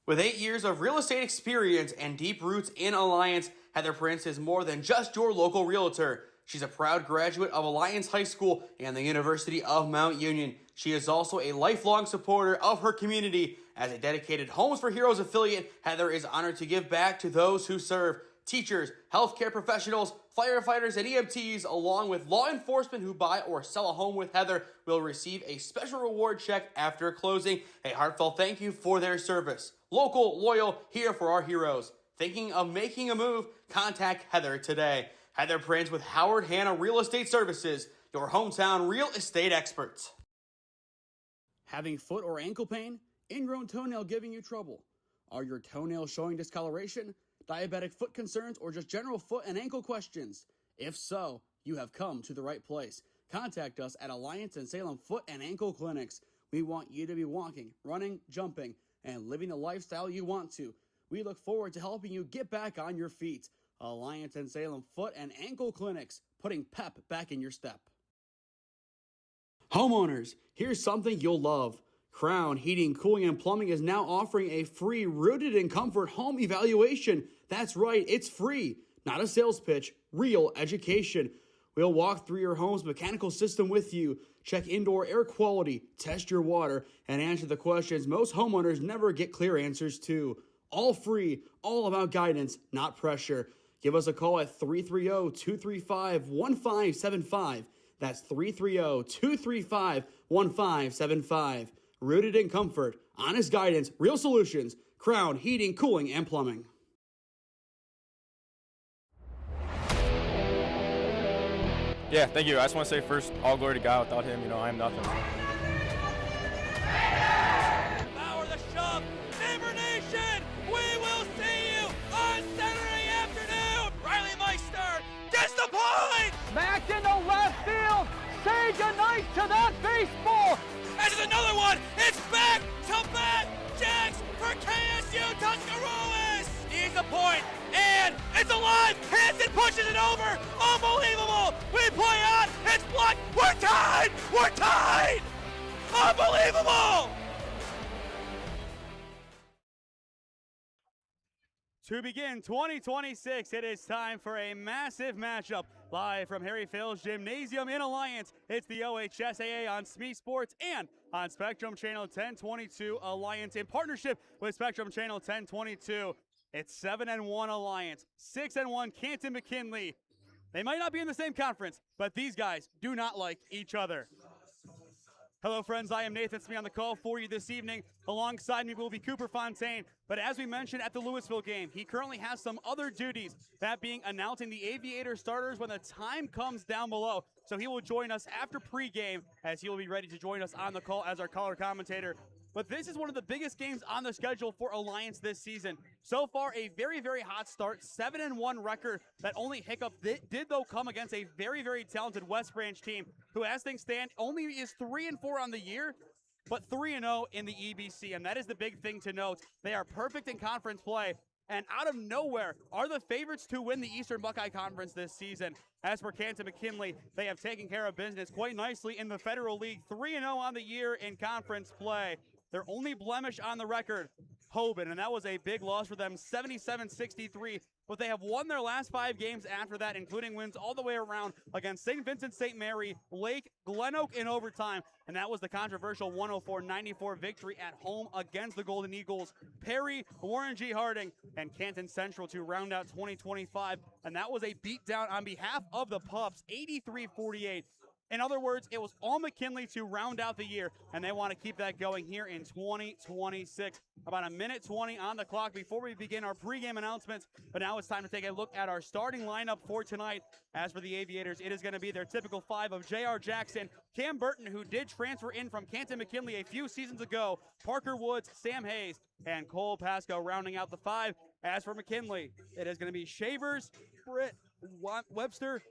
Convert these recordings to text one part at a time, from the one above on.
With 8 years of real estate experience and deep roots in Alliance, Heather Prince is more than just your local realtor. She's a proud graduate of Alliance High School and the University of Mount Union. She is also a lifelong supporter of her community. As a dedicated Homes for Heroes affiliate, Heather is honored to give back to those who serve. Teachers, healthcare professionals, firefighters, and EMTs, along with law enforcement who buy or sell a home with Heather, will receive a special reward check after closing. A heartfelt thank you for their service. Local, loyal, here for our heroes. Thinking of making a move? Contact Heather today. Heather Prince with Howard Hanna Real Estate Services, your hometown real estate experts. Having foot or ankle pain? Ingrown toenail giving you trouble? Are your toenails showing discoloration? Diabetic foot concerns, or just general foot and ankle questions? If so, you have come to the right place. Contact us at Alliance and Salem Foot and Ankle Clinics. We want you to be walking, running, jumping, and living the lifestyle you want to. We look forward to helping you get back on your feet. Alliance and Salem Foot and Ankle Clinics, putting pep back in your step. Homeowners, here's something you'll love. Crown Heating, Cooling, and Plumbing is now offering a free Rooted in Comfort home evaluation. That's right, it's free. Not a sales pitch, real education. We'll walk through your home's mechanical system with you, check indoor air quality, test your water, and answer the questions most homeowners never get clear answers to. All free, all about guidance, not pressure. Give us a call at 330-235-1575. That's 330-235-1575. Rooted in Comfort, honest guidance, real solutions. Crown Heating, Cooling, and Plumbing. Yeah, thank you. I just want to say first, all glory to God. Without him, I am nothing. Power the shove, Neighbor Nation, we will see you on Saturday afternoon. Riley Meister gets the point. Smacked into left field. Say goodnight to that baseball. And there's another one. It's back to back Jacks for KSU Tuscarawas. He's the point, and it's alive. Hanson pushes it over. Unbelievable. We play on. It's blocked. We're tied. We're tied. Unbelievable. To begin 2026, it is time for a massive matchup. Live from Harry Phil's Gymnasium in Alliance, it's the OHSAA on SmeeSports and on Spectrum Channel 1022 Alliance in partnership with Spectrum Channel 1022. It's 7-1 Alliance, 6-1 Canton McKinley. They might not be in the same conference, but these guys do not like each other. Hello, friends. I am Nathan Smee on the call for you this evening. Alongside me will be Cooper Fontaine. But as we mentioned at the Louisville game, he currently has some other duties, that being announcing the Aviator starters when the time comes down below. So he will join us after pregame, as he will be ready to join us on the call as our color commentator. But this is one of the biggest games on the schedule for Alliance this season. So far, a very, very hot start, 7-1 record. That only hiccup did though come against a very, very talented West Branch team who, as things stand, only is 3-4 on the year, but 3-0 in the EBC. And that is the big thing to note. They are perfect in conference play, and out of nowhere are the favorites to win the Eastern Buckeye Conference this season. As for Canton McKinley, they have taken care of business quite nicely in the Federal League, 3-0 on the year in conference play. Their only blemish on the record, Hoban, and that was a big loss for them, 77-63. But they have won their last 5 games after that, including wins all the way around against St. Vincent St. Mary, Lake, Glen Oak in overtime, and that was the controversial 104-94 victory at home against the Golden Eagles. Perry, Warren G. Harding, and Canton Central to round out 2025, and that was a beatdown on behalf of the Pups, 83-48. In other words, it was all McKinley to round out the year, and they want to keep that going here in 2026. About 1:20 on the clock before we begin our pregame announcements, but now it's time to take a look at our starting lineup for tonight. As for the Aviators, it is going to be their typical 5 of J.R. Jackson, Cam Burton, who did transfer in from Canton McKinley a few seasons ago, Parker Woods, Sam Hayes, and Cole Pasco rounding out the 5. As for McKinley, it is going to be Shavers, Britt, Webster,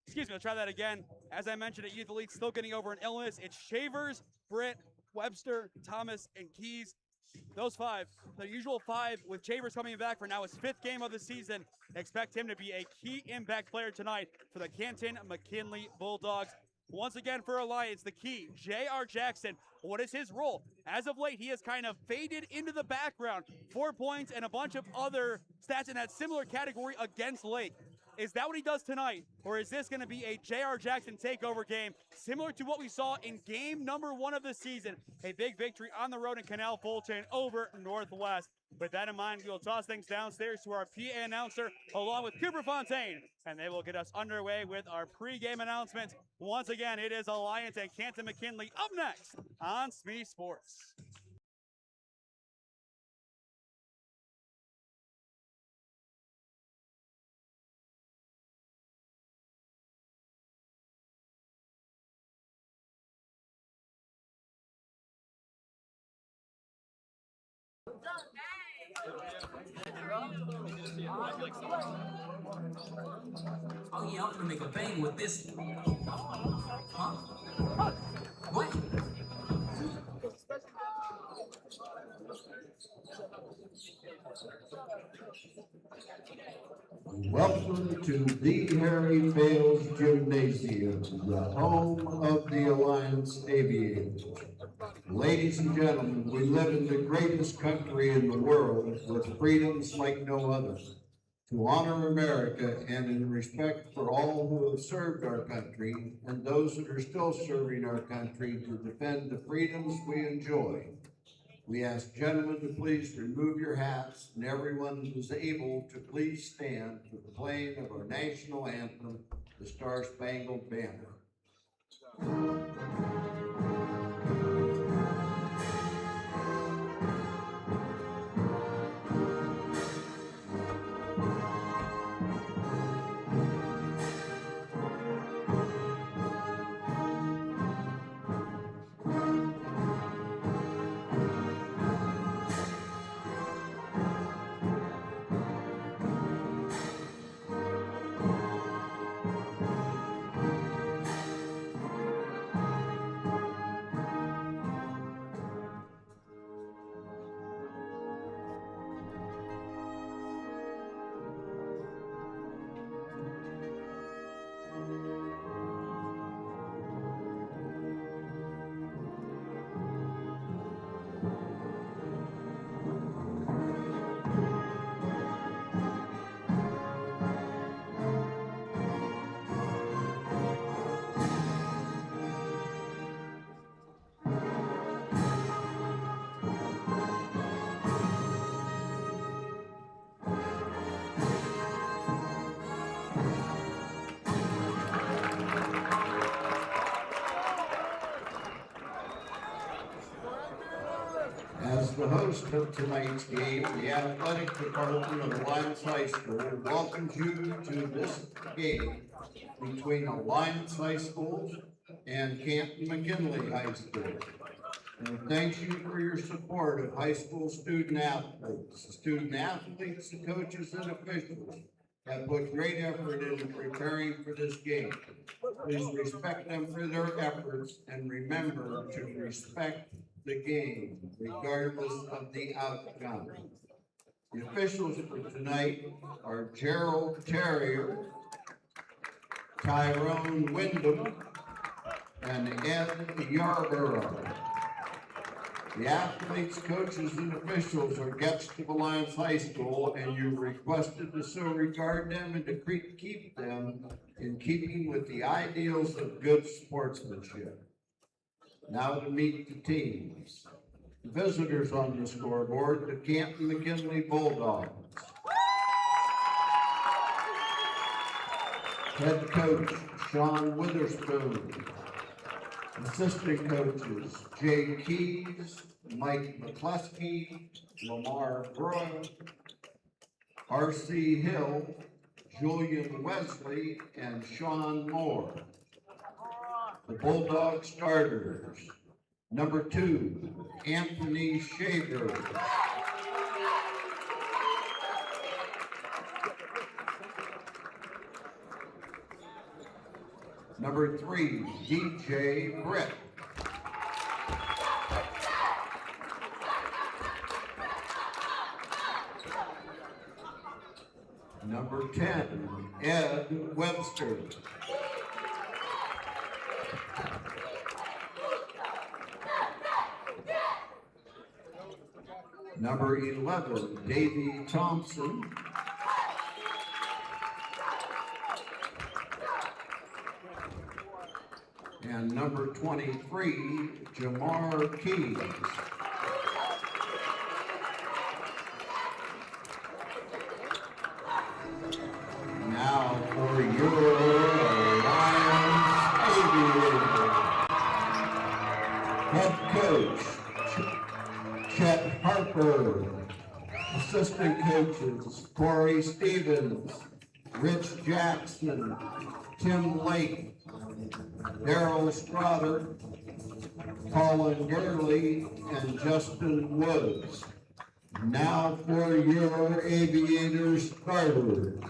excuse me, I'll try that again. As I mentioned at Youth Elite, still getting over an illness. It's Shavers, Britt, Webster, Thomas, and Keys. Those 5, the usual 5 with Shavers coming back for now his 5th game of the season. Expect him to be a key impact player tonight for the Canton McKinley Bulldogs. Once again for Alliance, the key, J.R. Jackson. What is his role? As of late, he has kind of faded into the background. 4 points and a bunch of other stats in that similar category against Lake. Is that what he does tonight, or is this going to be a J.R. Jackson takeover game, similar to what we saw in game number 1 of the season, a big victory on the road in Canal Fontaine over Northwest? With that in mind, we will toss things downstairs to our PA announcer along with Cooper Fontaine, and they will get us underway with our pregame announcements. Once again, it is Alliance and Canton McKinley up next on SmeeSports. Oh yeah, I'm gonna make a bang with this. Huh? What? Welcome to the Harry Fales Gymnasium, the home of the Alliance Aviators. Ladies and gentlemen, we live in the greatest country in the world with freedoms like no other. To honor America and in respect for all who have served our country and those that are still serving our country to defend the freedoms we enjoy, we ask gentlemen to please remove your hats and everyone who is able to please stand for the playing of our national anthem, the Star-Spangled Banner. As the host of tonight's game, the athletic department of Alliance High School welcomes you to this game between Alliance High School and Canton McKinley High School. And thanks you for your support of high school student athletes. The student athletes, the coaches, and officials have put great effort into preparing for this game. Please respect them for their efforts and remember to respect the game, regardless of the outcome. The officials for tonight are Gerald Terrier, Tyrone Wyndham, and Ed Yarborough. The athletes, coaches, and officials are guests of Alliance High School, and you're requested to so regard them and to keep them in keeping with the ideals of good sportsmanship. Now to meet the teams. The visitors on the scoreboard, the Canton McKinley Bulldogs. Head coach, Sean Witherspoon. Assistant coaches, Jay Keys, Mike McCluskey, Lamar Brewer, R.C. Hill, Julian Wesley, and Sean Moore. The Bulldog starters, number 2, Anthony Shaver. Number 3, DJ Brett. Number 10, Ed Webster. Number 11, Davey Thompson. And number 23, Jamar Keys. Now for your Lions Aviators. Head coach, Chet Harper. Assistant coaches, Corey Stevens, Rich Jackson, Tim Lake, Daryl Strother, Colin Gurley, and Justin Woods. Now for your Aviators starter.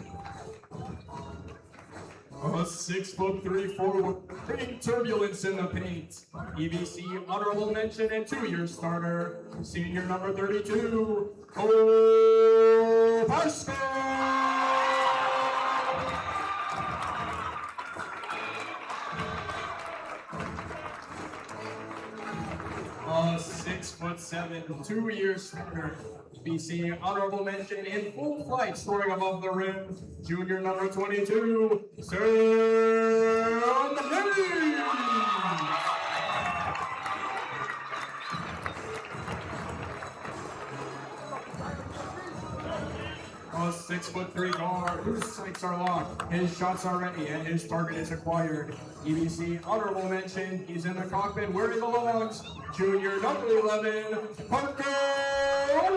A 6'3" forward, bringing turbulence in the paint. EBC honorable mention and 2-year starter, senior number 32, Cole Pascal. A 6'7", 2-year starter. BC honorable mention in full flight, scoring above the rim. Junior number 22, Sam Hayes. A 6'3" guard whose sights are locked, his shots are ready, and his target is acquired. EBC honorable mention, he's in the cockpit where he belongs. Junior number 11, Parker Wood.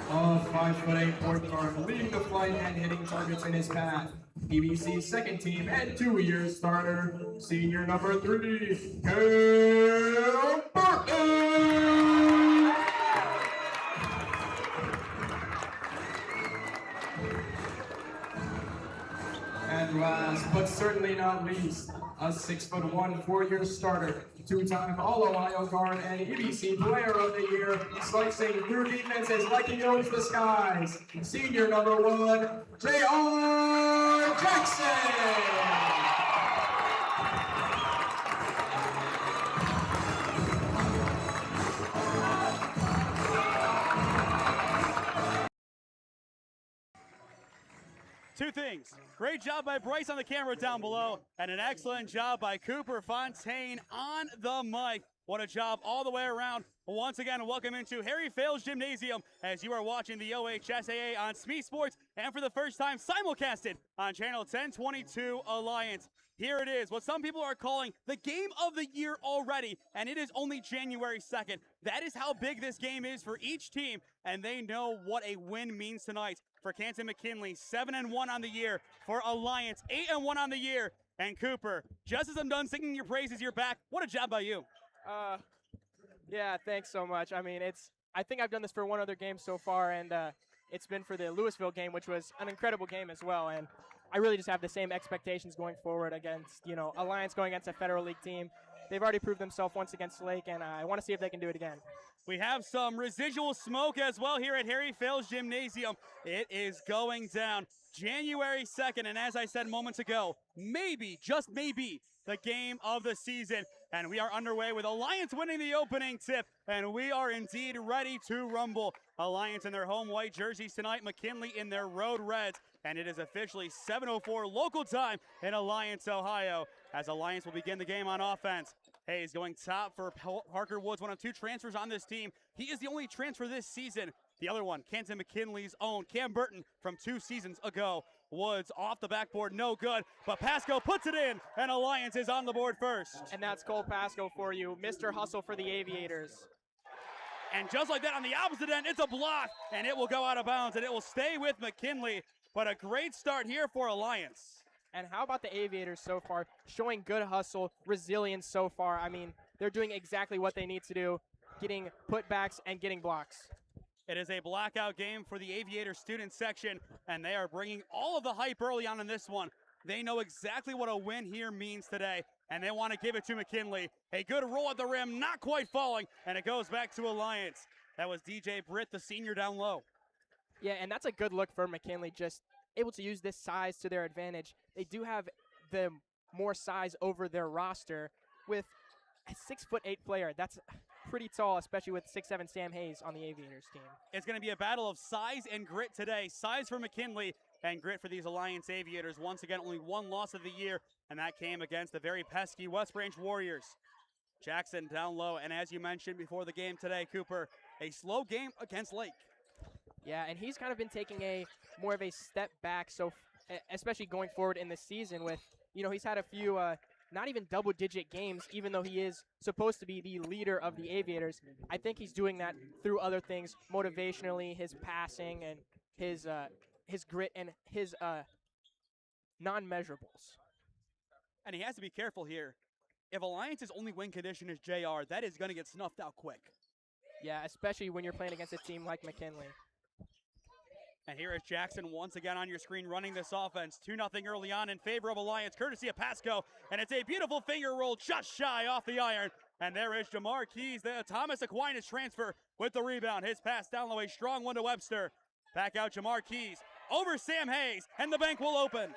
A 5'8" point guard, leading the flight and hitting targets in his path. EBC's second team and 2-year starter, senior number 3, Cale Burton. And last, but certainly not least, a 6'1", 4-year starter, 2-time All-Ohio guard and EBC Player of the Year, slicing through defenses like he owns the skies. Senior number 1, J.R. Jackson. Two things. Great job by Bryce on the camera down below, and an excellent job by Cooper Fontaine on the mic. What a job all the way around. Once again, welcome into Harry Fales Gymnasium as you are watching the OHSAA on SmeeSports, and for the first time simulcasted on channel 1022 Alliance. Here it is, what some people are calling the game of the year already, and it is only January 2nd. That is how big this game is for each team, and they know what a win means tonight. For Canton McKinley, 7-1 on the year. For Alliance, 8-1 on the year. And Cooper, just as I'm done singing your praises, you're back. What a job by you. Yeah, thanks so much. I mean, I think I've done this for one other game so far, and it's been for the Louisville game, which was an incredible game as well. And I really just have the same expectations going forward against, Alliance going against a Federal League team. They've already proved themselves once against Lake, and I want to see if they can do it again. We have some residual smoke as well here at Harry Fales Gymnasium. It is going down January 2nd, and as I said moments ago, maybe, just maybe, the game of the season. And we are underway with Alliance winning the opening tip, and we are indeed ready to rumble. Alliance in their home white jerseys tonight, McKinley in their road reds, and it is officially 7:04 local time in Alliance, Ohio, as Alliance will begin the game on offense. Hayes going top for Parker Woods, one of 2 transfers on this team. He is the only transfer this season. The other one, Canton McKinley's own Cam Burton from 2 seasons ago. Woods off the backboard, no good, but Pasco puts it in, and Alliance is on the board first. And that's Cole Pasco for you, Mr. Hustle for the Aviators. And just like that on the opposite end, it's a block, and it will go out of bounds, and it will stay with McKinley. But a great start here for Alliance. And how about the Aviators so far, showing good hustle, resilience so far. I mean, they're doing exactly what they need to do, getting putbacks and getting blocks. It is a blackout game for the Aviator student section, and they are bringing all of the hype early on in this one. They know exactly what a win here means today, and they want to give it to McKinley. A good roll at the rim, not quite falling, and it goes back to Alliance. That was DJ Britt, the senior, down low. Yeah, and that's a good look for McKinley, just able to use this size to their advantage. They do have the more size over their roster with a 6'8" player. That's pretty tall, especially with 6'7" Sam Hayes on the Aviators team. It's going to be a battle of size and grit today. Size for McKinley and grit for these Alliance Aviators. Once again, only one loss of the year, and that came against the very pesky West Branch Warriors. Jackson down low, and as you mentioned before the game today, Cooper, a slow game against Lake. Yeah, and he's kind of been taking more of a step back, so especially going forward in the season with, he's had a few not even double-digit games, even though he is supposed to be the leader of the Aviators. I think he's doing that through other things, motivationally, his passing and his grit and his non-measurables. And he has to be careful here. If Alliance's only win condition is JR, that is going to get snuffed out quick. Yeah, especially when you're playing against a team like McKinley. And here is Jackson once again on your screen running this offense. 2-0 early on in favor of Alliance, courtesy of Pasco. And it's a beautiful finger roll just shy off the iron. And there is Jamar Keys, the Thomas Aquinas transfer with the rebound. His pass down low, a strong one to Webster. Back out Jamar Keys over Sam Hayes, and the bank will open.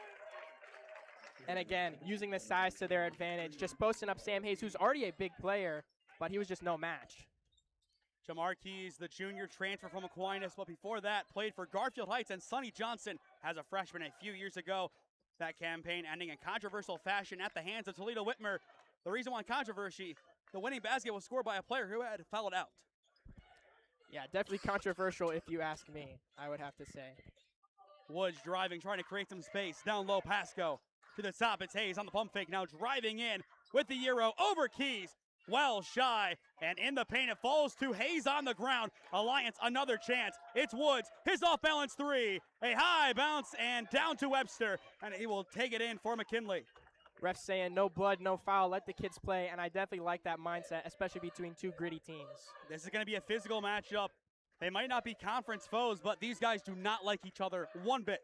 And again, using the size to their advantage, just posting up Sam Hayes, who's already a big player, but he was just no match. Jamar Keys, the junior transfer from Aquinas, but before that, played for Garfield Heights and Sonny Johnson as a freshman a few years ago. That campaign ending in controversial fashion at the hands of Toledo Whitmer. The reason why controversy, the winning basket was scored by a player who had fouled out. Yeah, definitely controversial if you ask me, I would have to say. Woods driving, trying to create some space. Down low, Pasco. To the top, it's Hayes on the pump fake, now driving in with the Euro over Keys. Well shy, and in the paint, it falls to Hayes on the ground. Alliance, another chance. It's Woods, his off-balance three. A high bounce and down to Webster, and he will take it in for McKinley. Refs saying no blood, no foul, let the kids play, and I definitely like that mindset, especially between two gritty teams. This is going to be a physical matchup. They might not be conference foes, but these guys do not like each other one bit.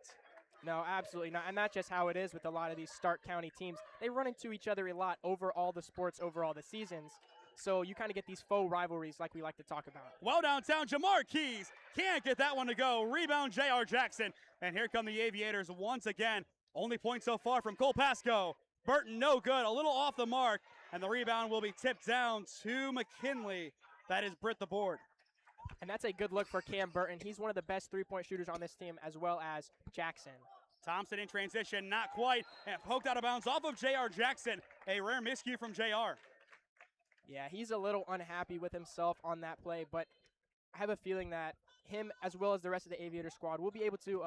No, absolutely not. And that's just how it is with a lot of these Stark County teams. They run into each other a lot over all the sports, over all the seasons. So you kind of get these faux rivalries like we like to talk about. Well downtown, Jamar Keys can't get that one to go. Rebound, J.R. Jackson. And here come the Aviators once again. Only point so far from Cole Pasco. Burton, no good. A little off the mark. And the rebound will be tipped down to McKinley. That is Britt the board. And that's a good look for Cam Burton. He's one of the best three-point shooters on this team, as well as Jackson. Thompson in transition, not quite, and poked out of bounds off of J.R. Jackson. A rare miscue from J.R. Yeah, he's a little unhappy with himself on that play, but I have a feeling that him, as well as the rest of the Aviator squad, will be able to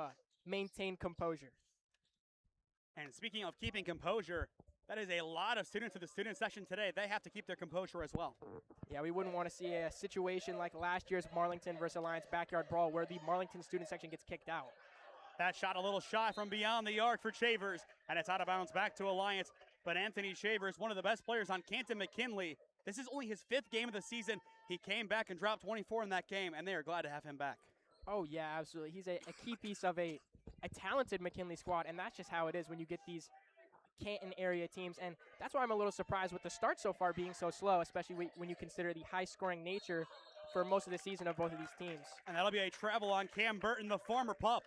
maintain composure. And speaking of keeping composure, that is a lot of students at the student session today. They have to keep their composure as well. Yeah, we wouldn't want to see a situation like last year's Marlington versus Alliance backyard brawl where the Marlington student section gets kicked out. That shot a little shy from beyond the arc for Shavers, and it's out of bounds back to Alliance. But Anthony Shavers, one of the best players on Canton McKinley, this is only his 5th game of the season. He came back and dropped 24 in that game, and they are glad to have him back. Oh, yeah, absolutely. He's a key piece of a talented McKinley squad, and that's just how it is when you get these Canton area teams. And that's why I'm a little surprised with the start so far being so slow, especially when you consider the high-scoring nature for most of the season of both of these teams. And that'll be a travel on Cam Burton, the former pup.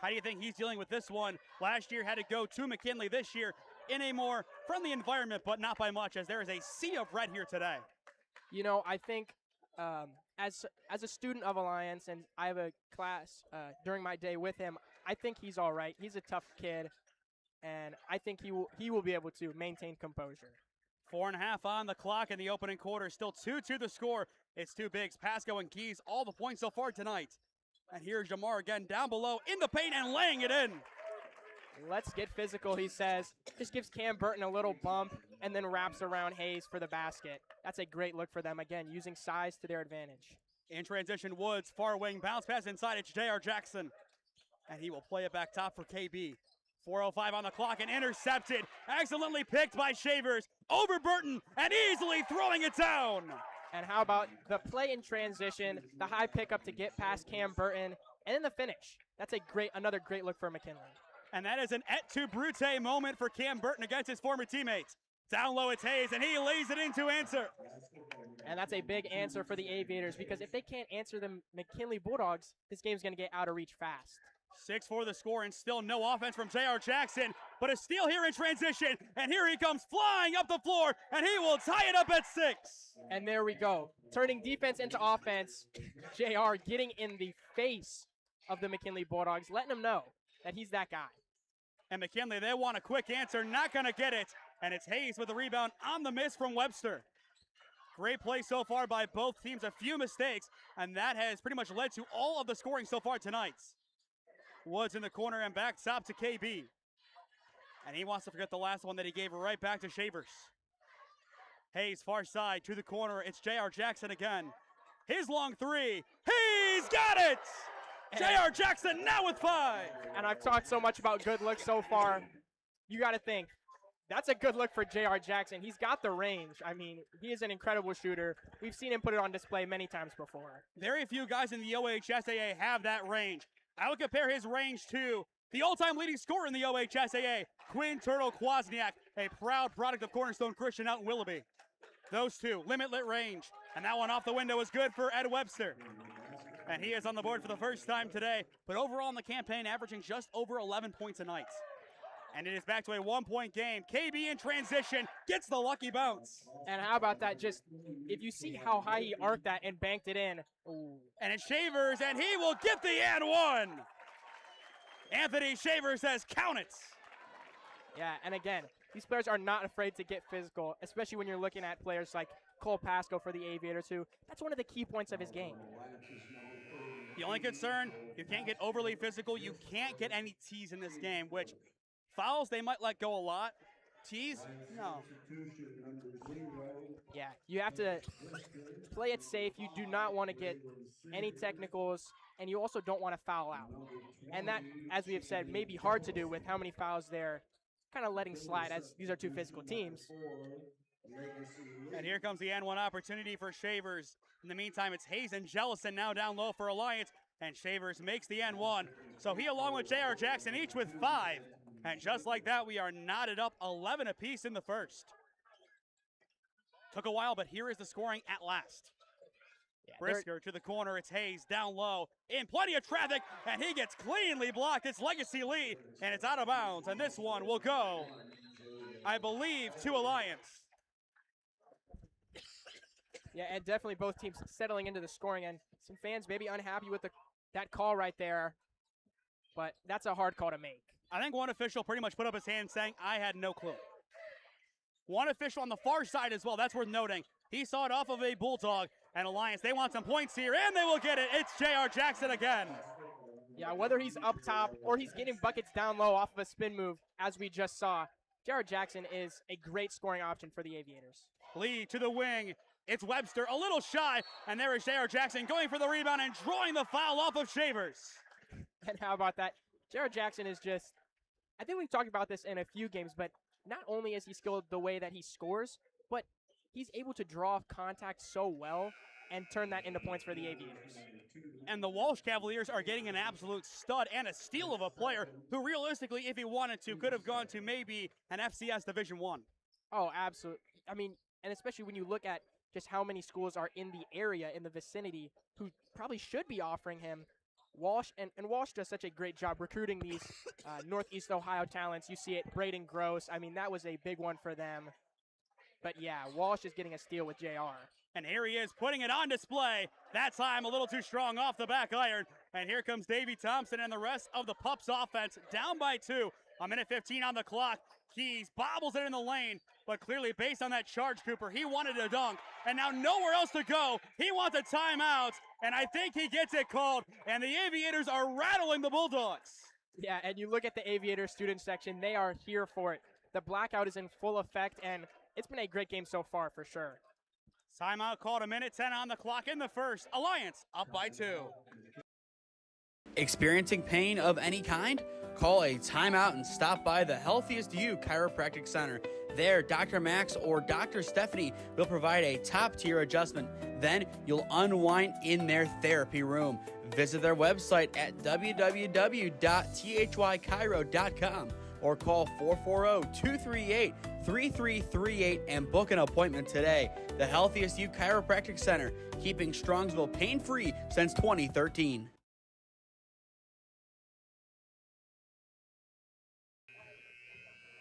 How do you think he's dealing with this one? Last year had to go to McKinley. This year in a more friendly environment, but not by much, as there is a sea of red here today. You know, I think as a student of Alliance, and I have a class during my day with him, I think he's all right. He's a tough kid, and I think he will be able to maintain composure. 4.5 on the clock in the opening quarter. Still 2-2 the score. It's two bigs, Pasco and Keys, all the points so far tonight. And here's Jamar again down below in the paint and laying it in. Let's get physical, he says. Just gives Cam Burton a little bump and then wraps around Hayes for the basket. That's a great look for them, again, using size to their advantage. In transition, Woods, far wing, bounce pass inside. It's J.R. Jackson. And he will play it back top for KB. 4:05 on the clock and intercepted. Excellently picked by Shavers. Over Burton and easily throwing it down. And how about the play in transition, the high pickup to get past Cam Burton, and then the finish. That's another great look for McKinley. And that is an et tu Brute moment for Cam Burton against his former teammates. Down low, it's Hayes, and he lays it in to answer. And that's a big answer for the Aviators, because if they can't answer the McKinley Bulldogs, this game's going to get out of reach fast. 6-4 the score, and still no offense from J.R. Jackson, but a steal here in transition, and here he comes flying up the floor, and he will tie it up at 6. And there we go. Turning defense into offense. JR getting in the face of the McKinley Bulldogs, letting them know that he's that guy. And McKinley, they want a quick answer, not going to get it. And it's Hayes with the rebound on the miss from Webster. Great play so far by both teams, a few mistakes, and that has pretty much led to all of the scoring so far tonight. Woods in the corner and back top to KB. And he wants to forget the last one that he gave right back to Shavers. Hayes far side to the corner. It's J.R. Jackson again. His long three. He's got it! J.R. Jackson now with 5. And I've talked so much about good looks so far. You got to think, that's a good look for J.R. Jackson. He's got the range. I mean, he is an incredible shooter. We've seen him put it on display many times before. Very few guys in the OHSAA have that range. I would compare his range to the all-time leading scorer in the OHSAA, Quinn Turtle Kwasniak, a proud product of Cornerstone Christian out in Willoughby. Those two, limited range. And that one off the window is good for Ed Webster. And he is on the board for the first time today, but overall in the campaign averaging just over 11 points a night. And it is back to a 1-point game. KB in transition gets the lucky bounce. And how about that? Just, if you see how high he arced that and banked it in. Ooh. And it's Shavers, and he will get the and one. Anthony Shavers says, count it. Yeah, and again, these players are not afraid to get physical, especially when you're looking at players like Cole Pasco for the Aviators, who that's one of the key points of his game. The only concern, you can't get overly physical. You can't get any tees in this game, which fouls, they might let go a lot. Tees, no. Yeah, you have to play it safe. You do not want to get any technicals, and you also don't want to foul out. And that, as we have said, may be hard to do with how many fouls they're kind of letting slide, as these are two physical teams. And here comes the N1 opportunity for Shavers. In the meantime, it's Hayes and Jellison now down low for Alliance, and Shavers makes the N1. So he, along with J.R. Jackson, each with 5. And just like that, we are knotted up 11 apiece in the first. Took a while, but here is the scoring at last. Yeah, Brisker to the corner. It's Hayes down low in plenty of traffic, and he gets cleanly blocked. It's Legacy Lee, and it's out of bounds. And this one will go, I believe, to Alliance. Yeah, and definitely both teams settling into the scoring, and some fans may be unhappy with that call right there, but that's a hard call to make. I think one official pretty much put up his hand saying, I had no clue. One official on the far side as well, that's worth noting. He saw it off of a Bulldog, and Alliance, they want some points here, and they will get it. It's J.R. Jackson again. Yeah, whether he's up top or he's getting buckets down low off of a spin move, as we just saw, J.R. Jackson is a great scoring option for the Aviators. Lee to the wing. It's Webster, a little shy, and there is J.R. Jackson going for the rebound and drawing the foul off of Shavers. And how about that? J.R. Jackson is just, I think we've talked about this in a few games, but not only is he skilled the way that he scores, but he's able to draw off contact so well and turn that into points for the Aviators. And the Walsh Cavaliers are getting an absolute stud and a steal of a player who realistically, if he wanted to, could have gone to maybe an FCS Division I. Oh, absolutely. I mean, and especially when you look at just how many schools are in the area, in the vicinity, who probably should be offering him. Walsh, and Walsh does such a great job recruiting these Northeast Ohio talents. You see it, Braden Gross. I mean, that was a big one for them. But yeah, Walsh is getting a steal with JR. And here he is putting it on display. That time a little too strong off the back iron. And here comes Davey Thompson and the rest of the Pups offense down by 2. A minute 15 on the clock. Keys bobbles it in the lane, but clearly based on that charge, Cooper, he wanted a dunk, and now nowhere else to go. He wants a timeout, and I think he gets it called, and the Aviators are rattling the Bulldogs. Yeah, and you look at the Aviators student section, they are here for it. The blackout is in full effect, and it's been a great game so far for sure. Timeout called, a minute 10 on the clock in the first. Alliance up by 2. Experiencing pain of any kind? Call a timeout and stop by the Healthiest You Chiropractic Center. There, Dr. Max or Dr. Stephanie will provide a top-tier adjustment. Then you'll unwind in their therapy room. Visit their website at www.thychiro.com or call 440-238-3338 and book an appointment today. The Healthiest You Chiropractic Center, keeping Strongsville pain-free since 2013.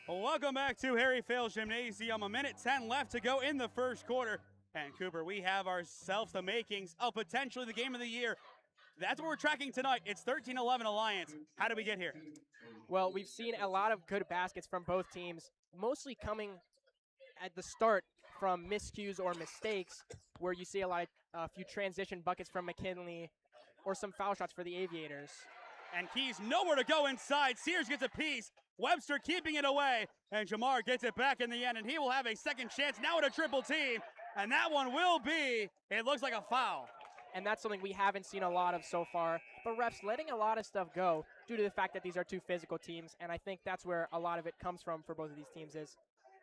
Welcome back to Harry Fales Gymnasium. 1:10 left to go in the first quarter. And Cooper, we have ourselves the makings of potentially the game of the year. That's what we're tracking tonight. It's 13-11 Alliance. How did we get here? Well, we've seen a lot of good baskets from both teams, mostly coming at the start from miscues or mistakes, where you see a few transition buckets from McKinley or some foul shots for the Aviators. And Keys nowhere to go inside. Sears gets a piece. Webster keeping it away. And Jamar gets it back in the end, and he will have a second chance now at a triple team. And that one will be, it looks like a foul. And that's something we haven't seen a lot of so far. But refs letting a lot of stuff go due to the fact that these are two physical teams. And I think that's where a lot of it comes from for both of these teams, is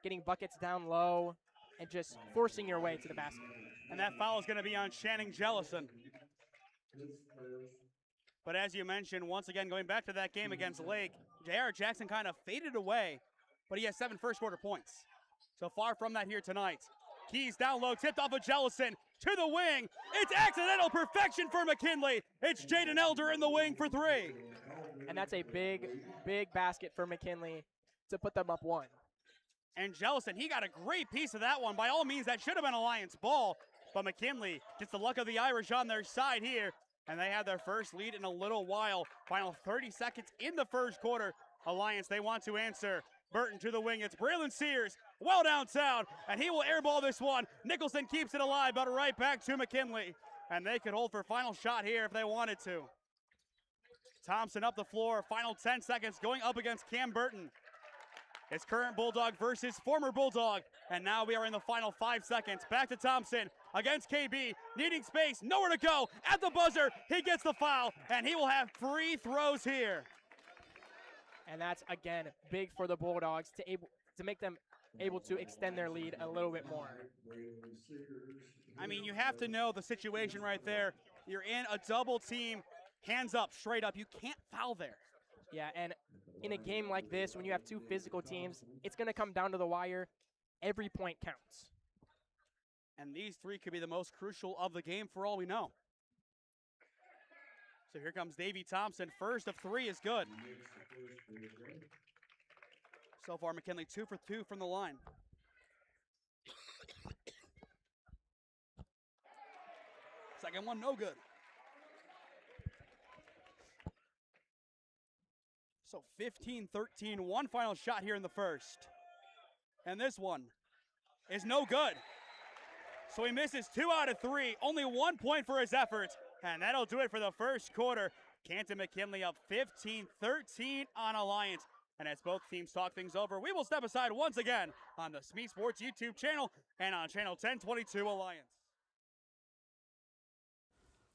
getting buckets down low and just forcing your way to the basket. And that foul is going to be on Channing Jellison. But as you mentioned, once again, going back to that game against Lake, J.R. Jackson kind of faded away, but he has 7 first quarter points. So far from that here tonight. Keys down low, tipped off of Jellison to the wing. It's accidental perfection for McKinley. It's Jaden Elder in the wing for 3. And that's a big, big basket for McKinley to put them up 1. And Jellison, he got a great piece of that one. By all means, that should have been Alliance ball, but McKinley gets the luck of the Irish on their side here, and they have their first lead in a little while. Final 30 seconds in the first quarter. Alliance, they want to answer. Burton to the wing. It's Braylon Sears, well downtown, and he will airball this one. Nicholson keeps it alive, but right back to McKinley. And they could hold for final shot here if they wanted to. Thompson up the floor. Final 10 seconds going up against Cam Burton. It's current Bulldog versus former Bulldog. And now we are in the final 5 seconds. Back to Thompson against KB. Needing space, nowhere to go. At the buzzer, he gets the foul, and he will have free throws here. And that's, again, big for the Bulldogs to make them able to extend their lead a little bit more. I mean, you have to know the situation right there. You're in a double team, hands up, straight up. You can't foul there. Yeah, and in a game like this, when you have two physical teams, it's going to come down to the wire. Every point counts. And these 3 could be the most crucial of the game for all we know. So here comes Davey Thompson. First of 3 is good. So far, McKinley 2 for 2 from the line. Second one, no good. So 15-13, one final shot here in the first. And this one is no good. So he misses 2 out of 3, only 1 point for his efforts. And that'll do it for the first quarter. Canton McKinley up 15-13 on Alliance. And as both teams talk things over, we will step aside once again on the SmeeSports YouTube channel and on channel 1022 Alliance.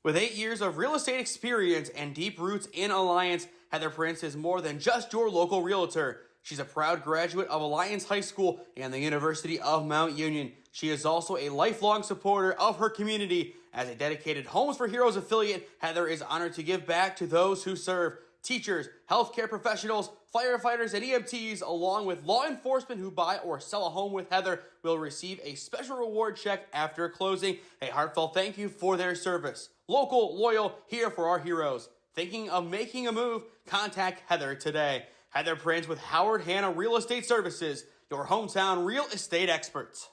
With 8 years of real estate experience and deep roots in Alliance, Heather Prince is more than just your local realtor. She's a proud graduate of Alliance High School and the University of Mount Union. She is also a lifelong supporter of her community. As a dedicated Homes for Heroes affiliate, Heather is honored to give back to those who serve. Teachers, healthcare professionals, firefighters, and EMTs, along with law enforcement who buy or sell a home with Heather, will receive a special reward check after closing. A heartfelt thank you for their service. Local, loyal, here for our heroes. Thinking of making a move? Contact Heather today. Heather Prince with Howard Hanna Real Estate Services, your hometown real estate experts.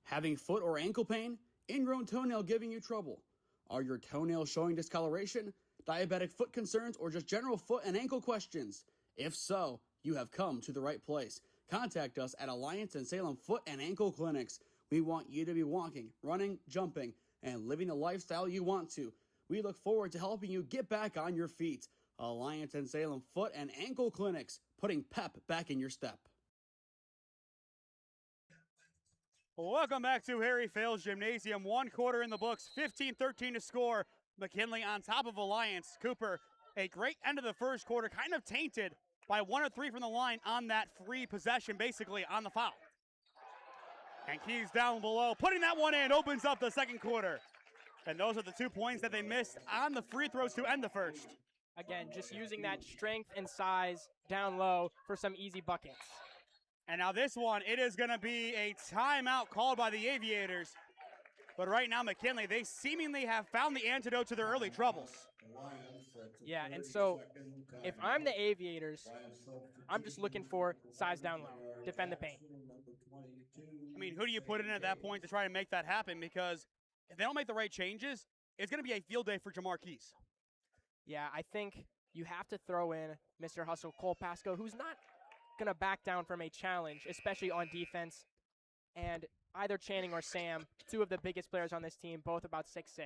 Having foot or ankle pain? Ingrown toenail giving you trouble? Are your toenails showing discoloration? Diabetic foot concerns, or just general foot and ankle questions? If so, you have come to the right place. Contact us at Alliance and Salem Foot and Ankle Clinics. We want you to be walking, running, jumping, and living the lifestyle you want to. We look forward to helping you get back on your feet. Alliance and Salem Foot and Ankle Clinics, putting pep back in your step. Welcome back to Harry Fales Gymnasium. 1 quarter in the books, 15-13 to score. McKinley on top of Alliance. Cooper, a great end of the first quarter, kind of tainted by 1 or 3 from the line on that free possession, basically on the foul. And Keys down below, putting that one in, opens up the second quarter. And those are the 2 points that they missed on the free throws to end the first. Again, just using that strength and size down low for some easy buckets. And now this one, it is going to be a timeout called by the Aviators. But right now, McKinley, they seemingly have found the antidote to their early troubles. Yeah, and so if I'm the Aviators, I'm just looking for size down low, defend the paint. I mean, who do you put in at that point to try to make that happen? Because if they don't make the right changes, it's going to be a field day for Jamar Keys. Yeah, I think you have to throw in Mr. Hustle Cole Pasco, who's not going to back down from a challenge, especially on defense. And either Channing or Sam, two of the biggest players on this team, both about 6'6".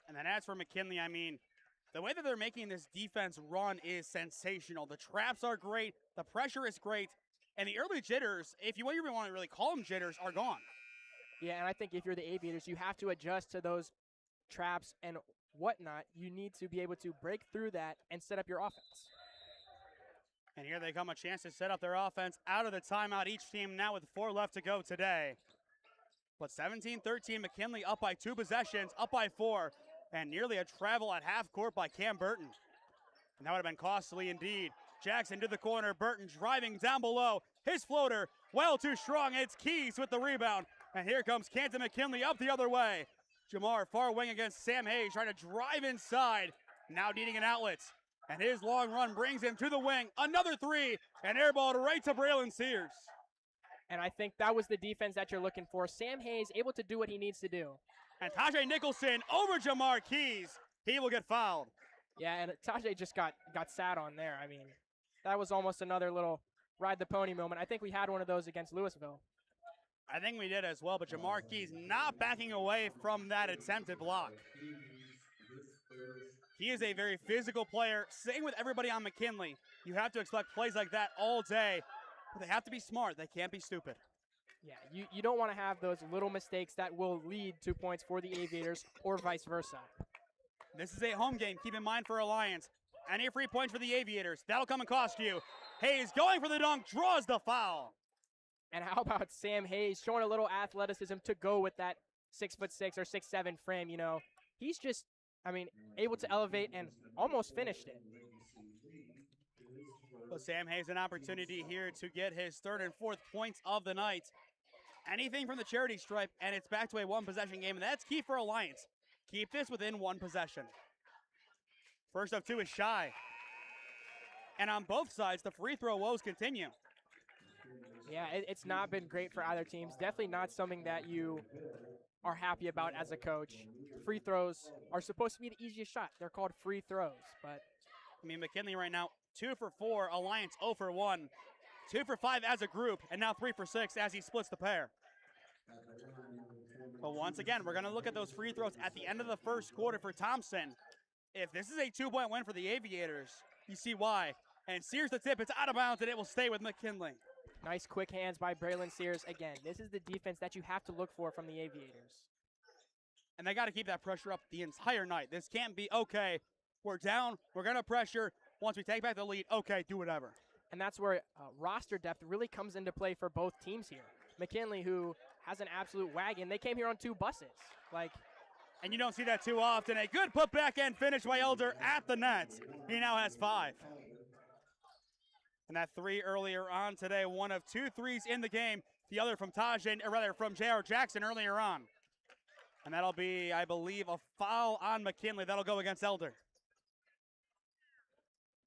And then as for McKinley, I mean, the way that they're making this defense run is sensational. The traps are great. The pressure is great. And the early jitters, if you even want to really call them jitters, are gone. Yeah, and I think if you're the Aviators, you have to adjust to those traps and whatnot. You need to be able to break through that and set up your offense. And here they come, a chance to set up their offense out of the timeout. Each team now with 4 left to go today. But 17-13, McKinley up by 2 possessions, up by 4. And nearly a travel at half court by Cam Burton. And that would have been costly indeed. Jackson to the corner, Burton driving down below. His floater, well too strong. It's Keys with the rebound. And here comes Canton McKinley up the other way. Jamar far wing against Sam Hayes, trying to drive inside. Now needing an outlet. And his long run brings him to the wing. Another 3, and airballed right to Braylon Sears. And I think that was the defense that you're looking for. Sam Hayes able to do what he needs to do. And Tajay Nicholson over Jamar Keys. He will get fouled. Yeah, and Tajay just got sat on there. I mean, that was almost another little ride the pony moment. I think we had one of those against Louisville. I think we did as well, but Jamar Keys not backing away from that attempted block. He is a very physical player. Same with everybody on McKinley. You have to expect plays like that all day, but they have to be smart. They can't be stupid. Yeah, you don't want to have those little mistakes that will lead to points for the Aviators or vice versa. This is a home game. Keep in mind for Alliance. Any free points for the Aviators. That'll come and cost you. Hayes going for the dunk, draws the foul. And how about Sam Hayes showing a little athleticism to go with that 6'6" or 6'7" frame, you know. He's just, I mean, able to elevate and almost finished it. Well, Sam Hayes an opportunity here to get his 3rd and 4th points of the night. Anything from the charity stripe, and it's back to a 1-possession game, and that's key for Alliance. Keep this within 1 possession. First of 2 is shy. And on both sides, the free throw woes continue. Yeah, it's not been great for either teams. Definitely not something that you are happy about as a coach. Free throws are supposed to be the easiest shot. They're called free throws, but I mean, McKinley right now, 2 for 4, Alliance 0 for 1. 2 for 5 as a group, and now 3 for 6 as he splits the pair. But once again, we're going to look at those free throws at the end of the first quarter for Thompson. If this is a 2-point win for the Aviators, you see why. And Sears the tip, it's out of bounds, and it will stay with McKinley. Nice quick hands by Braylon Sears. Again, this is the defense that you have to look for from the Aviators. And they got to keep that pressure up the entire night. This can't be, okay, we're down, we're going to pressure. Once we take back the lead, okay, do whatever. And that's where roster depth really comes into play for both teams here. McKinley, who has an absolute wagon, they came here on 2 buses. And you don't see that too often. A good putback and finish by Elder at the net. He now has 5. And that 3 earlier on today, one of 2 threes in the game. The other from from J.R. Jackson earlier on. And that'll be, I believe, a foul on McKinley. That'll go against Elder.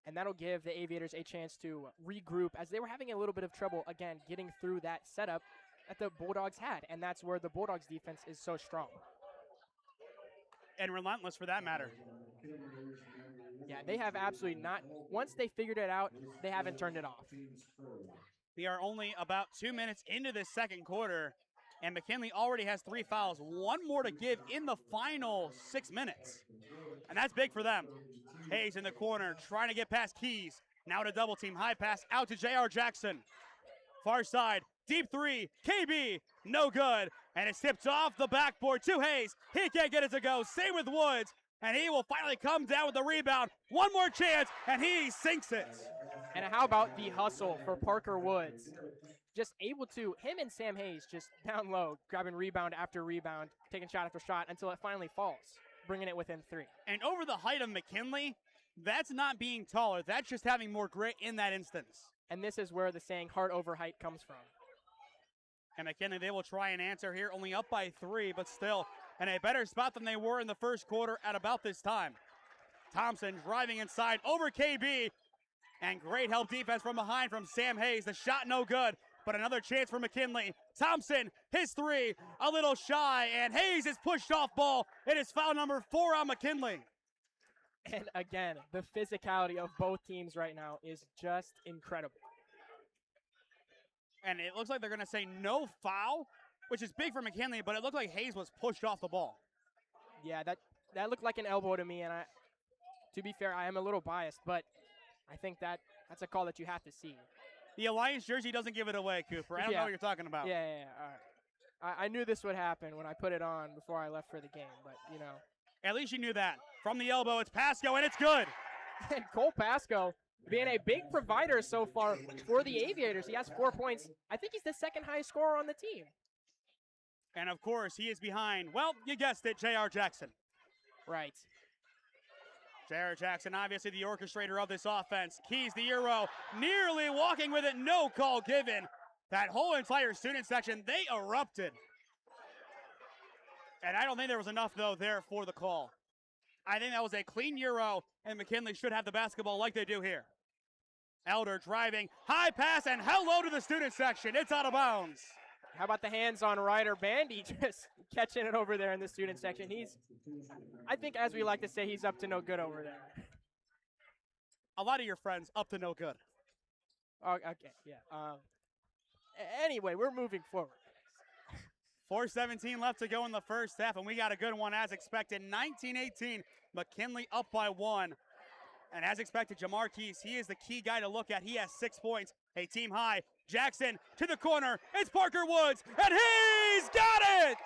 And that'll give the Aviators a chance to regroup as they were having a little bit of trouble, again, getting through that setup that the Bulldogs had. And that's where the Bulldogs defense is so strong. And relentless for that matter. Yeah, they have absolutely not. Once they figured it out, they haven't turned it off. We are only about 2 minutes into this second quarter, and McKinley already has 3 fouls. 1 more to give in the final 6 minutes. And that's big for them. Hayes in the corner, trying to get past Keys. Now to double team, high pass out to J.R. Jackson. Far side, deep 3, KB, no good. And it's tipped off the backboard to Hayes. He can't get it to go. Same with Woods. And he will finally come down with the rebound. 1 more chance, and he sinks it. And how about the hustle for Parker Woods? Just able to, him and Sam Hayes just down low, grabbing rebound after rebound, taking shot after shot until it finally falls, bringing it within 3. And over the height of McKinley, that's not being taller. That's just having more grit in that instance. And this is where the saying heart over height comes from. And McKinley, they will try and answer here, only up by 3, but still in a better spot than they were in the first quarter at about this time. Thompson driving inside over KB, and great help defense from behind from Sam Hayes. The shot no good, but another chance for McKinley. Thompson, his 3, a little shy, and Hayes is pushed off ball. It is foul number 4 on McKinley. And again, the physicality of both teams right now is just incredible. And it looks like they're going to say no foul, which is big for McKinley, but it looked like Hayes was pushed off the ball. Yeah, that looked like an elbow to me, and to be fair, I am a little biased, but I think that's a call that you have to see. The Alliance jersey doesn't give it away, Cooper. I don't know what you're talking about. Yeah. All right. I knew this would happen when I put it on before I left for the game, but, you know. At least you knew that. From the elbow, it's Pasco, and it's good. And Cole Pasco being a big provider so far for the Aviators. He has 4 points. I think he's the second highest scorer on the team. And, of course, he is behind, well, you guessed it, J.R. Jackson. Right. J.R. Jackson, obviously the orchestrator of this offense. Keys the Euro, nearly walking with it, no call given. That whole entire student section, they erupted. And I don't think there was enough, though, there for the call. I think that was a clean Euro, and McKinley should have the basketball like they do here. Elder driving, high pass, and hello to the student section. It's out of bounds. How about the hands on Ryder Bandy just catching it over there in the student section? I think, as we like to say, he's up to no good over there. A lot of your friends up to no good. Oh, okay, yeah. Anyway, we're moving forward. 4:17 left to go in the first half, and we got a good one as expected. 19-18, McKinley up by 1. And as expected, Jamar Keys, he is the key guy to look at. He has 6 points, a team high. Jackson to the corner. It's Parker Woods, and he's got it!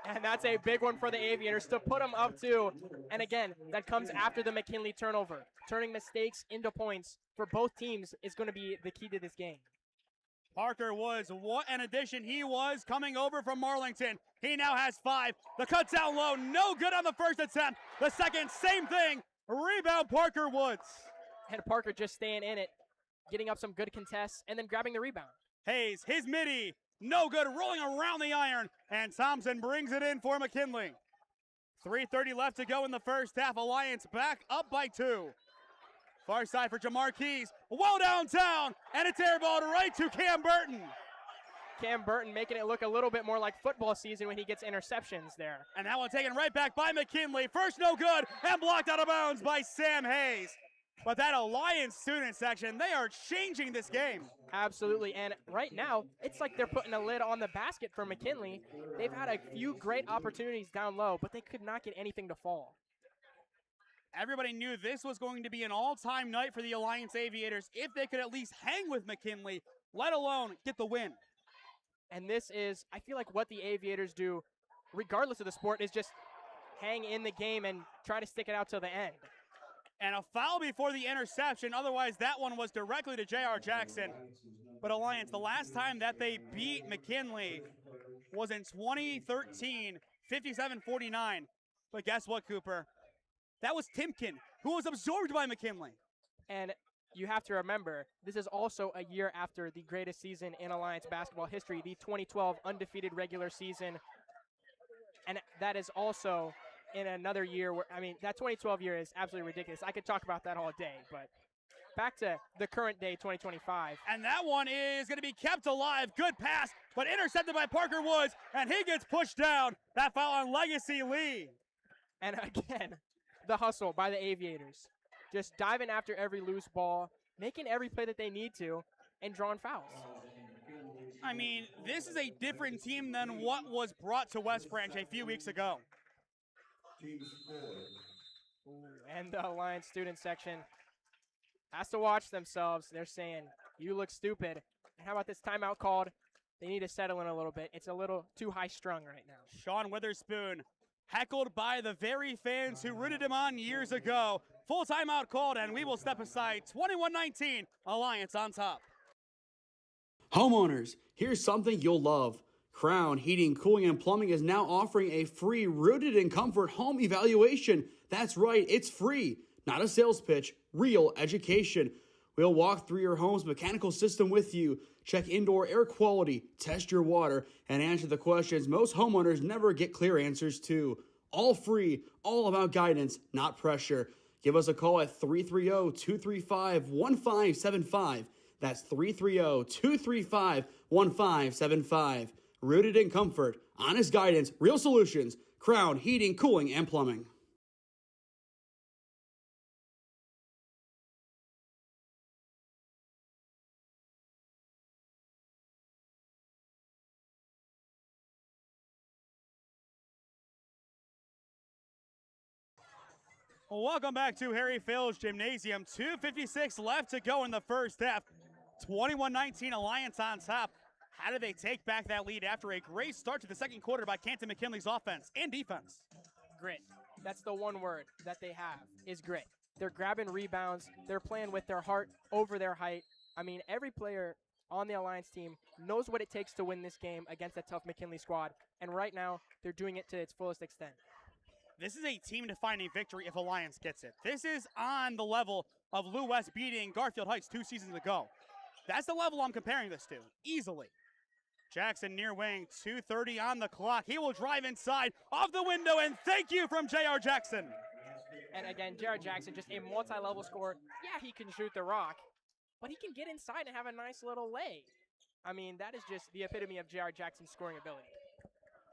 And that's a big one for the Aviators to put them up 2. And again, that comes after the McKinley turnover. Turning mistakes into points for both teams is going to be the key to this game. Parker Woods, what an addition he was coming over from Marlington. He now has 5. The cut's down low, no good on the first attempt. The second, same thing. Rebound, Parker Woods. And Parker just staying in it, getting up some good contests, and then grabbing the rebound. Hayes, his midi, no good, rolling around the iron, and Thompson brings it in for McKinley. 3:30 left to go in the first half. Alliance back up by 2. Far side for Jamar Keys, well downtown, and it's airballed right to Cam Burton. Cam Burton making it look a little bit more like football season when he gets interceptions there. And that one taken right back by McKinley. First no good, and blocked out of bounds by Sam Hayes. But that Alliance student section, they are changing this game. Absolutely, and right now, it's like they're putting a lid on the basket for McKinley. They've had a few great opportunities down low, but they could not get anything to fall. Everybody knew this was going to be an all-time night for the Alliance Aviators if they could at least hang with McKinley, let alone get the win. And this is, I feel like what the Aviators do, regardless of the sport, is just hang in the game and try to stick it out till the end. And a foul before the interception. Otherwise, that one was directly to J.R. Jackson. But Alliance, the last time that they beat McKinley was in 2013, 57-49. But guess what, Cooper? That was Timken, who was absorbed by McKinley. And you have to remember, this is also a year after the greatest season in Alliance basketball history, the 2012 undefeated regular season. And that is also in another year where, that 2012 year is absolutely ridiculous. I could talk about that all day, but back to the current day, 2025. And that one is going to be kept alive. Good pass, but intercepted by Parker Woods, and he gets pushed down. That foul on Legacy Lee. And again, the hustle by the Aviators. Just diving after every loose ball, making every play that they need to, and drawing fouls. This is a different team than what was brought to West Branch a few weeks ago. And the Alliance student section has to watch themselves. They're saying, you look stupid. And how about this timeout called? They need to settle in a little bit. It's a little too high-strung right now. Sean Witherspoon, heckled by the very fans who rooted him on years ago. Full timeout called, and we will step aside. 21-19, Alliance on top. Homeowners, here's something you'll love. Crown Heating, Cooling, and Plumbing is now offering a free Rooted in Comfort home evaluation. That's right, it's free. Not a sales pitch, real education. We'll walk through your home's mechanical system with you, check indoor air quality, test your water, and answer the questions most homeowners never get clear answers to. All free, all about guidance, not pressure. Give us a call at 330-235-1575. That's 330-235-1575. Rooted in comfort, honest guidance, real solutions. Crown Heating, Cooling, and Plumbing. Welcome back to Harry Phil's Gymnasium. 2:56 left to go in the first half. 21-19 Alliance on top. How do they take back that lead after a great start to the second quarter by Canton McKinley's offense and defense? Grit. That's the one word that they have, is grit. They're grabbing rebounds. They're playing with their heart over their height. I mean, every player on the Alliance team knows what it takes to win this game against a tough McKinley squad. And right now, they're doing it to its fullest extent. This is a team-defining victory if Alliance gets it. This is on the level of Lou West beating Garfield Heights 2 seasons ago. That's the level I'm comparing this to, easily. Jackson near wing, 2:30 on the clock. He will drive inside, off the window, and thank you from J.R. Jackson. And again, J.R. Jackson, just a multi-level scorer. Yeah, he can shoot the rock, but he can get inside and have a nice little lay. I mean, that is just the epitome of J.R. Jackson's scoring ability.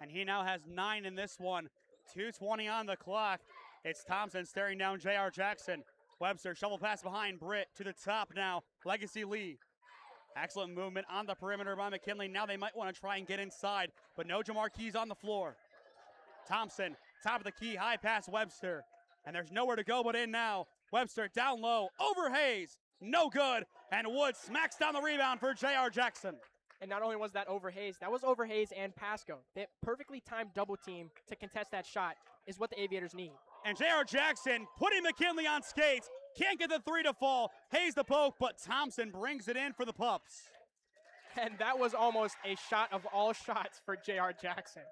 And he now has 9 in this one. 2:20 on the clock. It's Thompson staring down J.R. Jackson. Webster shovel pass behind Britt to the top now. Legacy Lee. Excellent movement on the perimeter by McKinley. Now they might want to try and get inside, but no Jamar Keys on the floor. Thompson, top of the key, high pass Webster. And there's nowhere to go but in now. Webster down low, over Hayes, no good. And Wood smacks down the rebound for J.R. Jackson. And not only was that over Hayes, that was over Hayes and Pasco. That perfectly timed double team to contest that shot is what the Aviators need. And J.R. Jackson putting McKinley on skates. Can't get the 3 to fall. Hayes the poke, but Thompson brings it in for the Pups. And that was almost a shot of all shots for J.R. Jackson.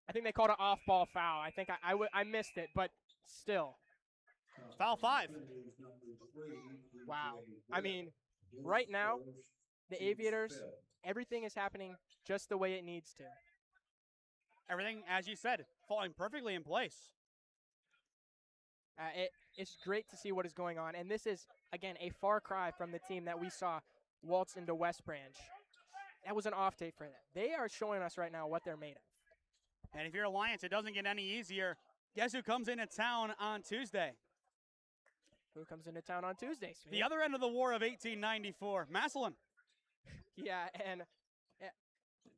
I think they called an off-ball foul. I think I missed it, but still. Foul 5. Wow. I mean, right now, the Aviators, everything is happening just the way it needs to. Everything, as you said, falling perfectly in place. It's great to see what is going on. And this is, again, a far cry from the team that we saw waltz into West Branch. That was an off day for them. They are showing us right now what they're made of. And if you're Alliance, it doesn't get any easier. Guess who comes into town on Tuesday? Who comes into town on Tuesday, Smee? The other end of the war of 1894, Massillon. Yeah, and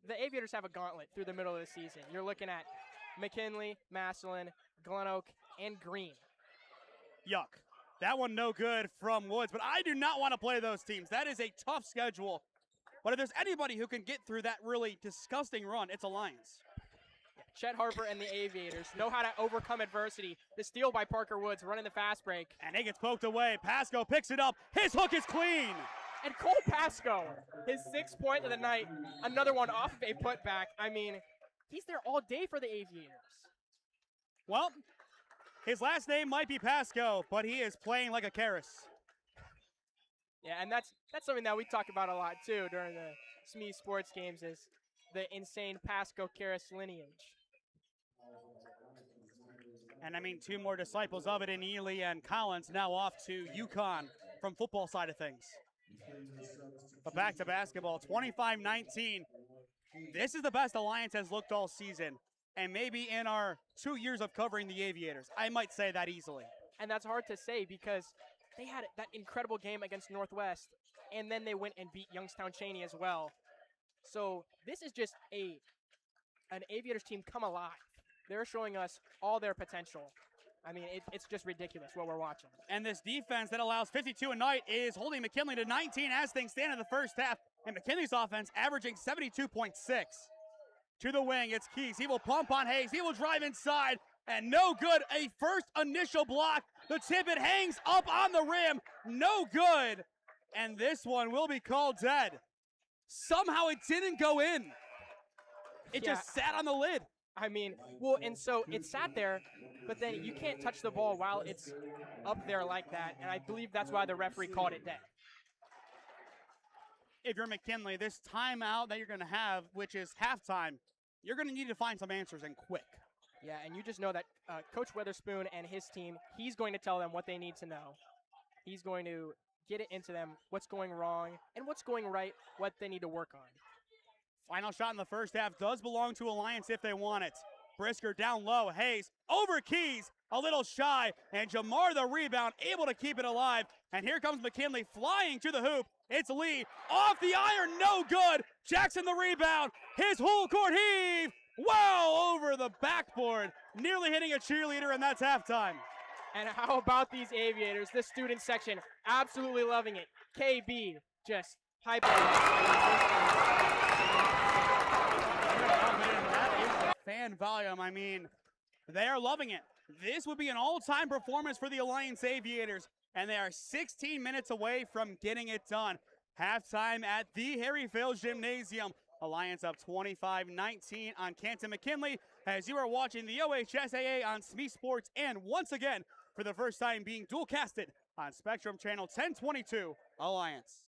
the Aviators have a gauntlet through the middle of the season. You're looking at McKinley, Massillon, Glen Oak, and Green. Yuck. That one no good from Woods, but I do not want to play those teams. That is a tough schedule. But if there's anybody who can get through that really disgusting run, it's Alliance. Chet Harper and the Aviators know how to overcome adversity. The steal by Parker Woods running the fast break. And it gets poked away. Pasco picks it up. His hook is clean. And Cole Pasco, his 6th point of the night, another one off of a putback. I mean, he's there all day for the Aviators. Well, his last name might be Pasco, but he is playing like a Karis. Yeah, and that's something that we talk about a lot, too, during the SmeeSports games is the insane Pasco-Karis lineage. And I mean, 2 more disciples of it in Ely and Collins now off to UConn from football side of things. But back to basketball, 25-19. This is the best Alliance has looked all season, and maybe in our 2 years of covering the Aviators. I might say that easily. And that's hard to say because they had that incredible game against Northwest, and then they went and beat Youngstown Cheney as well. So this is just an Aviators team come alive. They're showing us all their potential. I mean, it's just ridiculous what we're watching. And this defense that allows 52 a night is holding McKinley to 19 as things stand in the first half. And McKinley's offense averaging 72.6. To the wing, it's Keys. He will pump on Hayes. He will drive inside. And no good. A first initial block. The tip, it hangs up on the rim. No good. And this one will be called dead. Somehow it didn't go in. It just sat on the lid. I mean, well, and so it sat there, but then you can't touch the ball while it's up there like that, and I believe that's why the referee called it dead. if you're McKinley, this timeout that you're going to have, which is halftime, you're going to need to find some answers and quick. Yeah, and you just know that Coach Weatherspoon and his team, he's going to tell them what they need to know. He's going to get it into them, what's going wrong and what's going right, what they need to work on. Final shot in the first half does belong to Alliance if they want it. Brisker down low, Hayes over Keys, a little shy, and Jamar the rebound, able to keep it alive. And here comes McKinley flying to the hoop. It's Lee off the iron, no good. Jackson the rebound, his whole court heave, wow, over the backboard, nearly hitting a cheerleader, and that's halftime. And how about these Aviators? This student section, absolutely loving it. KB just hyping. Fan volume, I mean, they are loving it. This would be an all-time performance for the Alliance Aviators, and they are 16 minutes away from getting it done. Halftime at the Harry Field Gymnasium. Alliance up 25-19 on Canton McKinley as you are watching the OHSAA on SmeeSports, and once again, for the first time being dual casted on Spectrum Channel 1022 Alliance.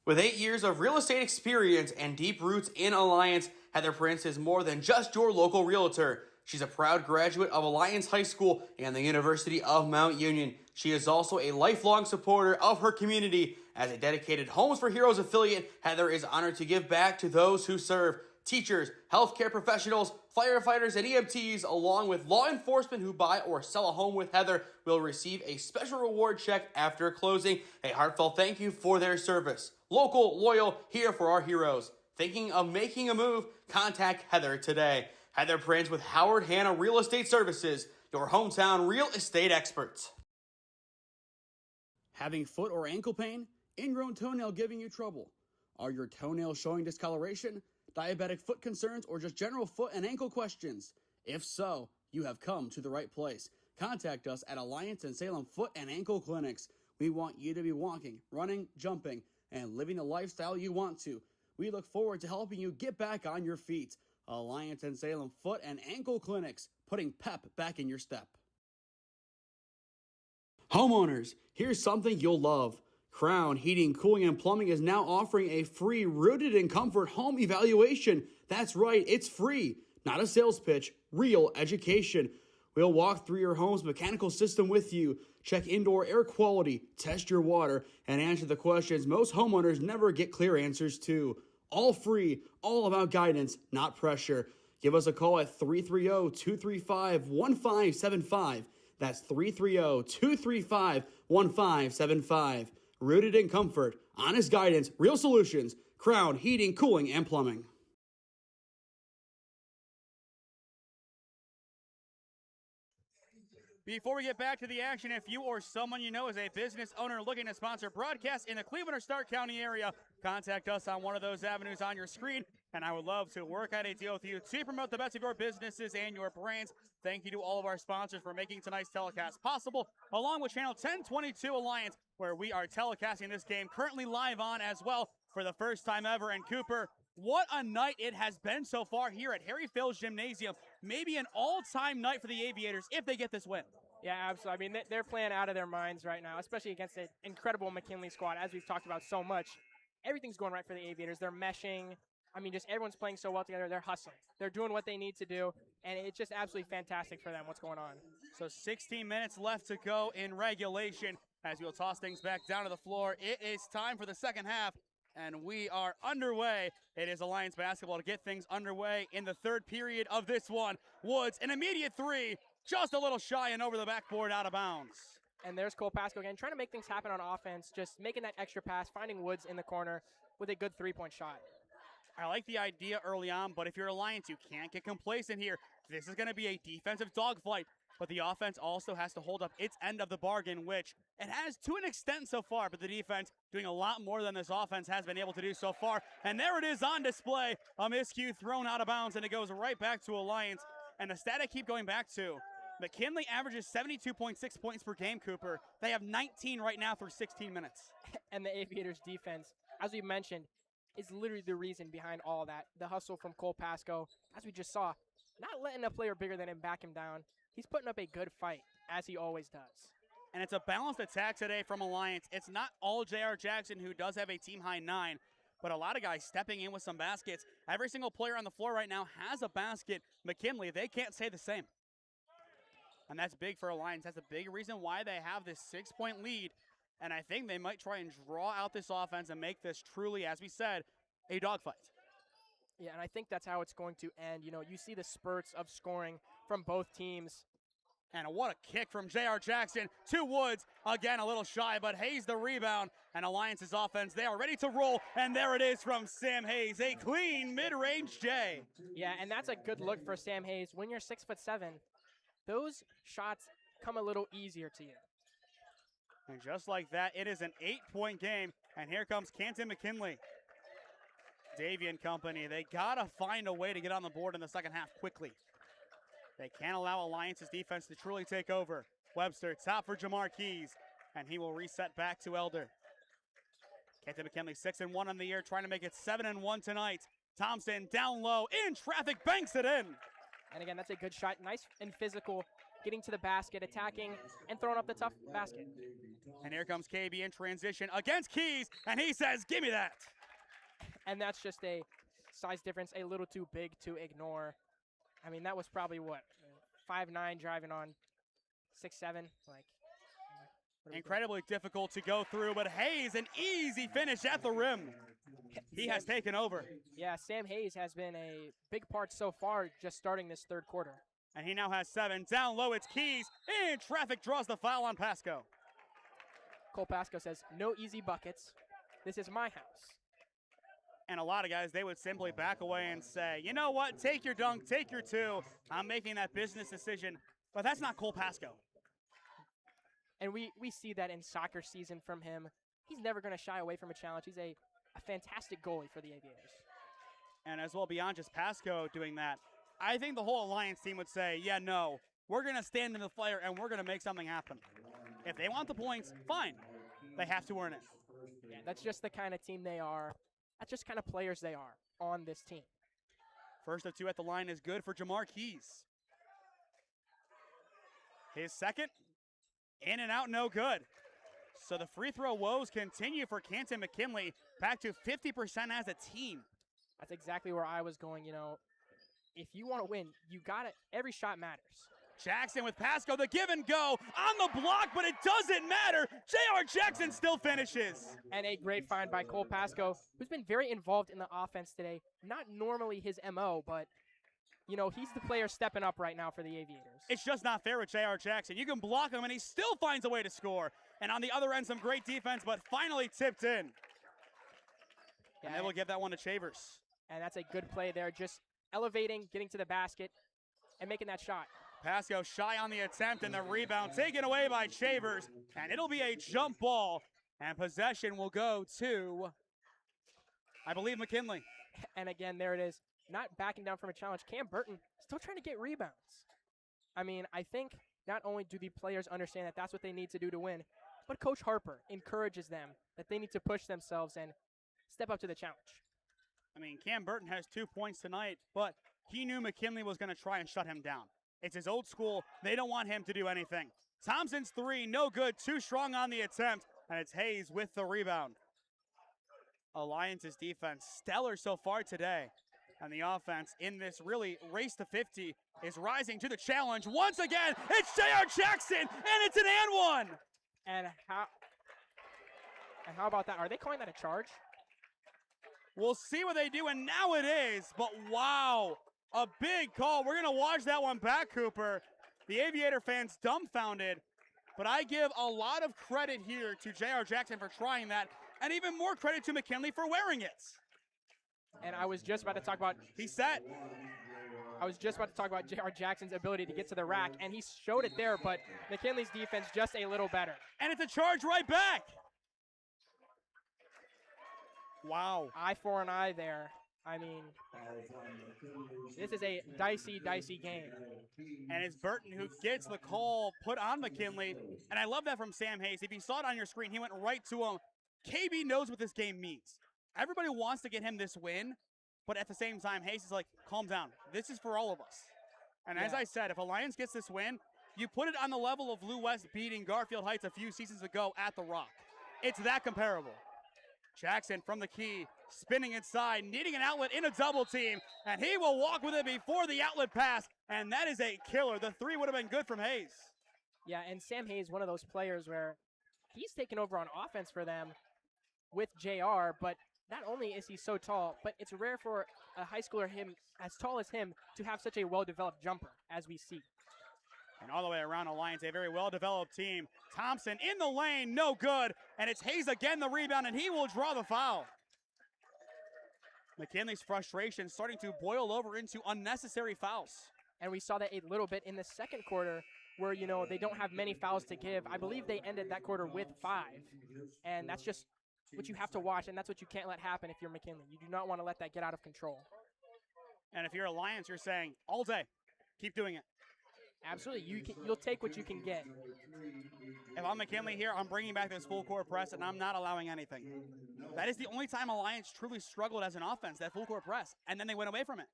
With 8 years of real estate experience and deep roots in Alliance, Heather Prince is more than just your local realtor. She's a proud graduate of Alliance High School and the University of Mount Union. She is also a lifelong supporter of her community. As a dedicated Homes for Heroes affiliate, Heather is honored to give back to those who serve. Teachers, healthcare professionals, firefighters, and EMTs, along with law enforcement who buy or sell a home with Heather, will receive a special reward check after closing. A heartfelt thank you for their service. Local, loyal, here for our heroes. Thinking of making a move? Contact Heather today. Heather Prince with Howard Hanna Real Estate Services, your hometown real estate experts. Having foot or ankle pain? Ingrown toenail giving you trouble? Are your toenails showing discoloration? Diabetic foot concerns, or just general foot and ankle questions? If so, you have come to the right place. Contact us at Alliance and Salem Foot and Ankle Clinics. We want you to be walking, running, jumping, and living the lifestyle you want to. We look forward to helping you get back on your feet. Alliance and Salem Foot and Ankle Clinics, putting pep back in your step. Homeowners, here's something you'll love. Crown Heating, Cooling, and Plumbing is now offering a free Rooted in Comfort home evaluation. That's right, it's free. Not a sales pitch, real education. We'll walk through your home's mechanical system with you, check indoor air quality, test your water, and answer the questions most homeowners never get clear answers to. All free, all about guidance, not pressure. Give us a call at 330-235-1575. That's 330-235-1575. Rooted in Comfort, honest guidance, real solutions. Crown Heating, Cooling, and Plumbing. Before we get back to the action, if you or someone you know is a business owner looking to sponsor broadcasts in the Cleveland or Stark County area, contact us on one of those avenues on your screen, and I would love to work out a deal with you to promote the best of your businesses and your brands. Thank you to all of our sponsors for making tonight's telecast possible, along with Channel 1022 Alliance, where we are telecasting this game currently live on as well for the first time ever. And Cooper, what a night it has been so far here at Harry Field's Gymnasium. Maybe an all-time night for the Aviators if they get this win. Yeah, absolutely. I mean, they're playing out of their minds right now, especially against an incredible McKinley squad, as we've talked about so much. Everything's going right for the Aviators. They're meshing. I mean, just everyone's playing so well together. They're hustling. They're doing what they need to do, and it's just absolutely fantastic for them what's going on. So 16 minutes left to go in regulation as we'll toss things back down to the floor. It is time for the second half, and we are underway. It is Alliance basketball to get things underway in the third period of this one. Woods, an immediate three, just a little shy and over the backboard, out of bounds. And there's Cole Pasco again, trying to make things happen on offense, just making that extra pass, finding Woods in the corner with a good three-point shot. I like the idea early on, but if you're Alliance, you can't get complacent here. This is going to be a defensive dogfight, but the offense also has to hold up its end of the bargain, which it has to an extent so far, but the defense doing a lot more than this offense has been able to do so far. And there it is on display, a miscue thrown out of bounds, and it goes right back to Alliance. And the stat I keep going back to, McKinley averages 72.6 points per game, Cooper. They have 19 right now through 16 minutes. And the Aviators defense, as we mentioned, is literally the reason behind all that. The hustle from Cole Pasco, as we just saw, not letting a player bigger than him back him down. He's putting up a good fight, as he always does. And it's a balanced attack today from Alliance. It's not all J.R. Jackson, who does have a team-high 9, but a lot of guys stepping in with some baskets. Every single player on the floor right now has a basket. McKinley, they can't say the same. And that's big for Alliance. That's a big reason why they have this 6-point lead. And I think they might try and draw out this offense and make this truly, as we said, a dogfight. Yeah, and I think that's how it's going to end. You know, you see the spurts of scoring from both teams. And what a kick from J.R. Jackson to Woods. Again, a little shy, but Hayes the rebound. And Alliance's offense, they are ready to roll. And there it is from Sam Hayes, a clean mid-range J. Yeah, and that's a good look for Sam Hayes. When you're 6'7", those shots come a little easier to you. And just like that, it is an 8-point game. And here comes Canton McKinley. Davey and company, they gotta find a way to get on the board in the second half quickly. They can't allow Alliance's defense to truly take over. Webster, top for Jamar Keys, and he will reset back to Elder. Canton McKinley 6-1 on the year, trying to make it 7-1 tonight. Thompson down low, in traffic, banks it in. And again, that's a good shot, nice and physical getting to the basket, attacking, and throwing up the tough basket. And here comes KB in transition against Keys, and he says, give me that. And that's just a size difference, a little too big to ignore. I mean, that was probably, what, 5'9", driving on 6'7", like. Incredibly difficult to go through, but Hayes, an easy finish at the rim. He has taken over. Yeah, Sam Hayes has been a big part so far just starting this third quarter. And he now has 7. Down low, it's Keys. In traffic, draws the foul on Pasco. Cole Pasco says, no easy buckets. This is my house. And a lot of guys, they would simply back away and say, you know what, take your dunk, take your 2. I'm making that business decision. But that's not Cole Pasco. And we see that in soccer season from him. He's never going to shy away from a challenge. He's a fantastic goalie for the Aviators. And as well, beyond just Pasco doing that, I think the whole Alliance team would say, yeah, no, we're going to stand in the fire and we're going to make something happen. If they want the points, fine. They have to earn it. Yeah, that's just the kind of team they are. That's just kind of players they are on this team. First of 2 at the line is good for Jamar Keys. His second, in and out, no good. So the free throw woes continue for Canton McKinley, back to 50% as a team. That's exactly where I was going. You know, if you want to win, you got it. Every shot matters. Jackson with Pasco, the give and go on the block, but it doesn't matter. J.R. Jackson still finishes. And a great find by Cole Pasco, who's been very involved in the offense today. Not normally his MO, but, you know, he's the player stepping up right now for the Aviators. It's just not fair with J.R. Jackson. You can block him, and he still finds a way to score. And on the other end, some great defense, but finally tipped in. Yeah, and they will give that one to Chavers. And that's a good play there, just elevating, getting to the basket, and making that shot. Pasco shy on the attempt, and the rebound taken away by Chavers. And it'll be a jump ball, and possession will go to, I believe, McKinley. And again, there it is. Not backing down from a challenge. Cam Burton still trying to get rebounds. I mean, I think not only do the players understand that that's what they need to do to win, but Coach Harper encourages them that they need to push themselves and step up to the challenge. I mean, Cam Burton has 2 points tonight, but he knew McKinley was going to try and shut him down. It's his old school. They don't want him to do anything. Thompson's 3, no good. Too strong on the attempt, and it's Hayes with the rebound. Alliance's defense, stellar so far today. And the offense in this really race to 50 is rising to the challenge. Once again, it's J.R. Jackson, and it's an and one. And how about that? Are they calling that a charge? We'll see what they do, and now it is. But wow, a big call. We're going to watch that one back, Cooper. The Aviator fans dumbfounded, but I give a lot of credit here to J.R. Jackson for trying that, and even more credit to McKinley for wearing it. And I was just about to talk about J.R. Jackson's ability to get to the rack, and he showed it there, but McKinley's defense just a little better. And it's a charge right back. Wow. Eye for an eye there. I mean, this is a dicey game. And it's Burton who gets the call put on McKinley. And I love that from Sam Hayes. If you saw it on your screen, he went right to him. KB knows what this game means. Everybody wants to get him this win, but at the same time, Hayes is like, calm down. This is for all of us. And as I said, if Alliance gets this win, you put it on the level of Lou West beating Garfield Heights a few seasons ago at The Rock. It's that comparable. Jackson from the key, spinning inside, needing an outlet in a double team, and he will walk with it before the outlet pass, and that is a killer. The 3 would have been good from Hayes. Yeah, and Sam Hayes, one of those players where he's taken over on offense for them with JR, but not only is he so tall, but it's rare for a high schooler as tall as him to have such a well-developed jumper, as we see. And all the way around Alliance, a very well-developed team. Thompson in the lane, no good. And it's Hayes again, the rebound, and he will draw the foul. McKinley's frustration starting to boil over into unnecessary fouls. And we saw that a little bit in the second quarter where, you know, they don't have many fouls to give. I believe they ended that quarter with 5. And that's just what you have to watch, and that's what you can't let happen if you're McKinley. You do not want to let that get out of control. And if you're Alliance, you're saying, all day, keep doing it. Absolutely. You'll take what you can get. If I'm McKinley here, I'm bringing back this full court press, and I'm not allowing anything. That is the only time Alliance truly struggled as an offense, that full court press, and then they went away from it.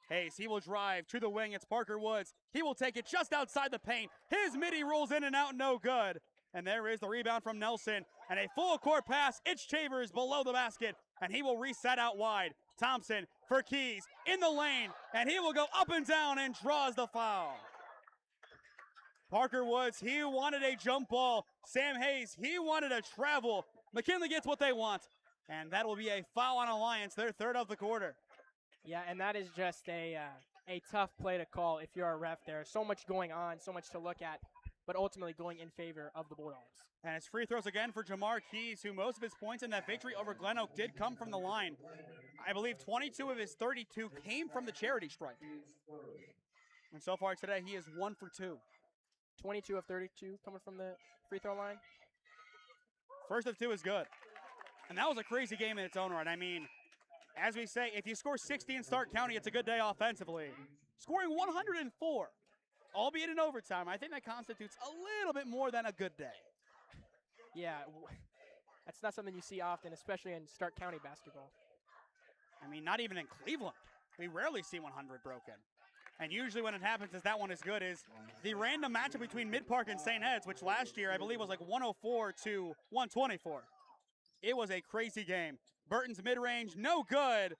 Hayes, he will drive to the wing. It's Parker Woods. He will take it just outside the paint. His midi rolls in and out, no good. And there is the rebound from Nelson. And a full court pass. It's Chavers below the basket. And he will reset out wide. Thompson for Keys in the lane. And he will go up and down and draws the foul. Parker Woods, he wanted a jump ball. Sam Hayes, he wanted a travel. McKinley gets what they want. And that will be a foul on Alliance, their third of the quarter. Yeah, and that is just a tough play to call if you're a ref there. So much going on, so much to look at, but ultimately going in favor of the Bulldogs. And it's free throws again for Jamar Keys, who most of his points in that victory over Glen Oak did come from the line. I believe 22 of his 32 came from the charity stripe. And so far today, he is 1 for 2. 22 of 32 coming from the free throw line. First of 2 is good. And that was a crazy game in its own right. I mean, as we say, if you score 60 in Stark County, it's a good day offensively. Scoring 104, albeit in overtime, I think that constitutes a little bit more than a good day. Yeah, that's not something you see often, especially in Stark County basketball. I mean, not even in Cleveland. We rarely see 100 broken. And usually when it happens is that one is good is the random matchup between Mid-Park and St. Ed's, which last year I believe was like 104 to 124. It was a crazy game. Burton's mid-range, no good.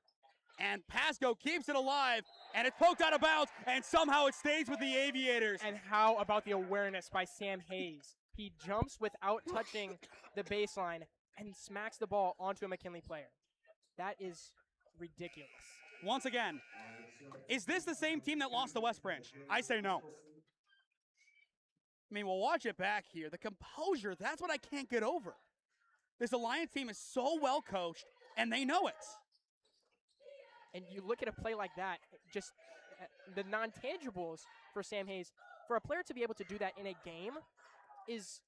And Pasco keeps it alive, and it's poked out of bounds, and somehow it stays with the Aviators. And how about the awareness by Sam Hayes? He jumps without touching the baseline and smacks the ball onto a McKinley player. That is ridiculous. Once again, is this the same team that lost to West Branch? I say no. I mean, we'll watch it back here. The composure, that's what I can't get over. This Alliance team is so well coached, and they know it. And you look at a play like that, just the non-tangibles for Sam Hayes, for a player to be able to do that in a game is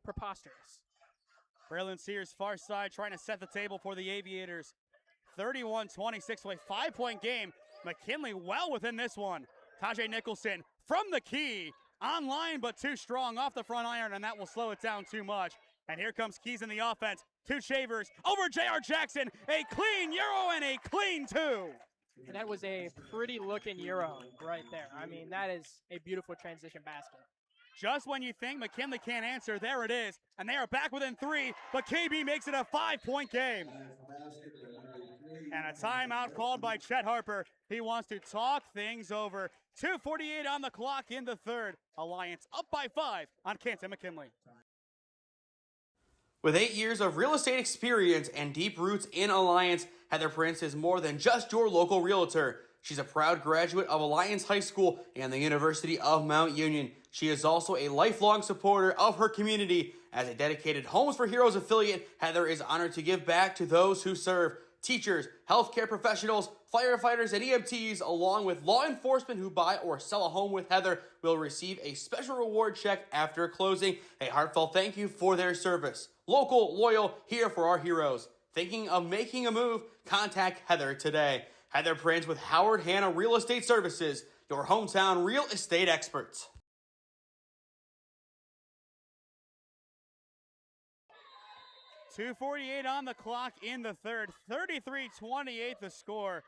preposterous. Braylon Sears, far side, trying to set the table for the Aviators. 31-26 to a 5-point game. McKinley well within this one. Tajay Nicholson from the key. Online, but too strong off the front iron, and that will slow it down too much. And here comes Keys in the offense. 2 Shavers over J.R. Jackson. A clean Euro and a clean 2. And that was a pretty looking Euro right there. I mean, that is a beautiful transition basket. Just when you think McKinley can't answer, there it is. And they are back within 3, but KB makes it a 5-point game. And a timeout called by Chet Harper. He wants to talk things over. 2:48 on the clock in the third. Alliance up by 5 on Canton McKinley. With 8 years of real estate experience and deep roots in Alliance, Heather Prince is more than just your local realtor. She's a proud graduate of Alliance High School and the University of Mount Union. She is also a lifelong supporter of her community. As a dedicated Homes for Heroes affiliate, Heather is honored to give back to those who serve. Teachers, healthcare professionals, firefighters, and EMTs, along with law enforcement who buy or sell a home with Heather, will receive a special reward check after closing. A heartfelt thank you for their service. Local, loyal, here for our heroes. Thinking of making a move? Contact Heather today. Heather Prince with Howard Hanna Real Estate Services, your hometown real estate experts. .248 on the clock in the third. 33-28 the score.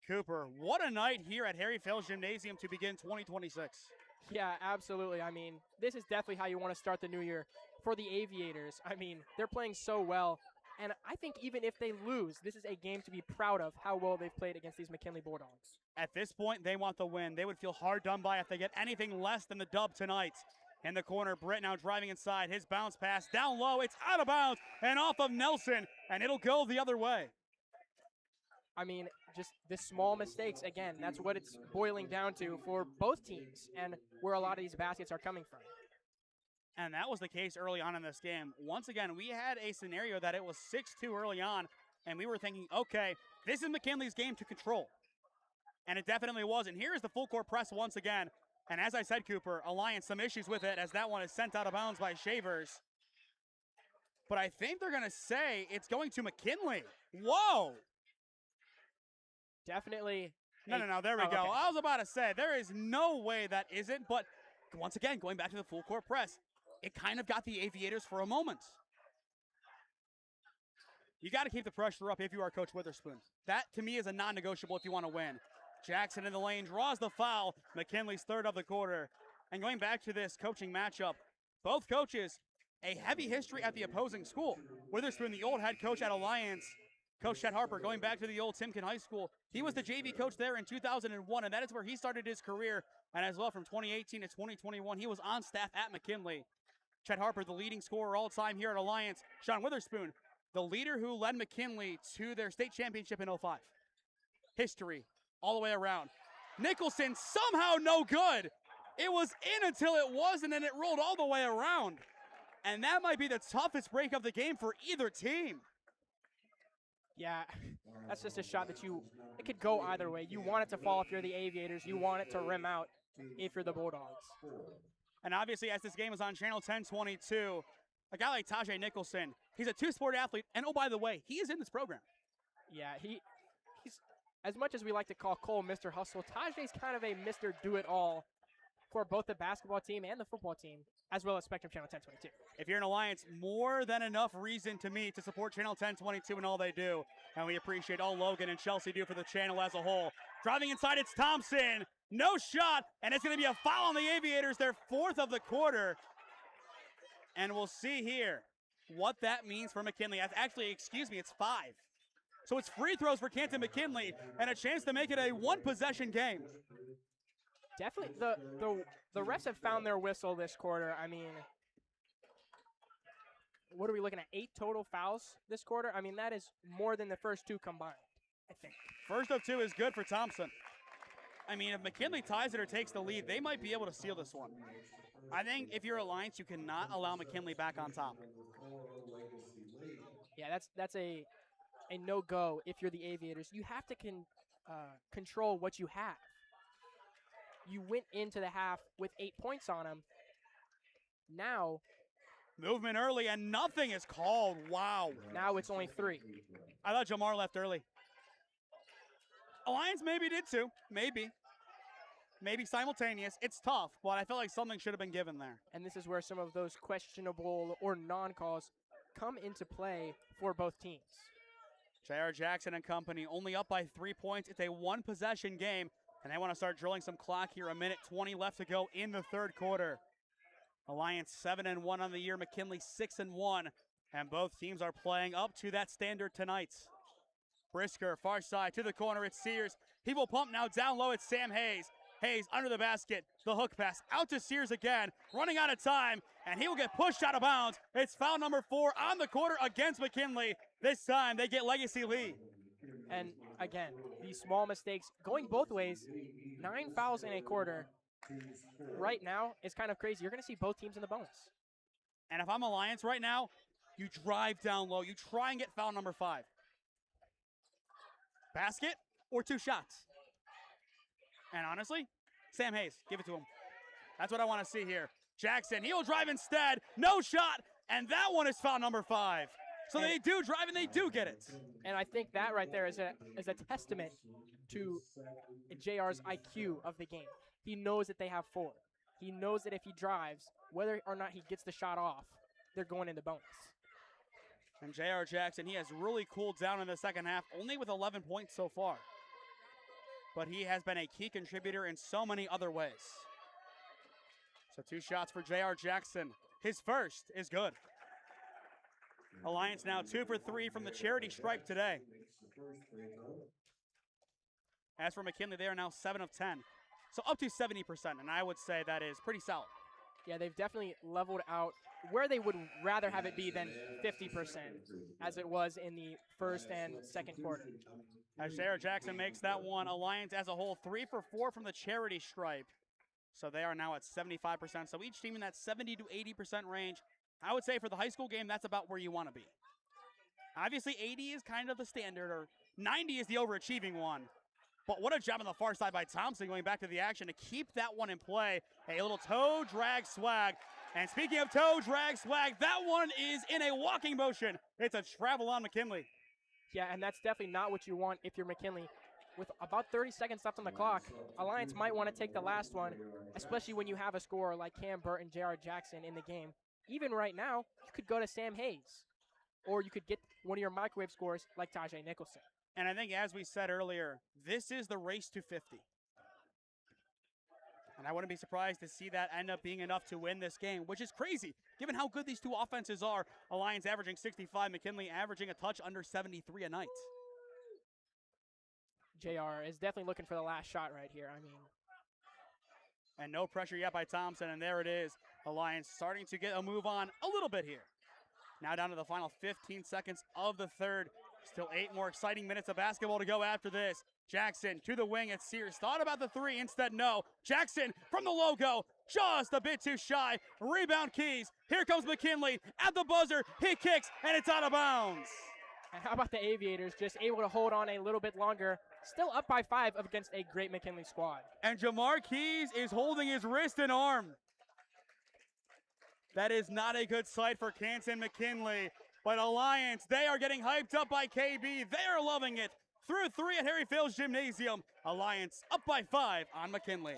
Cooper, what a night here at Harry Fales Gymnasium to begin 2026. Yeah, absolutely. I mean, this is definitely how you want to start the new year for the Aviators. I mean, they're playing so well. And I think even if they lose, this is a game to be proud of how well they've played against these McKinley Bulldogs. At this point, they want the win. They would feel hard done by if they get anything less than the dub tonight. In the corner, Britt now driving inside. His bounce pass down low. It's out of bounds and off of Nelson, and it'll go the other way. I mean, just the small mistakes, again, that's what it's boiling down to for both teams and where a lot of these baskets are coming from. And that was the case early on in this game. Once again, we had a scenario that it was 6-2 early on, and we were thinking, okay, this is McKinley's game to control. And it definitely was. And here is the full court press once again. And as I said, Cooper, Alliance, some issues with it as that one is sent out of bounds by Shavers. But I think they're going to say it's going to McKinley. Whoa! Definitely. No, there we go. Okay. I was about to say, there is no way that isn't. But once again, going back to the full court press, it kind of got the Aviators for a moment. You got to keep the pressure up if you are Coach Witherspoon. That, to me, is a non-negotiable if you want to win. Jackson in the lane draws the foul. McKinley's third of the quarter. And going back to this coaching matchup, both coaches, a heavy history at the opposing school. Witherspoon, the old head coach at Alliance, Coach Chet Harper, going back to the old Timken High School. He was the JV coach there in 2001, and that is where he started his career. And as well, from 2018 to 2021, he was on staff at McKinley. Chet Harper, the leading scorer all time here at Alliance. Sean Witherspoon, the leader who led McKinley to their state championship in 05. History all the way around. Nicholson somehow no good. It was in until it wasn't, and it rolled all the way around. And that might be the toughest break of the game for either team. Yeah, that's just a shot that it could go either way. You want it to fall if you're the Aviators. You want it to rim out if you're the Bulldogs. And obviously, as this game is on Channel 1022, a guy like Tajay Nicholson, he's a two-sport athlete. And oh, by the way, he is in this program. Yeah, he's, as much as we like to call Cole Mr. Hustle, Tajay's kind of a Mr. Do-It-All for both the basketball team and the football team, as well as Spectrum Channel 1022. If you're an Alliance, more than enough reason to me to support Channel 1022 and all they do. And we appreciate all Logan and Chelsea do for the channel as a whole. Driving inside, it's Thompson. No shot, and it's going to be a foul on the Aviators, their fourth of the quarter. And we'll see here what that means for McKinley. Actually, excuse me, it's 5. So it's free throws for Canton McKinley and a chance to make it a one-possession game. Definitely, the refs have found their whistle this quarter. I mean, what are we looking at, 8 total fouls this quarter? I mean, that is more than the first 2 combined, I think. First of 2 is good for Thompson. I mean, if McKinley ties it or takes the lead, they might be able to seal this one. I think if you're Alliance, you cannot allow McKinley back on top. Yeah, that's a no-go if you're the Aviators. You have to control what you have. You went into the half with 8 points on them. Now, movement early and nothing is called. Wow. Now it's only 3. I thought Jamar left early. Alliance maybe did too. Maybe simultaneous. It's tough, but I felt like something should have been given there. And this is where some of those questionable or non-calls come into play for both teams. J.R. Jackson and company only up by 3 points. It's a one-possession game, and they want to start drilling some clock here. 1:20 left to go in the third quarter. Alliance 7-1 on the year. McKinley 6-1, and both teams are playing up to that standard tonight. Brisker, far side to the corner. It's Sears. He will pump now down low. It's Sam Hayes. Hayes under the basket. The hook pass out to Sears again. Running out of time, and he will get pushed out of bounds. It's foul number 4 on the quarter against McKinley. This time they get legacy lead. And again, these small mistakes going both ways. 9 fouls in a quarter. Right now, it's kind of crazy. You're going to see both teams in the bonus. And if I'm Alliance right now, you drive down low. You try and get foul number 5. Basket or 2 shots. And honestly, Sam Hayes, give it to him. That's what I want to see here. Jackson, he'll drive instead. No shot. And that one is foul number 5. So they do drive and they do get it. And I think that right there is a testament to JR's IQ of the game. He knows that they have 4. He knows that if he drives, whether or not he gets the shot off, they're going into bonus. And J.R. Jackson, he has really cooled down in the second half, only with 11 points so far. But he has been a key contributor in so many other ways. So 2 shots for J.R. Jackson. His first is good. Alliance now 2 for 3 from the charity stripe today. As for McKinley, they are now 7 of 10. So up to 70%, and I would say that is pretty solid. Yeah, they've definitely leveled out where they would rather have it be than 50%, as it was in the first and second quarter. As J.R. Jackson makes that one, Alliance as a whole 3 for 4 from the charity stripe. So they are now at 75%. So each team in that 70 to 80% range. I would say for the high school game, that's about where you want to be. Obviously, 80 is kind of the standard, or 90 is the overachieving one. But what a job on the far side by Thompson going back to the action to keep that one in play. A little toe drag swag. And speaking of toe drag swag, that one is in a walking motion. It's a travel on McKinley. Yeah, and that's definitely not what you want if you're McKinley. With about 30 seconds left on the clock, Alliance might want to take the last one, especially when you have a scorer like Cam Burton, J.R. Jackson in the game. Even right now, you could go to Sam Hayes, or you could get one of your microwave scorers like Tajay Nicholson. And I think, as we said earlier, this is the race to 50. And I wouldn't be surprised to see that end up being enough to win this game, which is crazy, given how good these two offenses are. Alliance averaging 65, McKinley averaging a touch under 73 a night. JR is definitely looking for the last shot right here. I mean, and no pressure yet by Thompson, and there it is. Alliance starting to get a move on a little bit here. Now down to the final 15 seconds of the third. Still 8 more exciting minutes of basketball to go after this. Jackson to the wing at Sears. Thought about the three, instead no. Jackson from the logo, just a bit too shy. Rebound Keys. Here comes McKinley at the buzzer. He kicks, and it's out of bounds. And how about the Aviators just able to hold on a little bit longer. Still up by 5 against a great McKinley squad. And Jamar Keys is holding his wrist and arm. That is not a good sight for Canton McKinley. But Alliance, they are getting hyped up by KB. They are loving it. Through 3 at Harry Fields Gymnasium. Alliance up by 5 on McKinley.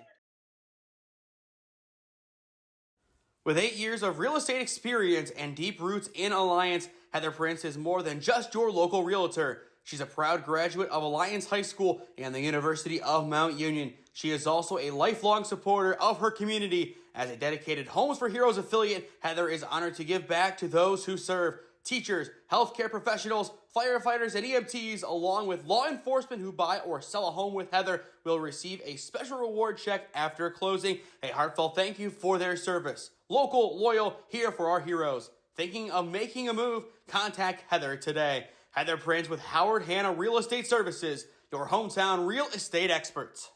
With 8 years of real estate experience and deep roots in Alliance, Heather Prince is more than just your local realtor. She's a proud graduate of Alliance High School and the University of Mount Union. She is also a lifelong supporter of her community. As a dedicated Homes for Heroes affiliate, Heather is honored to give back to those who serve. Teachers, healthcare professionals, firefighters, and EMTs, along with law enforcement who buy or sell a home with Heather, will receive a special reward check after closing. A heartfelt thank you for their service. Local, loyal, here for our heroes. Thinking of making a move? Contact Heather today. Heather Prince with Howard Hanna Real Estate Services, your hometown real estate experts.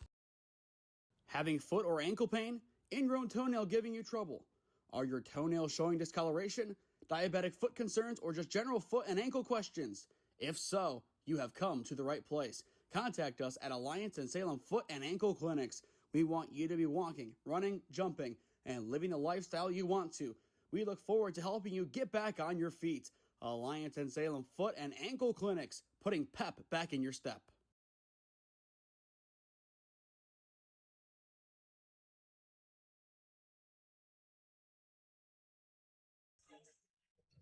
Having foot or ankle pain? Ingrown toenail giving you trouble? Are your toenails showing discoloration? Diabetic foot concerns, or just general foot and ankle questions? If so, you have come to the right place. Contact us at Alliance and Salem Foot and Ankle Clinics. We want you to be walking, running, jumping, and living the lifestyle you want to. We look forward to helping you get back on your feet. Alliance and Salem Foot and Ankle Clinics, putting pep back in your step.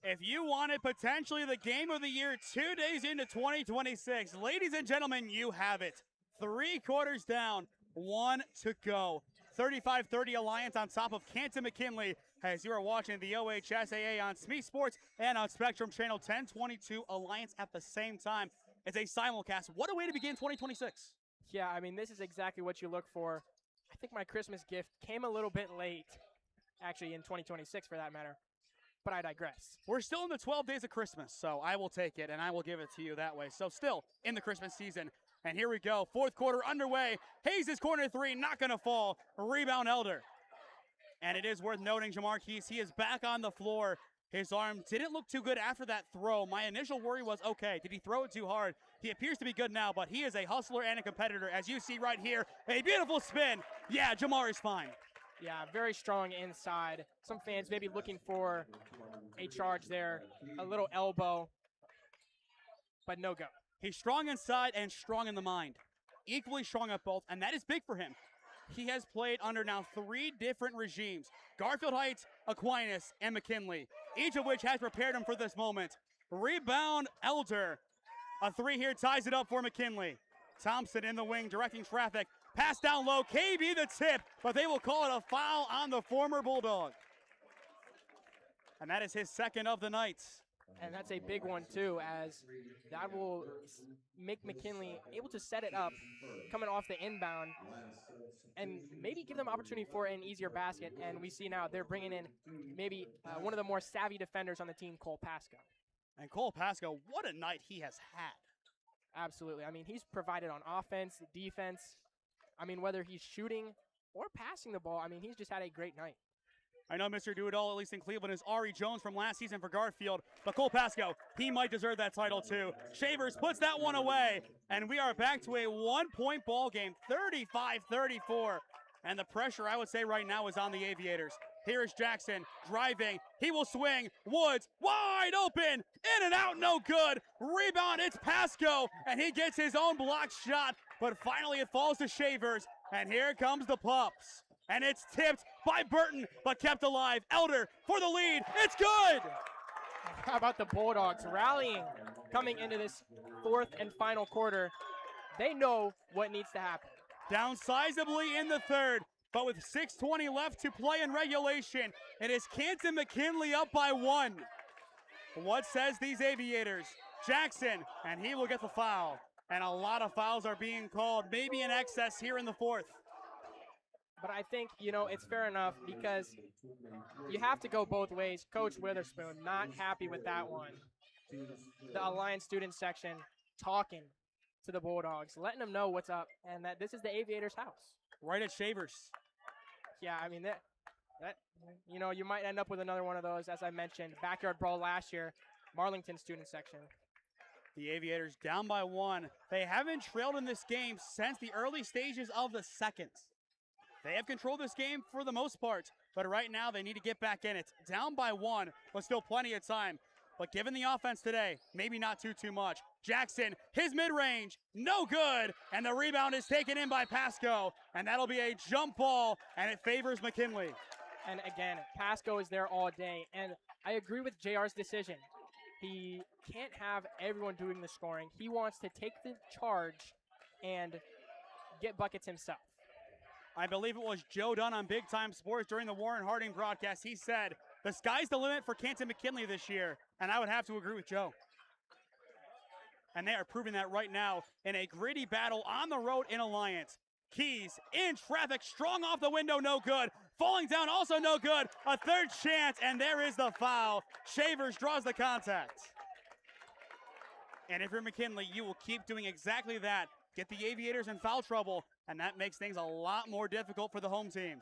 If you wanted potentially the game of the year 2 days into 2026, ladies and gentlemen, you have it. 3 quarters down, 1 to go. 35-30 Alliance on top of Canton McKinley as you are watching the OHSAA on SmeeSports and on Spectrum Channel 1022 Alliance at the same time. It's a simulcast. What a way to begin 2026. Yeah, I mean, this is exactly what you look for. I think my Christmas gift came a little bit late, actually in 2026 for that matter. But I digress. We're still in the 12 days of Christmas, so I will take it, and I will give it to you that way. So still in the Christmas season. And here we go. 4th quarter underway. Hayes' corner 3, not going to fall. Rebound Elder. And it is worth noting, Jamar Keys, he is back on the floor. His arm didn't look too good after that throw. My initial worry was, okay, did he throw it too hard? He appears to be good now, but he is a hustler and a competitor. As you see right here, a beautiful spin. Yeah, Jamar is fine. Yeah, very strong inside. Some fans maybe looking for a charge there, a little elbow, but no go. He's strong inside and strong in the mind. Equally strong at both, and that is big for him. He has played under now 3 different regimes. Garfield Heights, Aquinas, and McKinley, each of which has prepared him for this moment. Rebound Elder. A 3 here ties it up for McKinley. Thompson in the wing, directing traffic. Pass down low, KB the tip, but they will call it a foul on the former Bulldog. And that is his 2nd of the night. And that's a big one, too, as that will make McKinley able to set it up, coming off the inbound, and maybe give them opportunity for an easier basket. And we see now they're bringing in maybe one of the more savvy defenders on the team, Cole Pasco. And Cole Pasco, what a night he has had. Absolutely. I mean, he's provided on offense, defense. I mean, whether he's shooting or passing the ball, I mean, he's just had a great night. I know Mr. Do-It-All, at least in Cleveland, is Ari Jones from last season for Garfield, but Cole Pasco, he might deserve that title too. Shavers puts that one away, and we are back to a 1-point ball game, 35-34. And the pressure, I would say right now, is on the Aviators. Here is Jackson driving. He will swing. Woods wide open. In and out, no good. Rebound, it's Pasco, and he gets his own block shot, but finally it falls to Shavers, and here comes the Pups. And it's tipped by Burton, but kept alive. Elder for the lead. It's good! How about the Bulldogs rallying coming into this fourth and final quarter, they know what needs to happen. Down sizably in the third, but with 6:20 left to play in regulation, it is Canton McKinley up by 1. What says these Aviators? Jackson, and he will get the foul. And a lot of fouls are being called, maybe in excess here in the fourth. But I think, it's fair enough because you have to go both ways. Coach Witherspoon, not happy with that one. The Alliance student section talking to the Bulldogs, letting them know what's up and that this is the Aviators' house. Right at Shavers. Yeah, I mean, that you might end up with another one of those, as I mentioned. Backyard brawl last year, Marlington student section. The Aviators down by 1. They haven't trailed in this game since the early stages of the second. They have controlled this game for the most part, but right now they need to get back in it. Down by 1, but still plenty of time. But given the offense today, maybe not too much. Jackson, his mid-range, no good, and the rebound is taken in by Pasco, and that'll be a jump ball, and it favors McKinley. And again, Pasco is there all day, and I agree with JR's decision. He can't have everyone doing the scoring. He wants to take the charge and get buckets himself. I believe it was Joe Dunn on Big Time Sports during the Warren Harding broadcast. He said, the sky's the limit for Canton McKinley this year, and I would have to agree with Joe. And they are proving that right now in a gritty battle on the road in Alliance. Keys in traffic, strong off the window, no good. Falling down, also no good. A third chance, and there is the foul. Shavers draws the contact. And if you're McKinley, you will keep doing exactly that. Get the Aviators in foul trouble, and that makes things a lot more difficult for the home team.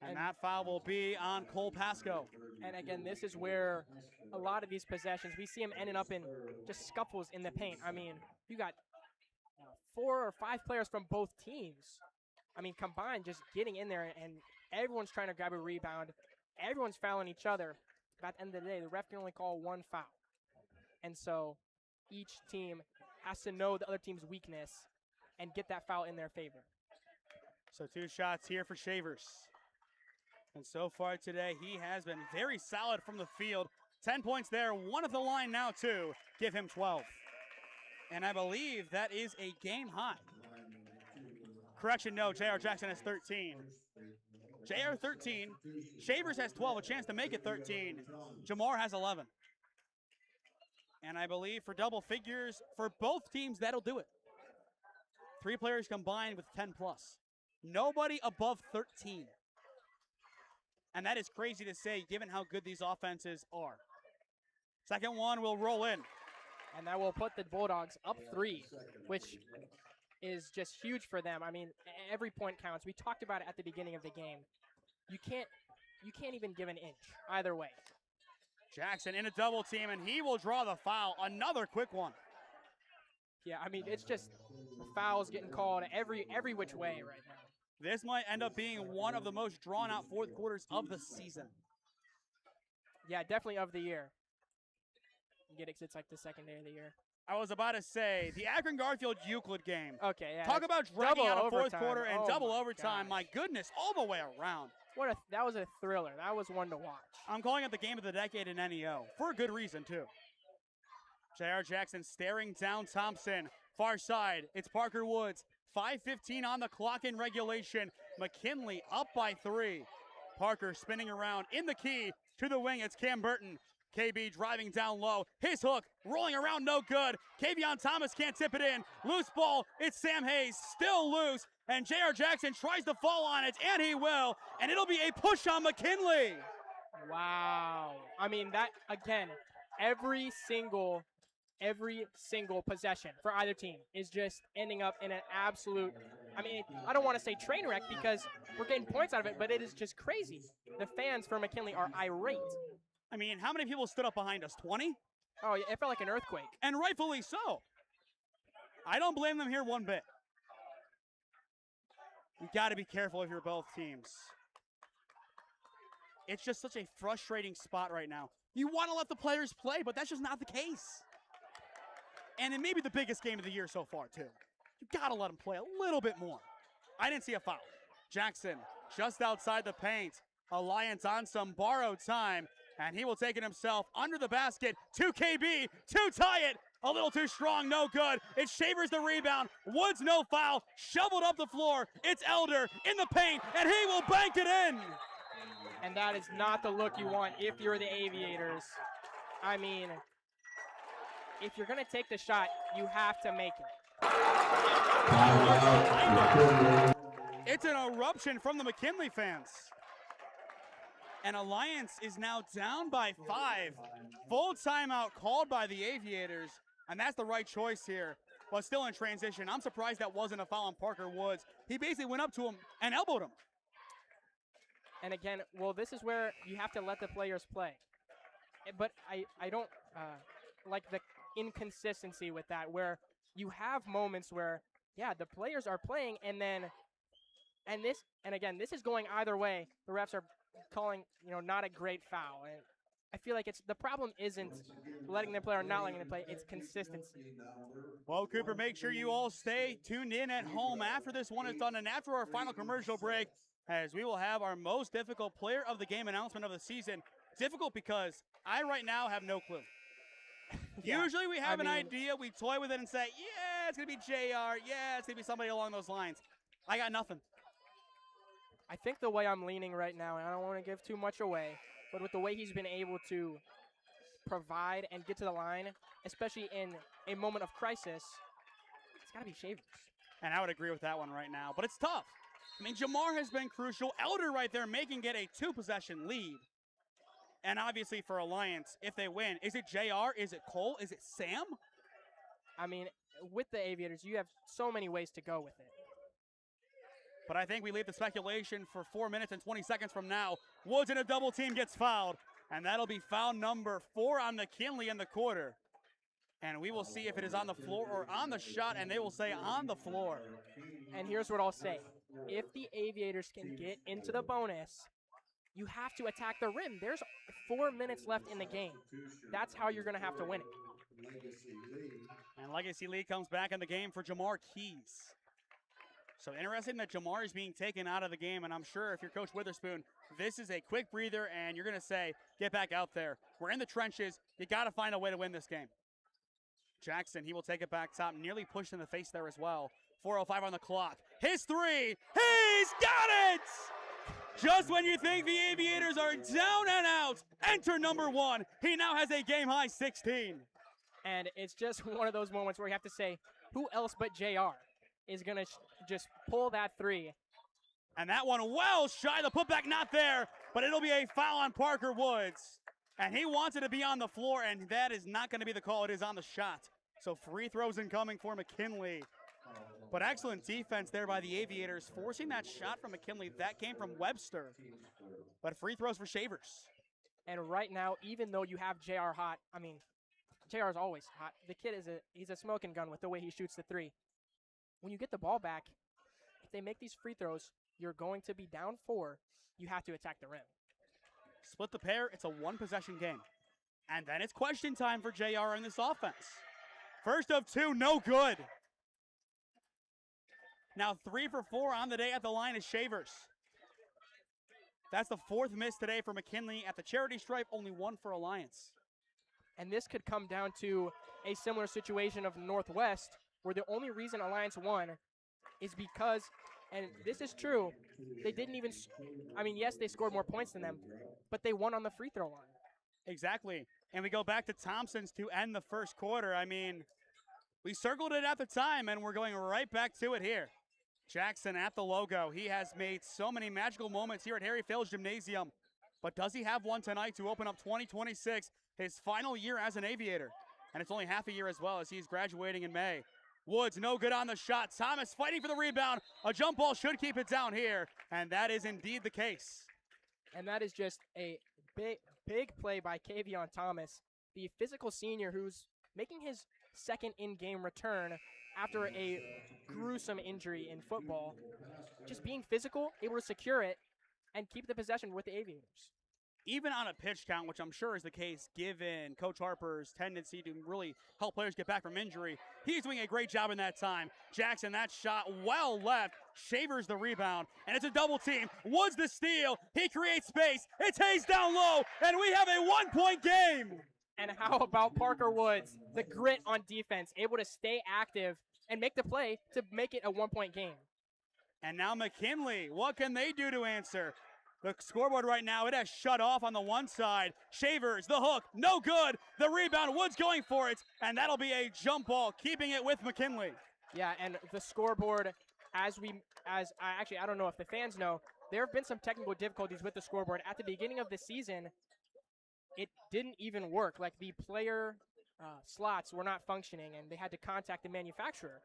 And that foul will be on Cole Pasco. And again, this is where a lot of these possessions, we see them ending up in just scuffles in the paint. I mean, you got 4 or 5 players from both teams. I mean, combined, just getting in there, and everyone's trying to grab a rebound. Everyone's fouling each other. But at the end of the day, the ref can only call 1 foul. And so each team has to know the other team's weakness and get that foul in their favor. So 2 shots here for Shavers. And so far today, he has been very solid from the field. 10 points there, 1 at the line now, 2. Give him 12. And I believe that is a game high. Correction, no, J.R. Jackson has 13. J.R. 13. Shavers has 12, a chance to make it 13. Jamar has 11. And I believe for double figures, for both teams, that'll do it. 3 players combined with 10 plus. Nobody above 13. And that is crazy to say, given how good these offenses are. Second one will roll in. And that will put the Bulldogs up 3, which is just huge for them. I mean, every point counts. We talked about it at the beginning of the game. You can't even give an inch either way. Jackson in a double team, and he will draw the foul. Another quick one. Yeah, I mean, it's just fouls getting called every which way right now. This might end up being one of the most drawn-out fourth quarters of the season. Yeah, definitely of the year. It's like the second day of the year. I was about to say, the Akron-Garfield-Euclid game. Okay, yeah. Talk about dragging out a fourth overtime. quarter and double overtime. Gosh. My goodness, all the way around. That was a thriller. That was one to watch. I'm calling it the game of the decade in NEO, for a good reason, too. J.R. Jackson staring down Thompson. Far side, it's Parker Woods. 5:15 on the clock in regulation. McKinley up by 3. Parker spinning around in the key to the wing. It's Cam Burton. KB driving down low. His hook rolling around, no good. Kavion Thomas can't tip it in. Loose ball. It's Sam Hayes still loose. And J.R. Jackson tries to fall on it, and he will. And it'll be a push on McKinley. Wow. I mean, that, again, every single possession for either team is just ending up in an absolute, I mean, I don't want to say train wreck because we're getting points out of it, but it is just crazy. The fans for McKinley are irate. I mean, how many people stood up behind us? 20? Oh, it felt like an earthquake. And rightfully so. I don't blame them here one bit. You got to be careful if you're both teams. It's just such a frustrating spot right now. You want to let the players play, but that's just not the case. And it may be the biggest game of the year so far, too. You got to let them play a little bit more. I didn't see a foul. Jackson just outside the paint. Alliance on some borrowed time. And he will take it himself under the basket to KB to tie it. A little too strong, no good. It Shavers the rebound. Woods no foul. Shoveled up the floor. It's Elder in the paint, and he will bank it in. And that is not the look you want if you're the Aviators. I mean, if you're going to take the shot, you have to make it. It's an eruption from the McKinley fans. And Alliance is now down by 5. Full timeout called by the Aviators, and that's the right choice here. But still in transition. I'm surprised that wasn't a foul on Parker Woods. He basically went up to him and elbowed him. And again, well, this is where you have to let the players play. But I don't like the inconsistency with that, where you have moments where, yeah, the players are playing, and again, this is going either way. The refs are calling, not a great foul. And I feel like the problem isn't letting them play or not letting them play, it's consistency. Well, Cooper, make sure you all stay tuned in at home after this one is done and after our final commercial break, as we will have our most difficult player of the game announcement of the season. Difficult because I right now have no clue. Yeah, usually we have an idea, we toy with it and say, yeah, it's going to be JR, yeah, it's going to be somebody along those lines. I got nothing. I think the way I'm leaning right now, and I don't want to give too much away, but with the way he's been able to provide and get to the line, especially in a moment of crisis, it's got to be Shavers. And I would agree with that one right now, but it's tough. I mean, Jamar has been crucial. Elder right there making it a 2-possession lead. And obviously for Alliance, if they win, is it JR? Is it Cole? Is it Sam? I mean, with the Aviators, you have so many ways to go with it. But I think we leave the speculation for 4 minutes and 20 seconds from now. Woods in a double team gets fouled, and that'll be foul number 4 on McKinley in the quarter. And we will see if it is on the floor or on the shot, and they will say on the floor. And here's what I'll say. If the Aviators can get into the bonus, you have to attack the rim. There's 4 minutes left in the game. That's how you're going to have to win it. And Legacy Lee comes back in the game for Jamar Keys. So interesting that Jamar is being taken out of the game, and I'm sure if you're Coach Witherspoon, this is a quick breather, and you're going to say, get back out there. We're in the trenches. You got to find a way to win this game. Jackson, he will take it back top, nearly pushed in the face there as well. 4:05 on the clock. His three. He's got it! Just when you think the Aviators are down and out, enter number 1. He now has a game-high 16. And it's just one of those moments where you have to say, who else but JR is going to just pull that 3? And that one well shy. The putback not there, but it'll be a foul on Parker Woods. And he wanted to be on the floor, and that is not going to be the call. It is on the shot. So free throws incoming for McKinley. But excellent defense there by the Aviators, forcing that shot from McKinley. That came from Webster. But free throws for Shavers. And right now, even though you have JR hot, I mean, JR is always hot. The kid he's a smoking gun with the way he shoots the 3. When you get the ball back, if they make these free throws, you're going to be down 4. You have to attack the rim. Split the pair. It's a 1-possession game. And then it's question time for JR in this offense. First of 2, no good. Now 3 for 4 on the day at the line is Shavers. That's the 4th miss today for McKinley at the charity stripe, only 1 for Alliance. And this could come down to a similar situation of Northwest, where the only reason Alliance won is because, and this is true, they didn't even, yes, they scored more points than them, but they won on the free throw line. Exactly. And we go back to Thompson's to end the first quarter. I mean, we circled it at the time, and we're going right back to it here. Jackson at the logo. He has made so many magical moments here at Harry Fales Gymnasium. But does he have one tonight to open up 2026, his final year as an Aviator? And it's only half a year as well, as he's graduating in May. Woods no good on the shot. Thomas fighting for the rebound. A jump ball should keep it down here. And that is indeed the case. And that is just a big play by Kavion Thomas, the physical senior who's making his second in-game return after a gruesome injury in football. Just being physical, able to secure it, and keep the possession with the Aviators. Even on a pitch count, which I'm sure is the case given Coach Harper's tendency to really help players get back from injury, he's doing a great job in that time. Jackson, that shot well left, Shavers the rebound, and it's a double team. Woods the steal, he creates space, it's Hayes down low, and we have a 1-point game. And how about Parker Woods? The grit on defense, able to stay active and make the play to make it a 1-point game. And now McKinley, what can they do to answer? The scoreboard right now, it has shut off on the one side. Shavers, the hook, no good. The rebound, Woods going for it, and that'll be a jump ball, keeping it with McKinley. Yeah, and the scoreboard, I don't know if the fans know, there have been some technical difficulties with the scoreboard. At the beginning of the season, it didn't even work. Like the player slots were not functioning, and they had to contact the manufacturer.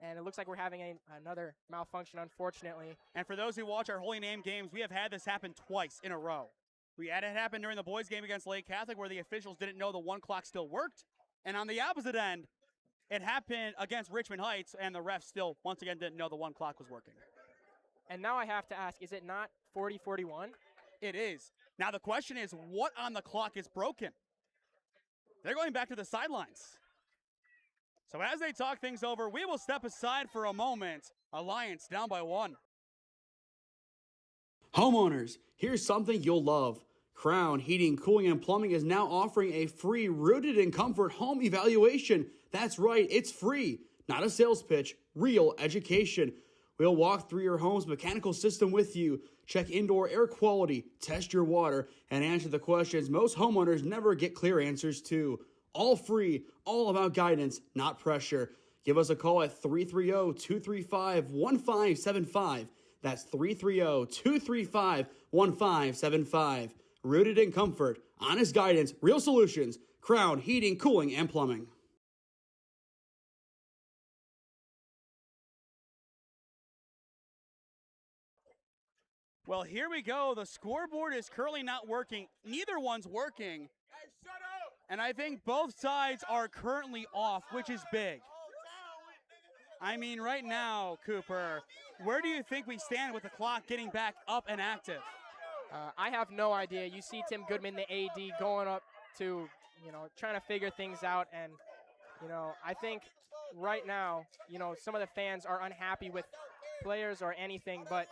And it looks like we're having another malfunction, unfortunately. And for those who watch our Holy Name games, we have had this happen twice in a row. We had it happen during the boys' game against Lake Catholic where the officials didn't know the one clock still worked. And on the opposite end, it happened against Richmond Heights, and the refs still, once again, didn't know the one clock was working. And now I have to ask, is it not 40-41? It is. Now the question is, what on the clock is broken? They're going back to the sidelines. So as they talk things over, we will step aside for a moment. Alliance down by 1. Homeowners, here's something you'll love. Crown Heating, Cooling, and Plumbing is now offering a free Rooted in Comfort home evaluation. That's right, it's free. Not a sales pitch, real education. We'll walk through your home's mechanical system with you, check indoor air quality, test your water, and answer the questions most homeowners never get clear answers to. All free, all about guidance, not pressure. Give us a call at 330-235-1575. That's 330-235-1575. Rooted in Comfort, honest guidance, real solutions. Crown Heating, Cooling, and Plumbing. Well, here we go. The scoreboard is currently not working. Neither one's working. Hey, shut up! And I think both sides are currently off, which is big. I mean, right now, Cooper, where do you think we stand with the clock getting back up and active? I have no idea. You see Tim Goodman, the AD, going up to, trying to figure things out. And, I think right now, some of the fans are unhappy with players or anything, but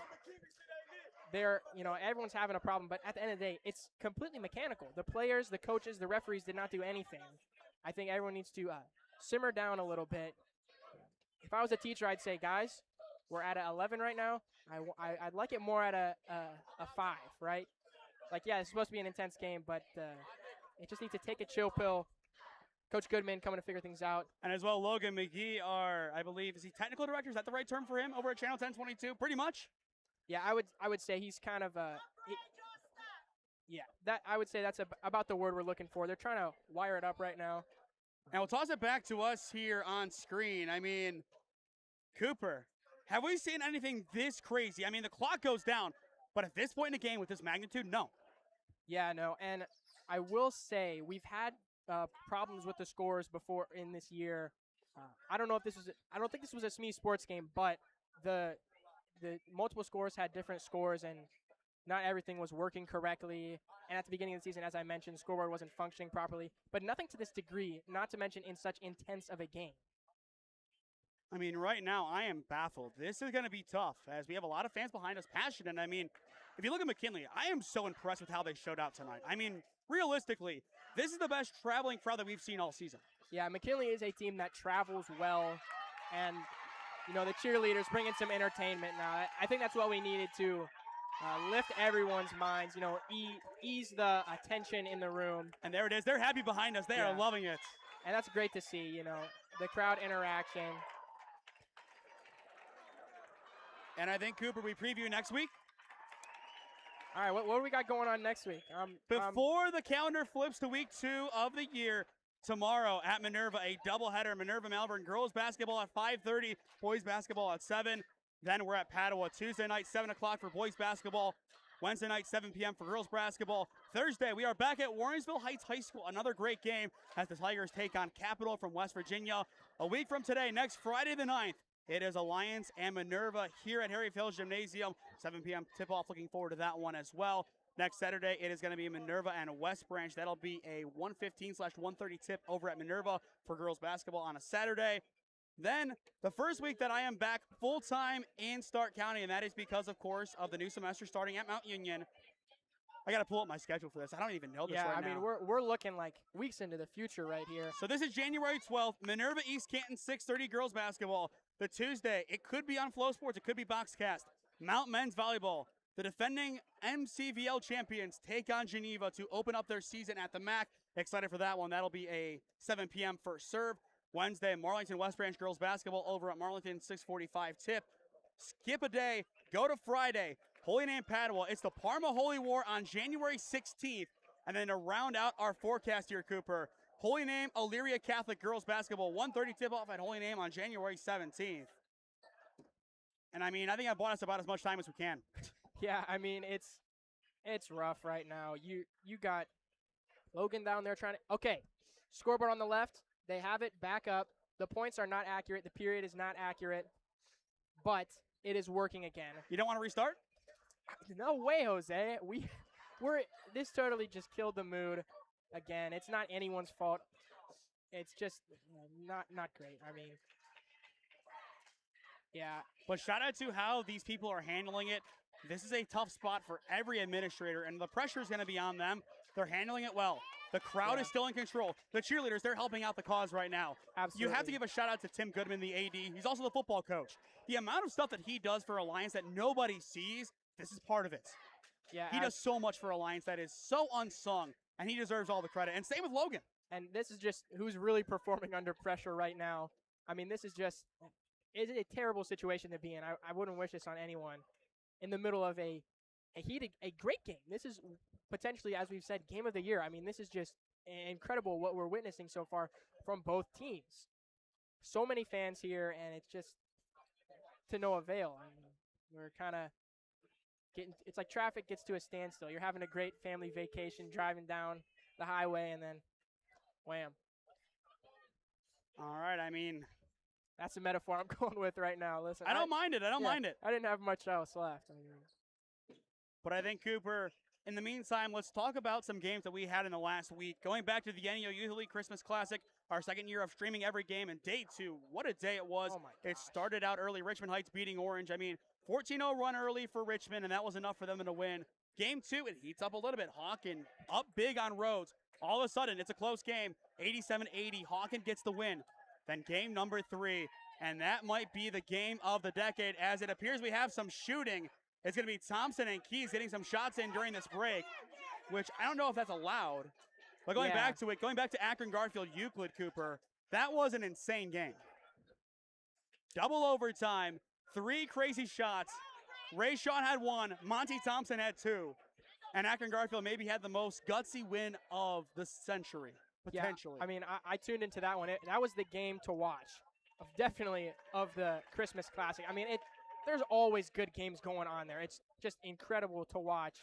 everyone's having a problem. But at the end of the day, it's completely mechanical. The players, the coaches, the referees did not do anything. I think everyone needs to simmer down a little bit. If I was a teacher, I'd say, guys, we're at 11 right now. I'd like it more at a 5, right? Like, yeah, it's supposed to be an intense game, but it just needs to take a chill pill. Coach Goodman coming to figure things out. And as well, Logan McGee, I believe, is he technical director? Is that the right term for him over at Channel 1022? Pretty much. Yeah, I would say he's kind of I would say that's about the word we're looking for. They're trying to wire it up right now. And we'll toss it back to us here on screen. I mean, Cooper, have we seen anything this crazy? I mean, the clock goes down, but at this point in the game with this magnitude, no. Yeah, no, and I will say we've had problems with the scores before in this year. I don't think this was a SmeeSports game, but the multiple scores had different scores, and not everything was working correctly. And at the beginning of the season, as I mentioned, the scoreboard wasn't functioning properly. But nothing to this degree, not to mention in such intense of a game. I mean, right now, I am baffled. This is going to be tough, as we have a lot of fans behind us, passionate. I mean, if you look at McKinley, I am so impressed with how they showed out tonight. I mean, realistically, this is the best traveling crowd that we've seen all season. Yeah, McKinley is a team that travels well, and the cheerleaders bring in some entertainment now. I think that's what we needed to lift everyone's minds, ease the tension in the room. And there it is. They're happy behind us. They are loving it. And that's great to see, the crowd interaction. And I think, Cooper, we preview next week. All right, what do we got going on next week? Before the calendar flips to week 2 of the year, tomorrow at Minerva, a doubleheader. Minerva Malvern girls basketball at 5:30, boys basketball at 7. Then we're at Padua Tuesday night, 7 o'clock for boys basketball. Wednesday night, 7 p.m. for girls basketball. Thursday, we are back at Warrensville Heights High School. Another great game as the Tigers take on Capital from West Virginia. A week from today, next Friday the 9th, it is Alliance and Minerva here at Harry Fields Gymnasium. 7 p.m. tip-off. Looking forward to that one as well. Next Saturday, it is going to be Minerva and West Branch. That'll be a 1:15/1:30 tip over at Minerva for girls basketball on a Saturday. Then, the first week that I am back full-time in Stark County, and that is because, of course, of the new semester starting at Mount Union. I got to pull up my schedule for this. I don't even know this Yeah, right I mean, now. we're looking like weeks into the future right here. So this is January 12th, Minerva East Canton 6:30 girls basketball. The Tuesday, it could be on Flow Sports, it could be Boxcast. Mount men's volleyball. The defending MCVL champions take on Geneva to open up their season at the MAC. Excited for that one. That'll be a 7 p.m. first serve. Wednesday, Marlington West Branch girls basketball over at Marlington 6:45 tip. Skip a day, go to Friday. Holy Name Paddle. It's the Parma Holy War on January 16th. And then to round out our forecast here, Cooper, Holy Name Elyria Catholic girls basketball 1:30 tip-off at Holy Name on January 17th. And I mean, I think I bought us about as much time as we can. Yeah, I mean, it's rough right now. You got Logan down there trying to. Okay, scoreboard on the left. They have it back up. The points are not accurate. The period is not accurate. But it is working again. You don't want to restart? No way, Jose. This totally just killed the mood again. It's not anyone's fault. It's just not great. I mean, yeah. But shout out to how these people are handling it. This is a tough spot for every administrator, and the pressure is going to be on them. They're handling it well. The crowd is still in control. The cheerleaders, they're helping out the cause right now. Absolutely. You have to give a shout out to Tim Goodman, the AD. He's also the football coach. The amount of stuff that he does for Alliance that nobody sees, this is part of it. Yeah, he does so much for Alliance that is so unsung, and he deserves all the credit. And same with Logan. And this is just who's really performing under pressure right now. I mean, this is just a terrible situation to be in. I wouldn't wish this on anyone in the middle of a great game. This is potentially, as we've said, game of the year. I mean, this is just incredible what we're witnessing so far from both teams. So many fans here, and it's just to no avail. I mean, we're kind of it's like traffic gets to a standstill. You're having a great family vacation, driving down the highway, and then wham. All right, I mean, that's the metaphor I'm going with right now. Listen, I don't mind it. I don't mind it. I didn't have much else left. I mean, but I think, Cooper, in the meantime, let's talk about some games that we had in the last week. Going back to the NEO Youth League Christmas Classic, our second year of streaming every game, and day 2, what a day it was. Oh my It started out early, Richmond Heights beating Orange. I mean, 14-0 run early for Richmond, and that was enough for them to win. Game 2, it heats up a little bit. Hawken up big on Rhodes. All of a sudden, it's a close game, 87-80. Hawken gets the win. Then game number 3, and that might be the game of the decade, as it appears we have some shooting. It's going to be Thompson and Keys getting some shots in during this break, which I don't know if that's allowed. But going back to Akron Garfield Euclid, Cooper, that was an insane game. Double overtime, 3 crazy shots. Ray Sean had 1, Monty Thompson had 2. And Akron Garfield maybe had the most gutsy win of the century, potentially. Yeah, I mean, I tuned into that one. That was the game to watch, definitely of the Christmas Classic. I mean, there's always good games going on there. It's just incredible to watch,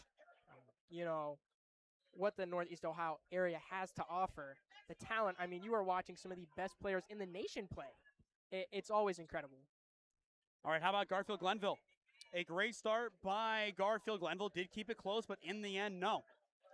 what the Northeast Ohio area has to offer. The talent, I mean, you are watching some of the best players in the nation play. It's always incredible. All right, how about Garfield Glenville? A great start by Garfield. Glenville did keep it close, but in the end, no.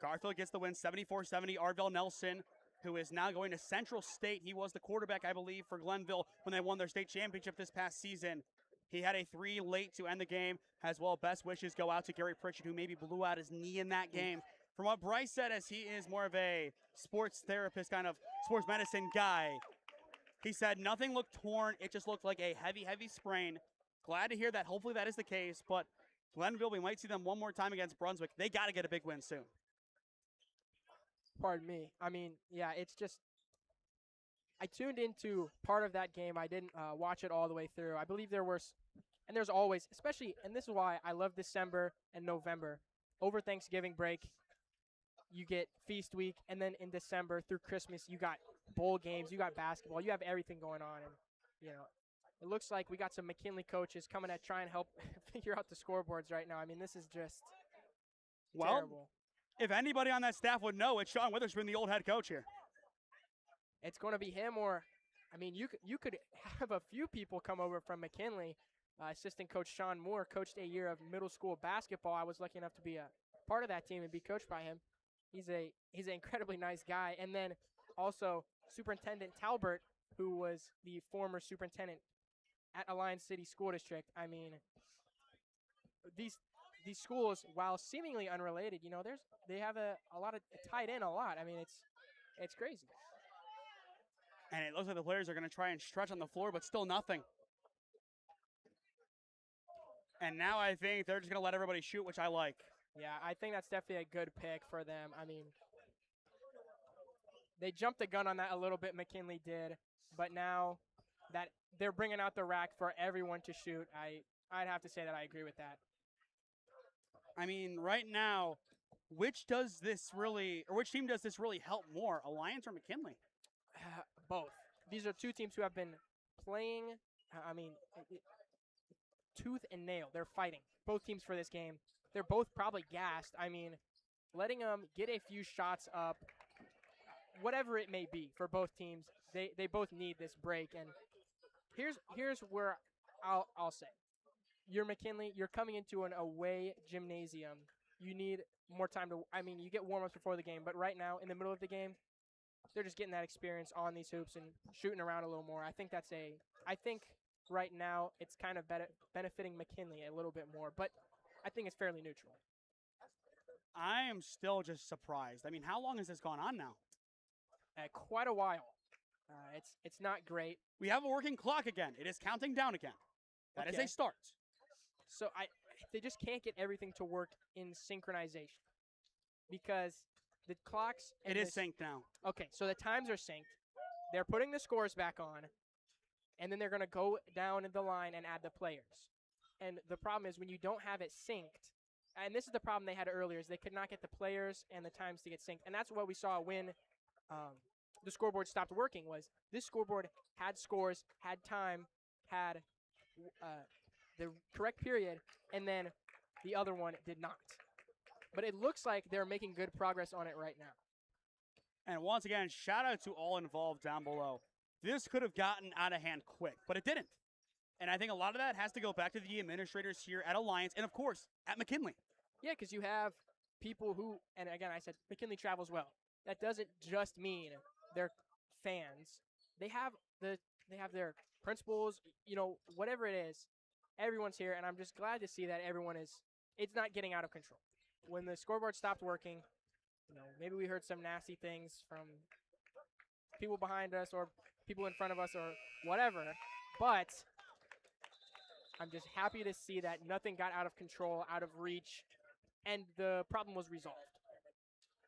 Garfield gets the win, 74-70. Arvell Nelson, who is now going to Central State. He was the quarterback, I believe, for Glenville when they won their state championship this past season. He had a 3 late to end the game, as well. Best wishes go out to Gary Pritchett, who maybe blew out his knee in that game. From what Bryce said, as he is more of a sports therapist, kind of sports medicine guy, he said nothing looked torn. It just looked like a heavy, heavy sprain. Glad to hear that. Hopefully that is the case. But Glenville, we might see them one more time against Brunswick. They got to get a big win soon. Pardon me. I mean, yeah, it's just I tuned into part of that game. I didn't watch it all the way through. I believe there's always, especially, and this is why I love December and November. Over Thanksgiving break, you get feast week, and then in December through Christmas, you got bowl games, you got basketball, you have everything going on, and it looks like we got some McKinley coaches coming to try and help figure out the scoreboards right now. I mean, this is just terrible. If anybody on that staff would know, it's Sean Witherspoon, the old head coach here. It's going to be him, or, I mean, you could have a few people come over from McKinley. Assistant coach Sean Moore coached a year of middle school basketball. I was lucky enough to be a part of that team and be coached by him. He's an incredibly nice guy. And then also Superintendent Talbert, who was the former superintendent at Alliance City School District. I mean, these these schools, while seemingly unrelated, they have a lot of tied in a lot. I mean, it's crazy. And it looks like the players are going to try and stretch on the floor, but still nothing. And now I think they're just going to let everybody shoot, which I like. Yeah, I think that's definitely a good pick for them. I mean, they jumped the gun on that a little bit, McKinley did, but now that they're bringing out the rack for everyone to shoot, I'd have to say that I agree with that. I mean, right now, which team does this really help more, Alliance or McKinley? Both. These are two teams who have been playing, tooth and nail. They're fighting, both teams, for this game. They're both probably gassed. I mean, letting them get a few shots up, whatever it may be for both teams, they both need this break. And here's where I'll say. You're McKinley. You're coming into an away gymnasium. You need more time to. I mean, you get warm-ups before the game, but right now, in the middle of the game, they're just getting that experience on these hoops and shooting around a little more. I think right now it's kind of benefiting McKinley a little bit more, but I think it's fairly neutral. I am still just surprised. I mean, how long has this gone on now? Quite a while. It's not great. We have a working clock again. It is counting down again. That is a start. So they just can't get everything to work in synchronization because the clocks. It is synced now. Okay, so the times are synced. They're putting the scores back on, and then they're going to go down the line and add the players. And the problem is when you don't have it synced, and this is the problem they had earlier, is they could not get the players and the times to get synced. And that's what we saw when the scoreboard stopped working, was this scoreboard had scores, had time, had the correct period, and then the other one did not. But it looks like they're making good progress on it right now. And once again, shout out to all involved down below. This could have gotten out of hand quick, but it didn't. And I think a lot of that has to go back to the administrators here at Alliance and, of course, at McKinley. Yeah, because you have people who, and again, I said McKinley travels well. That doesn't just mean they're fans. They have their principals, whatever it is. Everyone's here, and I'm just glad to see that it's not getting out of control. When the scoreboard stopped working, maybe we heard some nasty things from people behind us or people in front of us or whatever, but I'm just happy to see that nothing got out of control, out of reach, and the problem was resolved.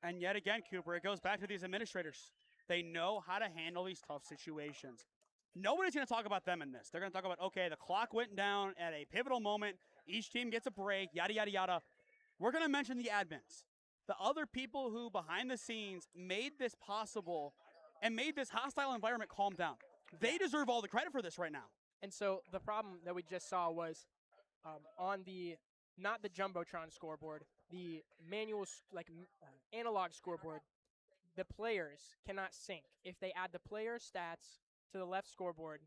And yet again, Cooper, it goes back to these administrators. They know how to handle these tough situations. Nobody's going to talk about them in this. They're going to talk about, okay, the clock went down at a pivotal moment. Each team gets a break, yada, yada, yada. We're going to mention the admins, the other people who behind the scenes made this possible and made this hostile environment calm down. They deserve all the credit for this right now. And so the problem that we just saw was on not the Jumbotron scoreboard, the manual, analog scoreboard, the players cannot sync. If they add the player stats to the left scoreboard,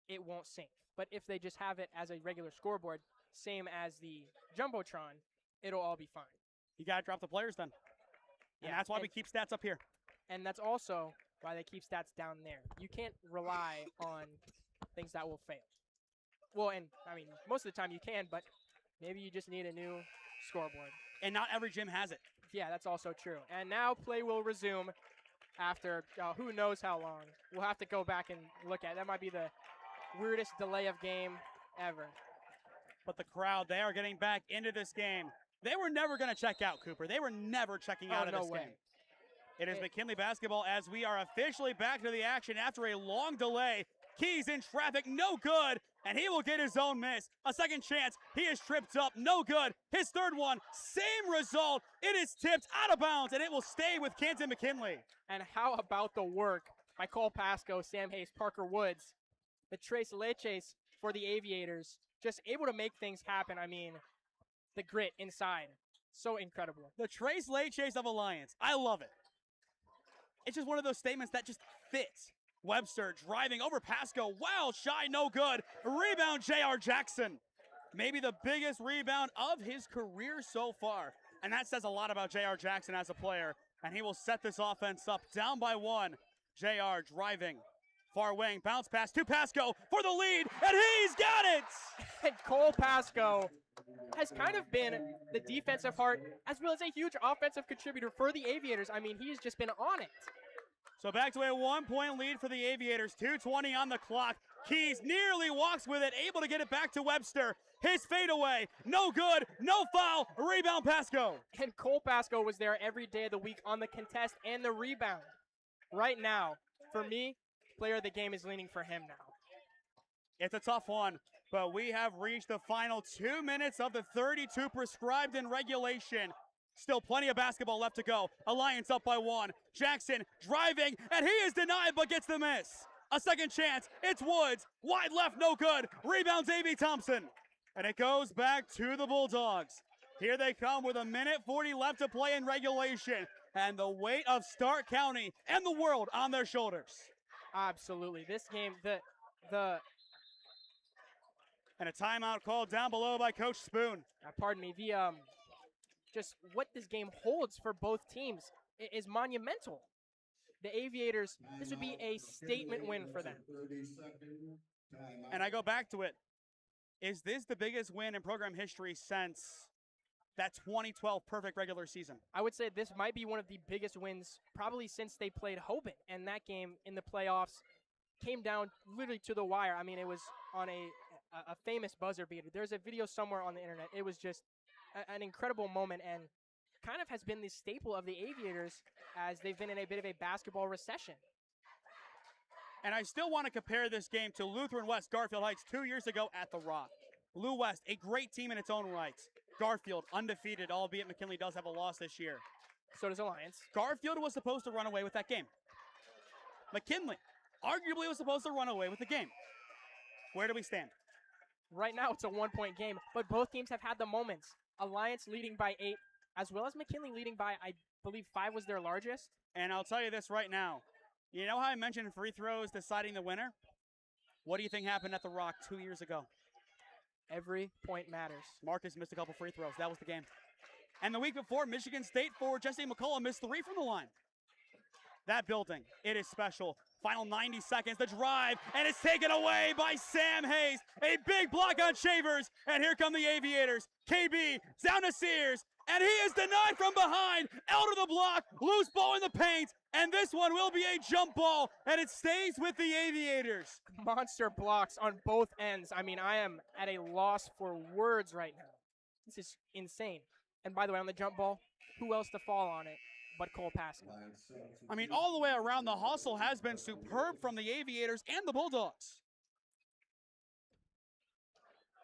it won't sync. But if they just have it as a regular scoreboard, same as the Jumbotron, it'll all be fine. You got to drop the players then. And that's why we keep stats up here. And that's also why they keep stats down there. You can't rely on things that will fail. Well, and, most of the time you can, but maybe you just need a new scoreboard. And not every gym has it. Yeah, that's also true. And now play will resume after who knows how long. We'll have to go back and look at it. That might be the weirdest delay of game ever. But the crowd, they are getting back into this game. They were never going to check out, Cooper. They were never checking out of this game. It is McKinley basketball as we are officially back to the action after a long delay. Keys in traffic, no good, and he will get his own miss. A second chance, he is tripped up, no good. His third one, same result. It is tipped out of bounds, and it will stay with Canton McKinley. And how about the work by Cole Pasco, Sam Hayes, Parker Woods, the Tres Leches for the Aviators, just able to make things happen. The grit inside, so incredible. The Tres Leches of Alliance, I love it. It's just one of those statements that just fits. Webster driving over Pasco. Wild shot, no good. Rebound, J.R. Jackson. Maybe the biggest rebound of his career so far. And that says a lot about J.R. Jackson as a player. And he will set this offense up. Down by one. J.R. driving. Far wing. Bounce pass to Pasco for the lead. And he's got it! And Cole Pasco has kind of been the defensive heart as well as a huge offensive contributor for the Aviators. I mean, he's just been on it. So back to a 1-point lead for the Aviators. 2:20 on the clock. Keys nearly walks with it, able to get it back to Webster. His fadeaway, no good, no foul, rebound Pasco. And Cole Pasco was there every day of the week on the contest and the rebound. Right now, for me, player of the game is leaning for him now. It's a tough one, but we have reached the final 2 minutes of the 32 prescribed in regulation. Still plenty of basketball left to go. Alliance up by 1. Jackson driving, and he is denied but gets the miss. A second chance. It's Woods. Wide left, no good. Rebounds A.B. Thompson. And it goes back to the Bulldogs. Here they come with 1:40 left to play in regulation. And the weight of Stark County and the world on their shoulders. Absolutely. This game, And a timeout called down below by Coach Spoon. Pardon me. Just what this game holds for both teams is monumental. The Aviators, this would be a statement win for them. And I go back to it. Is this the biggest win in program history since that 2012 perfect regular season? I would say this might be one of the biggest wins probably since they played Hoban. And that game in the playoffs came down literally to the wire. I mean, it was on a famous buzzer beater. There's a video somewhere on the internet. It was just an incredible moment and kind of has been the staple of the Aviators as they've been in a bit of a basketball recession. And I still want to compare this game to Lutheran West Garfield Heights 2 years ago at the Rock. Blue West, a great team in its own right. Garfield, undefeated, albeit McKinley does have a loss this year. So does Alliance. Garfield was supposed to run away with that game. McKinley arguably was supposed to run away with the game. Where do we stand? Right now it's a 1-point game, but both teams have had the moments. Alliance leading by 8, as well as McKinley leading by, I believe, 5 was their largest. And I'll tell you this right now. You know how I mentioned free throws deciding the winner? What do you think happened at the Rock 2 years ago? Every point matters. Marcus missed a couple free throws. That was the game. And the week before, Michigan State forward Jesse McCullough missed 3 from the line. That building, it is special. Final 90 seconds, the drive, and it's taken away by Sam Hayes. A big block on Shavers, and here come the Aviators. KB, down to Sears, and he is denied from behind. Out of the block, loose ball in the paint, and this one will be a jump ball, and it stays with the Aviators. Monster blocks on both ends. I mean, I am at a loss for words right now. This is insane. And by the way, on the jump ball, who else to fall on it but Cole Pasco? I mean, all the way around, the hustle has been superb from the Aviators and the Bulldogs.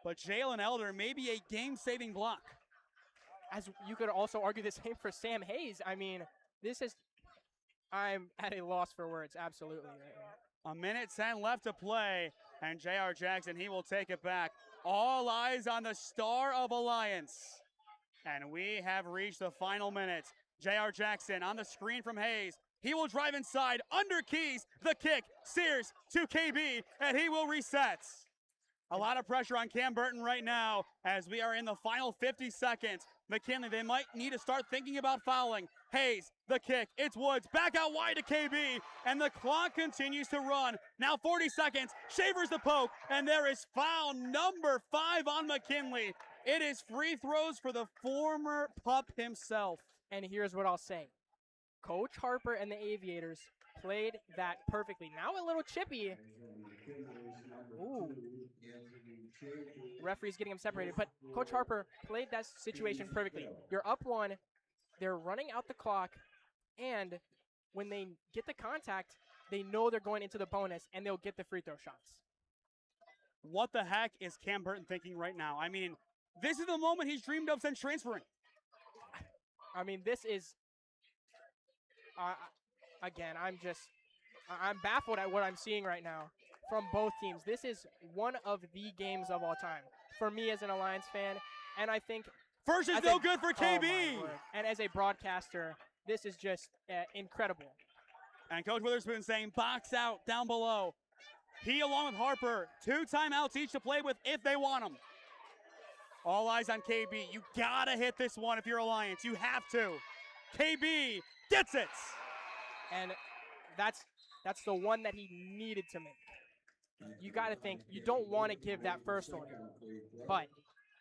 But Jalen Elder may be a game-saving block. As you could also argue the same for Sam Hayes. I mean, I'm at a loss for words, absolutely. 1:10 left to play, and J.R. Jackson, he will take it back. All eyes on the star of Alliance. And we have reached the final minute. J.R. Jackson on the screen from Hayes. He will drive inside, under Keys, the kick, Sears to KB, and he will reset. A lot of pressure on Cam Burton right now as we are in the final 50 seconds. McKinley, they might need to start thinking about fouling. Hayes, the kick, it's Woods, back out wide to KB, and the clock continues to run. Now 40 seconds, Shavers the poke, and there is foul number 5 on McKinley. It is free throws for the former pup himself. And here's what I'll say. Coach Harper and the Aviators played that perfectly. Now a little chippy. Ooh. Referee's getting him separated, but Coach Harper played that situation perfectly. You're up 1, they're running out the clock, and when they get the contact, they know they're going into the bonus, and they'll get the free throw shots. What the heck is Cam Burton thinking right now? I mean, this is the moment he's dreamed of since transferring. I mean, this is, again, I'm baffled at what I'm seeing right now from both teams. This is one of the games of all time for me as an Alliance fan, and I think first is no good for KB. Oh, and as a broadcaster, this is just incredible. And Coach Witherspoon saying box out down below. He along with Harper, 2 timeouts each to play with if they want them. All eyes on KB. You gotta hit this one if you're Alliance. You have to. KB gets it. And that's the one that he needed to make. You got to think, you don't want to give that first one, but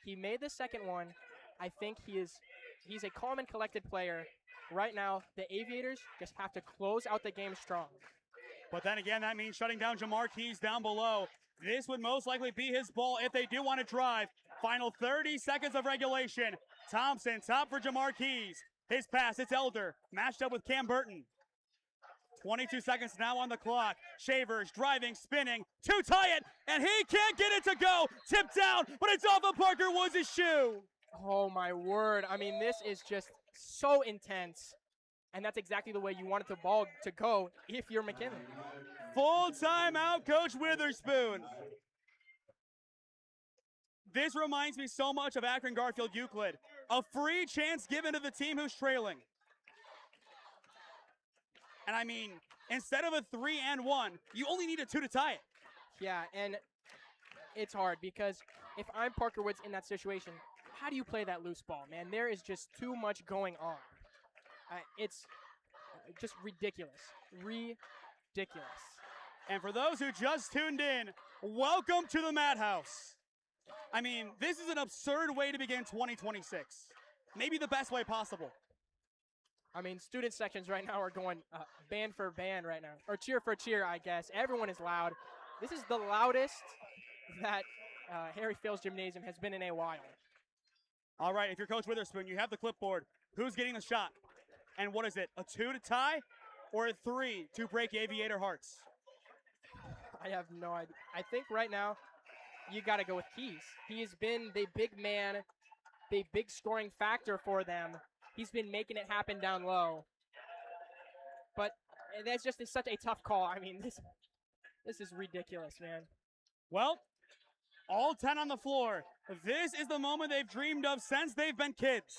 He made the second one. I think he's a calm and collected player. Right now, the Aviators just have to close out the game strong. But then again, that means shutting down Jamar Keys down below. This would most likely be his ball if they do want to drive. Final 30 seconds of regulation. Thompson, top for Jamar Keys. His pass, it's Elder, matched up with Cam Burton. 22 seconds now on the clock. Shavers driving, spinning to tie it, and he can't get it to go. Tipped down, but it's off of Parker Woods' shoe. Oh, my word. I mean, this is just so intense. And that's exactly the way you want the ball to go if you're McKinley. Full timeout, Coach Witherspoon. This reminds me so much of Akron Garfield Euclid. A free chance given to the team who's trailing. And I mean, instead of a 3-and-1, you only need a 2 to tie it. Yeah, and it's hard because if I'm Parker Woods in that situation, how do you play that loose ball, man? There is just too much going on. It's just ridiculous. Ridiculous. And for those who just tuned in, welcome to the Madhouse. I mean, this is an absurd way to begin 2026. Maybe the best way possible. I mean, student sections right now are going band for band right now. Or cheer for cheer, I guess. Everyone is loud. This is the loudest that Harry Fields Gymnasium has been in a while. All right, if you're Coach Witherspoon, you have the clipboard. Who's getting the shot? And what is it, a 2 to tie or a 3 to break Aviator hearts? I have no idea. I think right now you got to go with Keys. He has been the big man, the big scoring factor for them. He's been making it happen down low. But that's just such a tough call. I mean, this is ridiculous, man. Well, all 10 on the floor. This is the moment they've dreamed of since they've been kids.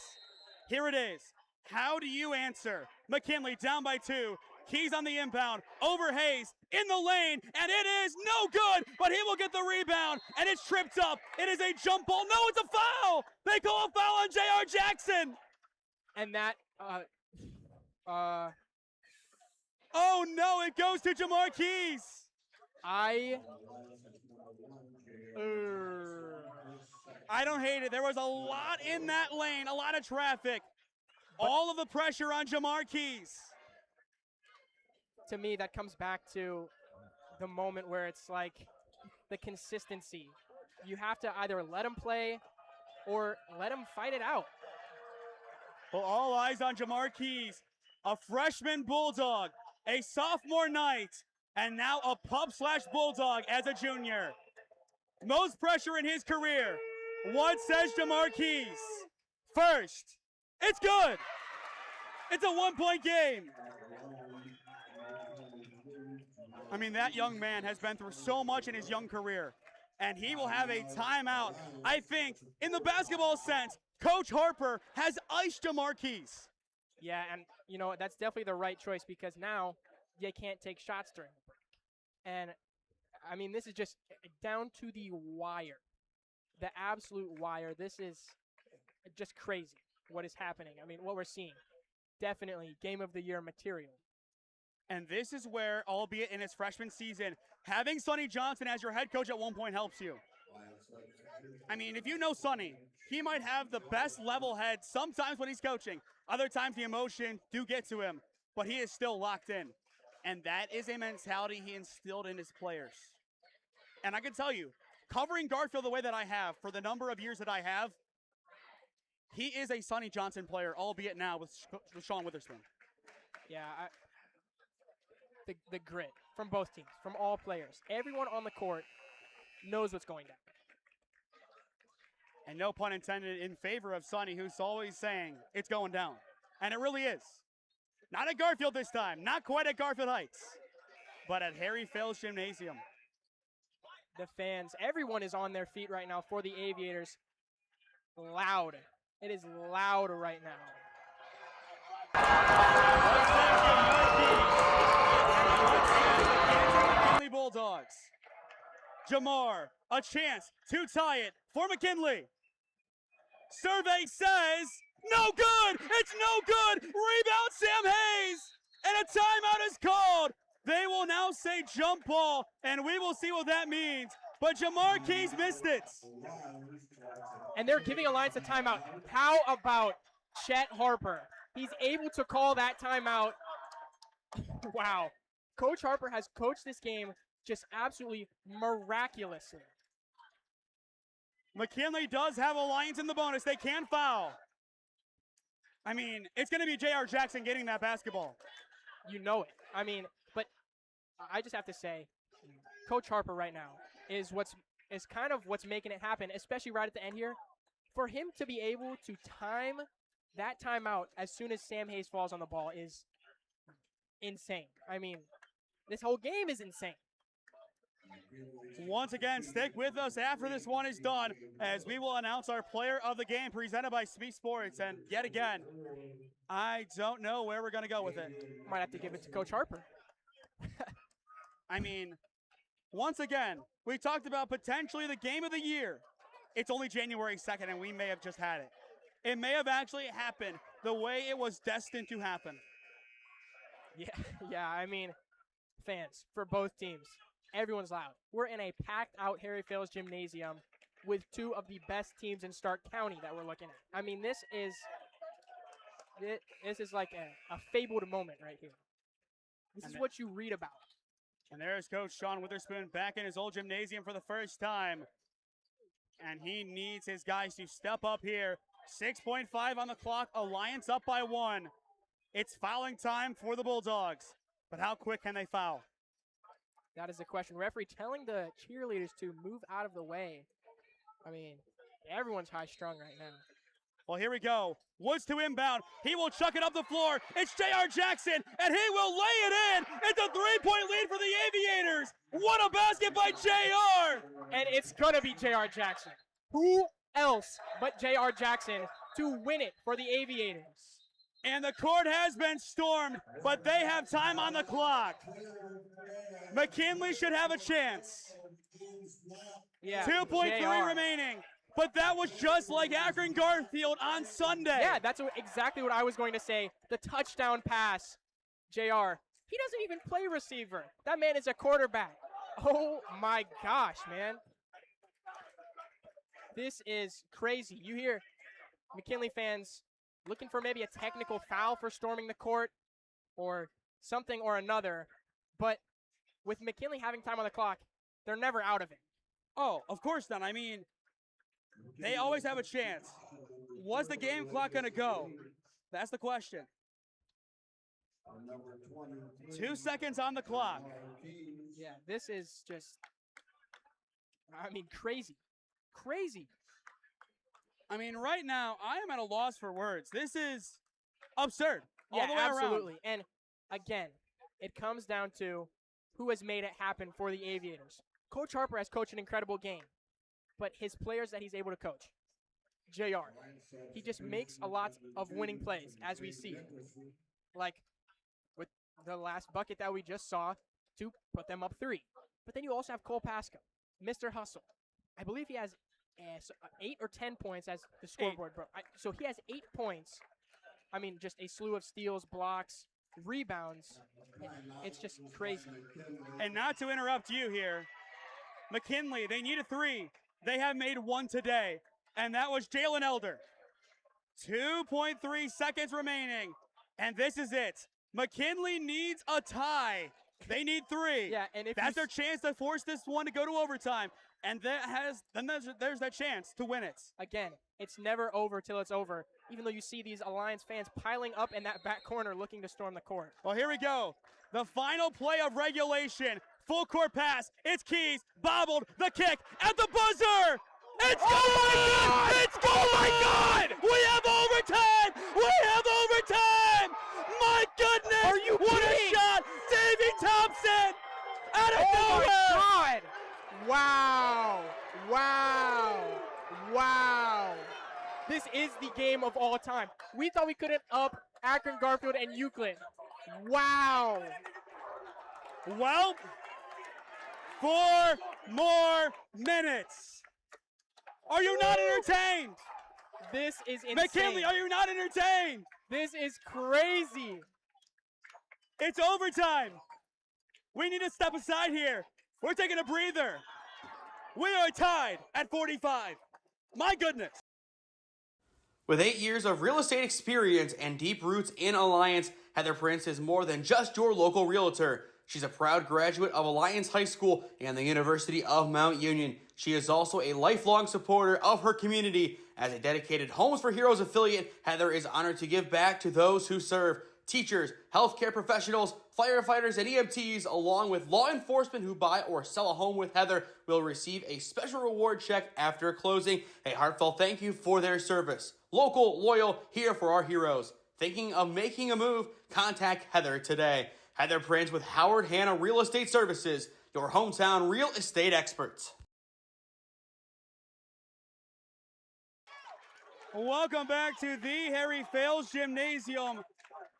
Here it is. How do you answer? McKinley down by 2. Keys on the inbound. Over Hayes in the lane. And it is no good. But he will get the rebound. And it's tripped up. It is a jump ball. No, it's a foul. They call a foul on J.R. Jackson. And that, oh, no, it goes to Jamar Keys. I don't hate it. There was a lot in that lane, a lot of traffic. All of the pressure on Jamar Keys. To me, that comes back to the moment where it's like the consistency. You have to either let him play or let him fight it out. Well, all eyes on Jamar Keys, a freshman Bulldog, a sophomore night, and now a pup/Bulldog as a junior. Most pressure in his career. What says Jamar Keys? First, it's good. It's a 1-point game. I mean, that young man has been through so much in his young career, and he will have a timeout. I think, in the basketball sense, Coach Harper has iced Jamar Keys. Yeah, and, you know, that's definitely the right choice because now they can't take shots during the break. And, I mean, this is just down to the wire, the absolute wire. This is just crazy what is happening. I mean, what we're seeing, definitely Game of the Year material. And this is where, albeit in his freshman season, having Sonny Johnson as your head coach at one point helps you. I mean, if you know Sonny, he might have the best level head sometimes when he's coaching. Other times the emotion do get to him, but he is still locked in. And that is a mentality he instilled in his players. And I can tell you, covering Garfield the way that I have for the number of years that I have, he is a Sonny Johnson player, albeit now with Sean Witherspoon. Yeah, the grit from both teams, from all players. Everyone on the court knows what's going down. And no pun intended in favor of Sonny, who's always saying it's going down. And it really is. Not at Garfield this time. Not quite at Garfield Heights. But at Harry Fields Gymnasium. The fans, everyone is on their feet right now for the Aviators. Loud. It is loud right now. McKinley Bulldogs. Jamar, a chance to tie it for McKinley. Survey says, no good! It's no good! Rebound Sam Hayes! And a timeout is called! They will now say jump ball, and we will see what that means. But Jamar Keys missed it. and they're giving Alliance a timeout. How about Chet Harper? He's able to call that timeout. Wow. Coach Harper has coached this game just absolutely miraculously. McKinley does have Alliance in the bonus. They can foul. I mean, it's going to be J.R. Jackson getting that basketball. You know it. I mean, but I just have to say, Coach Harper right now is kind of what's making it happen, especially right at the end here. For him to be able to time that timeout as soon as Sam Hayes falls on the ball is insane. I mean, this whole game is insane. Once again, stick with us after this one is done as we will announce our player of the game presented by SmeeSports. And yet again, I don't know where we're going to go with it. Might have to give it to Coach Harper. I mean, once again, we talked about potentially the game of the year. It's only January 2nd, and we may have just had it. It may have actually happened the way it was destined to happen. Yeah, I mean, fans for both teams, everyone's loud. We're in a packed-out Harry Fales Gymnasium with two of the best teams in Stark County that we're looking at. I mean, this is like a fabled moment right here. This is what you read about. And there's Coach Sean Witherspoon back in his old gymnasium for the first time. And he needs his guys to step up here. 6.5 on the clock. Alliance up by 1. It's fouling time for the Bulldogs. But how quick can they foul? That is the question. Referee telling the cheerleaders to move out of the way. I mean, everyone's high-strung right now. Well, here we go. Woods to inbound. He will chuck it up the floor. It's J.R. Jackson, and he will lay it in. It's a 3-point lead for the Aviators. What a basket by J.R. And it's going to be J.R. Jackson. Who else but J.R. Jackson to win it for the Aviators? And the court has been stormed, but they have time on the clock. McKinley should have a chance. Yeah, 2.3 remaining. But that was just like Akron Garfield on Sunday. Yeah, that's exactly what I was going to say. The touchdown pass, JR. He doesn't even play receiver. That man is a quarterback. Oh, my gosh, man. This is crazy. You hear McKinley fans looking for maybe a technical foul for storming the court or something or another. But with McKinley having time on the clock, they're never out of it. Oh, of course not. I mean, they always have a chance. Was the game clock going to go? That's the question. 2 seconds on the clock. Yeah, this is just, I mean, crazy. Crazy. I mean, right now, I am at a loss for words. This is absurd. Yeah, all the way absolutely. around. And again, it comes down to who has made it happen for the Aviators. Coach Harper has coached an incredible game, but his players that he's able to coach, JR, he just makes a lot of winning plays, as we see. Like with the last bucket that we just saw to put them up 3. But then you also have Cole Pasco, Mr. Hustle. I believe he has 8 or 10 points as the scoreboard broke. So he has 8 points. I mean, just a slew of steals, blocks, rebounds. It's just crazy. And not to interrupt you here, McKinley, they need a 3. They have made 1 today, and that was Jalen Elder. 2.3 seconds remaining, and this is it. McKinley needs a tie. They need 3. Yeah, and if that's their chance to force this one to go to overtime, and there's that chance to win it. Again, it's never over till it's over, even though you see these Alliance fans piling up in that back corner looking to storm the court. Well, here we go. The final play of regulation. Full court pass. It's Keys. Bobbled. The kick at the buzzer. It's goal! It's goal! Oh my God! We have overtime! We have overtime! My goodness! Are you what kidding? A shot! Davey Thompson! Out of nowhere! My God! Wow! Wow! Wow! This is the game of all time. We thought we couldn't up Akron, Garfield, and Euclid. Wow! Well, 4 more minutes. Are you not entertained? This is insane. McKinley, are you not entertained? This is crazy. It's overtime. We need to step aside here. We're taking a breather. We are tied at 45. My goodness. With 8 years of real estate experience and deep roots in Alliance, Heather Prince is more than just your local realtor. She's a proud graduate of Alliance High School and the University of Mount Union. She is also a lifelong supporter of her community. As a dedicated Homes for Heroes affiliate, Heather is honored to give back to those who serve. Teachers, healthcare professionals, firefighters, and EMTs, along with law enforcement who buy or sell a home with Heather, will receive a special reward check after closing. A heartfelt thank you for their service. Local, loyal, here for our heroes. Thinking of making a move? Contact Heather today. Heather Prince with Howard Hanna Real Estate Services, your hometown real estate experts. Welcome back to the Harry Fales Gymnasium.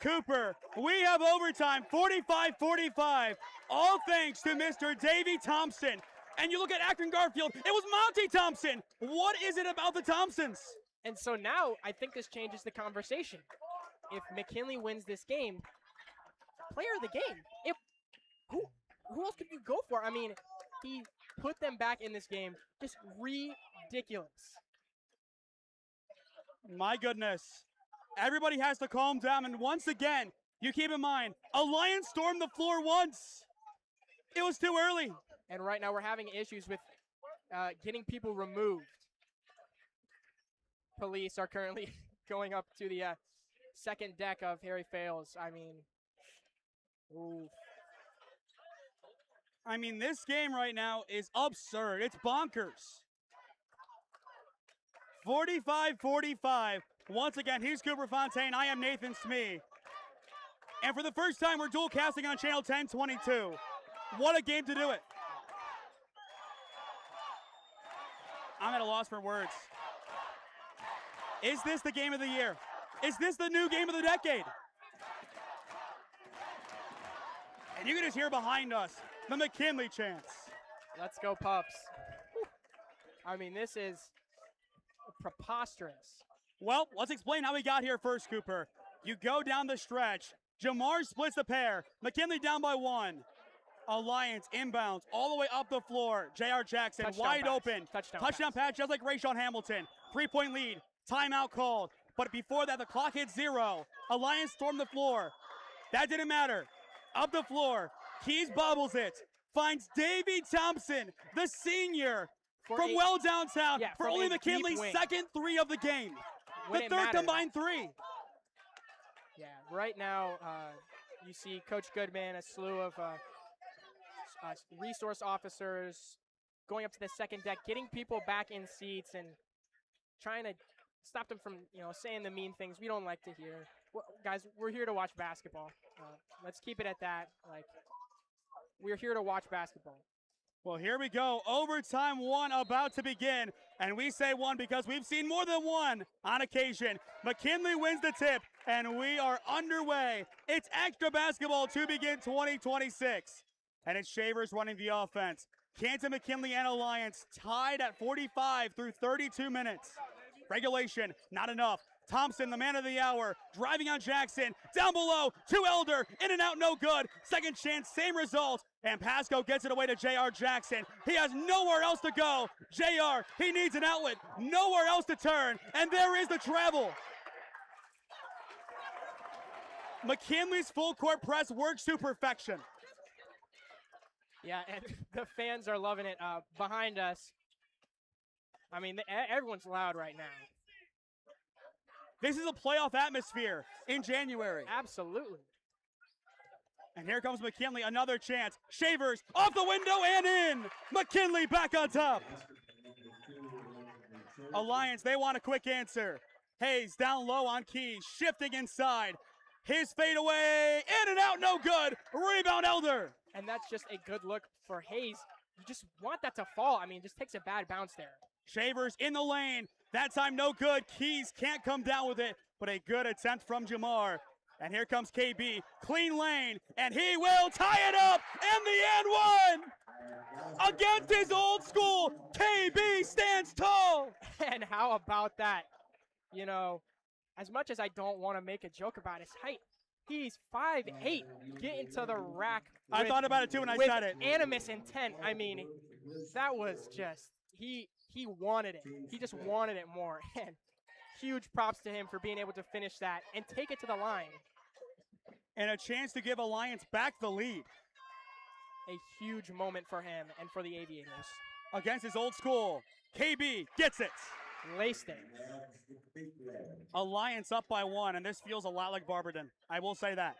Cooper, we have overtime, 45-45, all thanks to Mr. Davey Thompson. And you look at Akron Garfield, it was Monty Thompson. What is it about the Thompsons? And so now I think this changes the conversation. If McKinley wins this game, player of the game. Who else could you go for? I mean, he put them back in this game. Just ridiculous. My goodness. Everybody has to calm down. And once again, you keep in mind, Alliance stormed the floor once. It was too early. And right now we're having issues with getting people removed. Police are currently going up to the second deck of Harry Fales. I mean, ooh. I mean, this game right now is absurd. It's bonkers. 45-45. Once again, he's Cooper Fontaine. I am Nathan Smee. And for the first time, we're dual casting on channel 1022. What a game to do it. I'm at a loss for words. Is this the game of the year? Is this the new game of the decade? And you can just hear behind us the McKinley chants. Let's go, Pups. I mean, this is preposterous. Well, let's explain how we got here first, Cooper. You go down the stretch. Jamar splits the pair. McKinley down by 1. Alliance inbounds all the way up the floor. J.R. Jackson Touchdown wide pass. open. Touchdown pass just like Rayshawn Hamilton. 3-point lead. Timeout called. But before that, the clock hits 0. Alliance stormed the floor. That didn't matter. Up the floor. Keys bobbles it. Finds Davey Thompson, the senior, from well downtown, for only McKinley's second 3 of the game. The third combined 3. Yeah, right now you see Coach Goodman, a slew of resource officers going up to the second deck, getting people back in seats and trying to stop them from, saying the mean things we don't like to hear. Guys, we're here to watch basketball. Let's keep it at that. We're here to watch basketball. Well, here we go. Overtime 1 about to begin. And we say 1 because we've seen more than 1 on occasion. McKinley wins the tip, and we are underway. It's extra basketball to begin 2026. And it's Shavers running the offense. Canton McKinley and Alliance tied at 45 through 32 minutes. Regulation, not enough. Thompson, the man of the hour, driving on Jackson. Down below to Elder. In and out, no good. Second chance, same result. And Pasco gets it away to J.R. Jackson. He has nowhere else to go. J.R., he needs an outlet. Nowhere else to turn. And there is the travel. McKinley's full court press works to perfection. Yeah, and the fans are loving it behind us. I mean, everyone's loud right now. This is a playoff atmosphere in January. Absolutely. And here comes McKinley, another chance. Shavers off the window and in. McKinley back on top. Alliance, they want a quick answer. Hayes down low on Keys, shifting inside. His fadeaway, in and out, no good. Rebound Elder. And that's just a good look for Hayes. You just want that to fall. I mean, just takes a bad bounce there. Shavers in the lane. That time no good. Keys can't come down with it, but a good attempt from Jamar. And here comes KB. Clean lane, and he will tie it up. And the and 1. Against his old school, KB stands tall. And how about that? As much as I don't want to make a joke about his height, he's 5'8". Get into the rack. I thought about it too when I said it. Animus intent. I mean, that was just, he wanted it. He just wanted it more. And huge props to him for being able to finish that and take it to the line. And a chance to give Alliance back the lead. A huge moment for him and for the Aviators. Against his old school, KB gets it. Laced it. Alliance up by 1, and this feels a lot like Barberton. I will say that.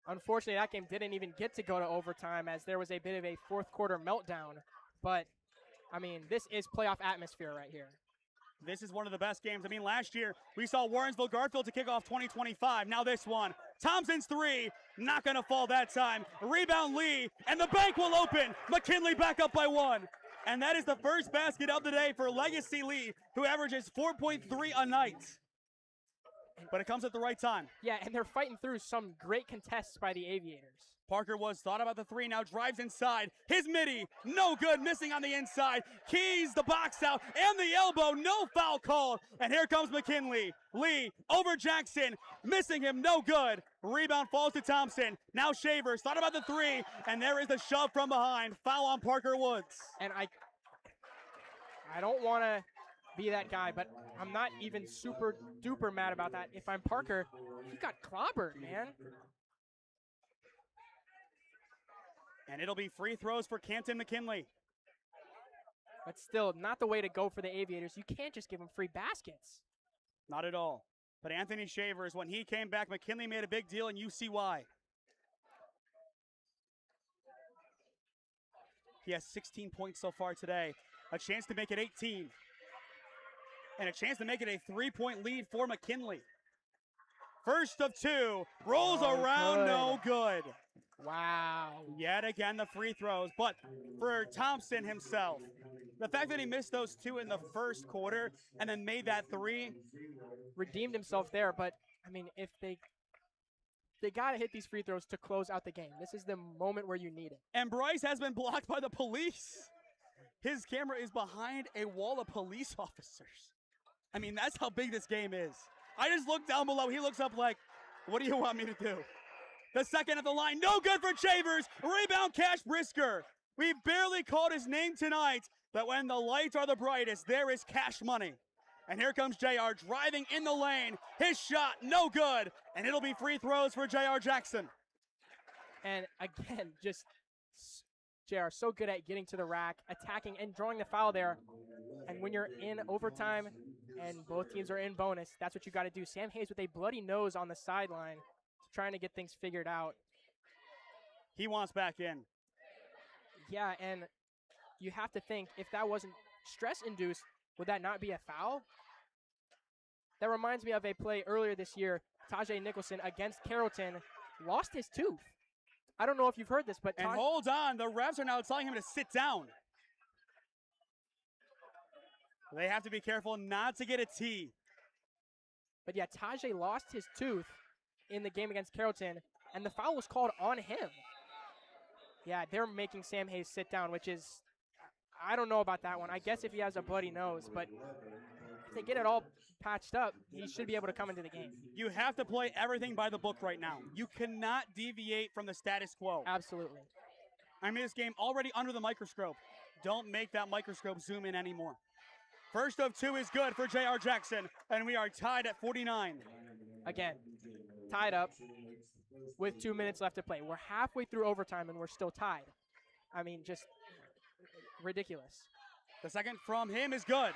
Unfortunately, that game didn't even get to go to overtime as there was a bit of a fourth quarter meltdown. But, I mean, this is playoff atmosphere right here. This is one of the best games. I mean, last year, we saw Warrensville-Garfield to kick off 2025. Now this one. Thompson's 3, not going to fall that time. Rebound Lee, and the bank will open. McKinley back up by 1. And that is the first basket of the day for Legacy Lee, who averages 4.3 a night. But it comes at the right time. Yeah, and they're fighting through some great contests by the Aviators. Parker was thought about the 3, now drives inside. His midi, no good, missing on the inside. Keys the box out, and the elbow, no foul called. And here comes McKinley. Lee over Jackson, missing him, no good. Rebound falls to Thompson. Now Shavers, thought about the 3, and there is the shove from behind. Foul on Parker Woods. And I don't want to be that guy, but I'm not even super duper mad about that. If I'm Parker, he got clobbered, man. And it'll be free throws for Canton McKinley. But still, not the way to go for the Aviators. You can't just give them free baskets. Not at all. But Anthony Shavers, when he came back, McKinley made a big deal, and you see why. He has 16 points so far today. A chance to make it 18. And a chance to make it a 3-point lead for McKinley. First of 2, rolls around, no good. Wow. Yet again, the free throws. But for Thompson himself, the fact that he missed those 2 in the first quarter and then made that 3. Redeemed himself there, but, I mean, if they got to hit these free throws to close out the game. This is the moment where you need it. And Bryce has been blocked by the police. His camera is behind a wall of police officers. I mean, that's how big this game is. I just look down below. He looks up like, what do you want me to do? The second at the line, no good for Shavers. Rebound, Cash Brisker. We barely called his name tonight, but when the lights are the brightest, there is cash money. And here comes JR driving in the lane. His shot, no good. And it'll be free throws for JR Jackson. And again, just JR so good at getting to the rack, attacking and drawing the foul there. And when you're in overtime and both teams are in bonus, that's what you got to do. Sam Hayes with a bloody nose on the sideline, trying to get things figured out. He wants back in. Yeah, and you have to think, if that wasn't stress-induced, would that not be a foul? That reminds me of a play earlier this year. Tajay Nicholson against Carrollton lost his tooth. I don't know if you've heard this, but and hold on, the refs are now telling him to sit down. They have to be careful not to get a T. But yeah, Tajay lost his tooth in the game against Carrollton, and the foul was called on him. Yeah, they're making Sam Hayes sit down, which is, I don't know about that one. I guess if he has a bloody nose, but if they get it all patched up, he should be able to come into the game. You have to play everything by the book right now. You cannot deviate from the status quo. Absolutely. I mean, this game already under the microscope. Don't make that microscope zoom in anymore. First of 2 is good for JR Jackson, and we are tied at 49. Again, tied up with 2 minutes left to play. We're halfway through overtime, and we're still tied. I mean, just ridiculous. The second from him is good.